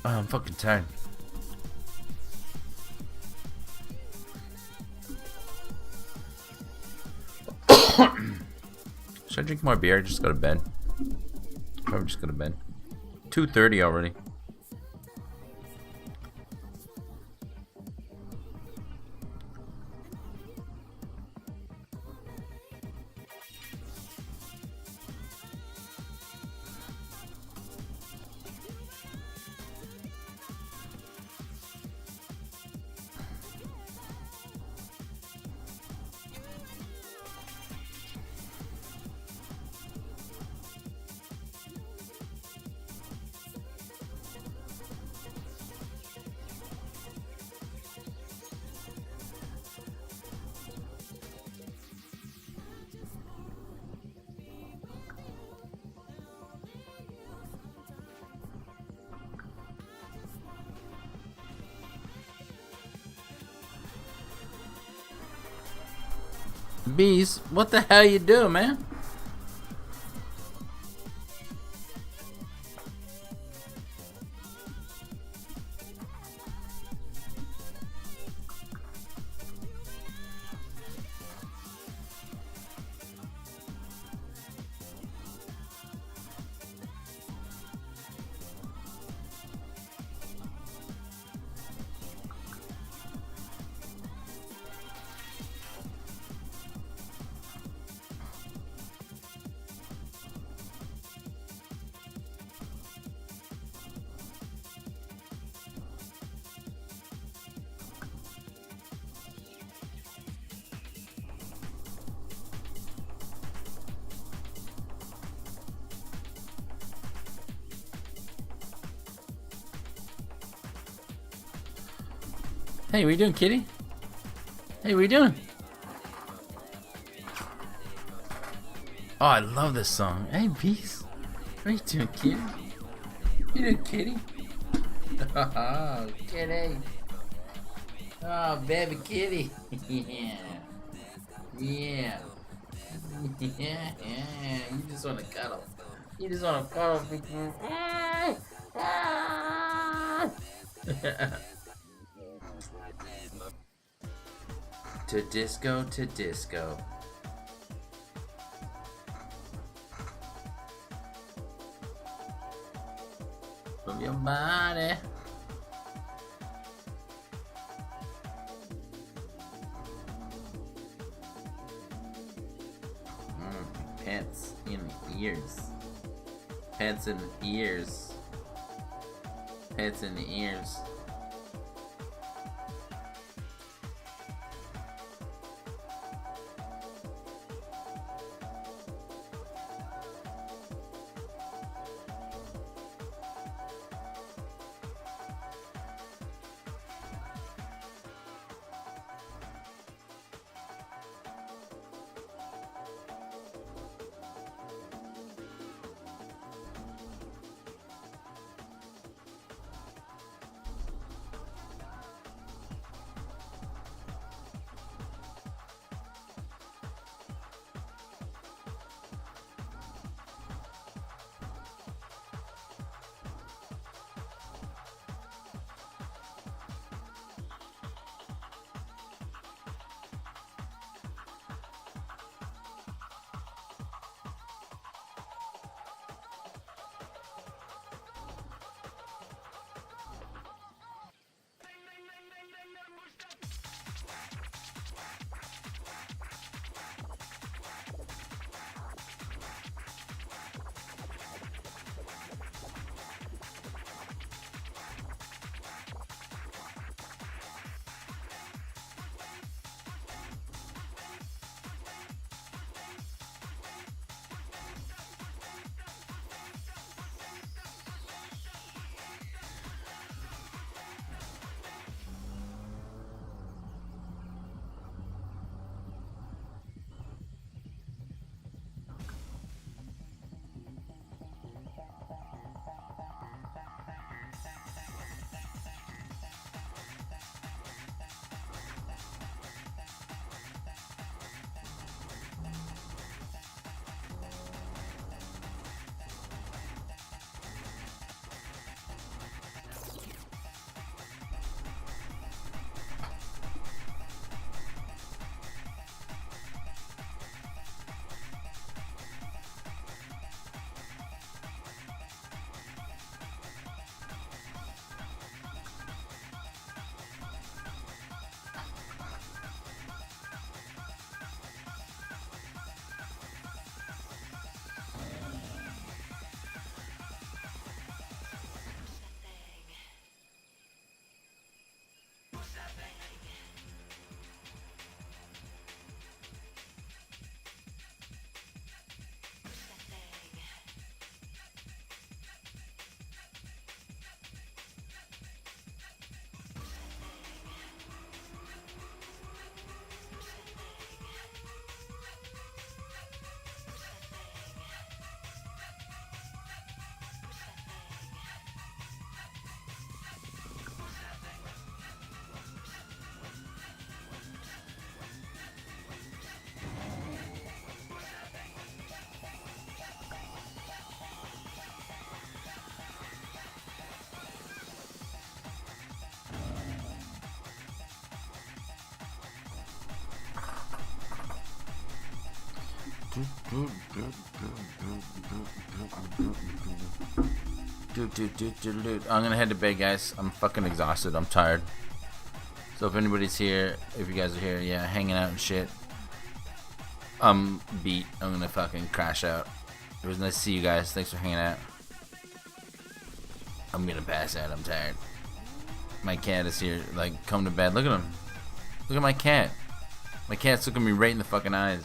I'm fucking tired. Should I drink more beer? Just go to bed. Probably just go to bed. 2:30 already. Bees, what the hell you doing, man? Hey, what you doing, kitty? Hey, what you doing? Oh, I love this song. Hey, Beast. What you doing, kitty? What you doing, kitty? Oh, kitty. Oh, baby kitty. Yeah. Yeah. Yeah. You just want to cuddle. You just want to cuddle, big girl. To disco, to disco. Move your body. Pants in the ears. Pants in the ears. Pants in the ears. I'm gonna head to bed, guys. I'm fucking exhausted. I'm tired. So if anybody's here, if you guys are here, yeah, hanging out and shit, I'm beat. I'm gonna fucking crash out. It was nice to see you guys. Thanks for hanging out. I'm gonna pass out. I'm tired. My cat is here. Like, come to bed. Look at him. Look at my cat. My cat's looking me right in the fucking eyes.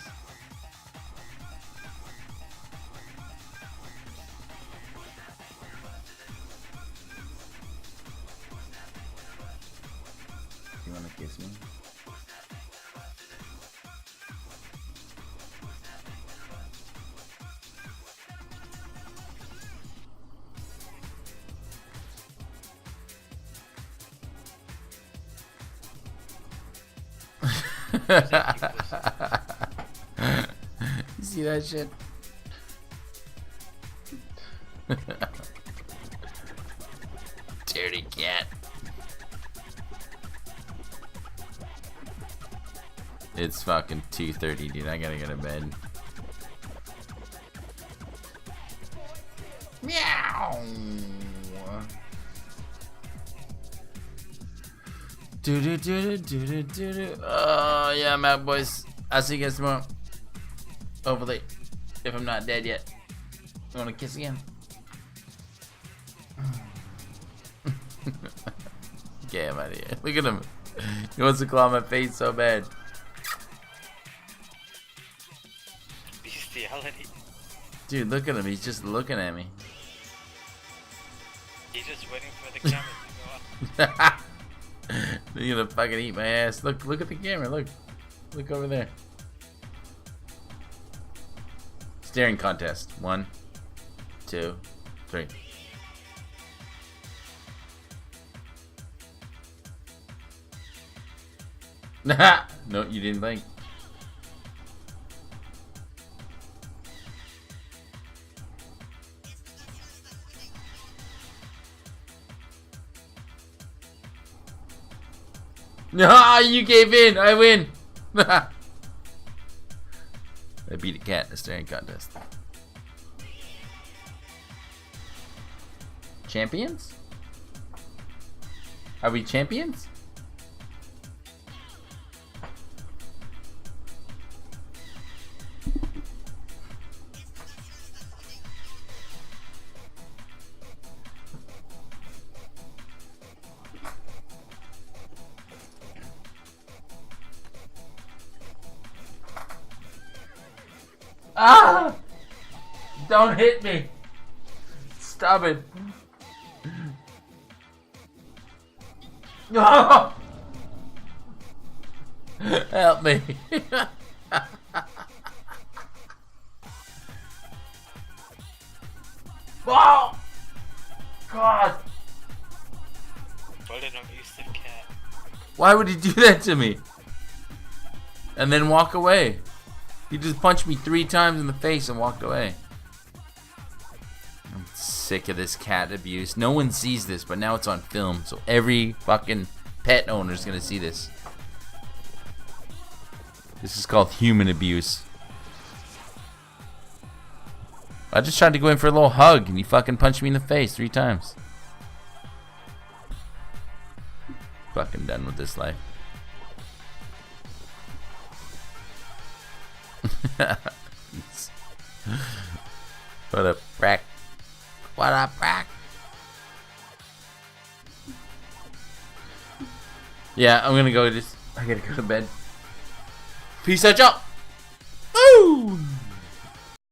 You wanna kiss me? You see that shit? Dirty cat. It's fucking 2:30, dude. I gotta go to bed. Meow. Oh yeah, I'm out, boys. I'll see you guys tomorrow. Hopefully, if I'm not dead yet. You wanna kiss again? Okay, I'm out of here. Look at him. He wants to claw my face so bad. Bestiality. Dude, look at him. He's just looking at me. He's just waiting for the camera to go on. You're gonna fucking eat my ass. Look at the camera. Look over there. Staring contest. 1, 2, 3. No, you didn't blink. No, you gave in. I win. I beat a cat in a staring contest. Champions? Are we champions? Ah! Don't hit me. Stop it. No! Help me. Oh! God. Well, I'm used to the cat. Why would he do that to me? And then walk away. He just punched me 3 times in the face and walked away. I'm sick of this cat abuse. No one sees this, but now it's on film, so every fucking pet owner is gonna see this. This is called human abuse. I just tried to go in for a little hug, and he fucking punched me in the face 3 times. Fucking done with this life. What a prank. What a prank. Yeah, I'm gonna go I gotta go to bed. Peace out, y'all.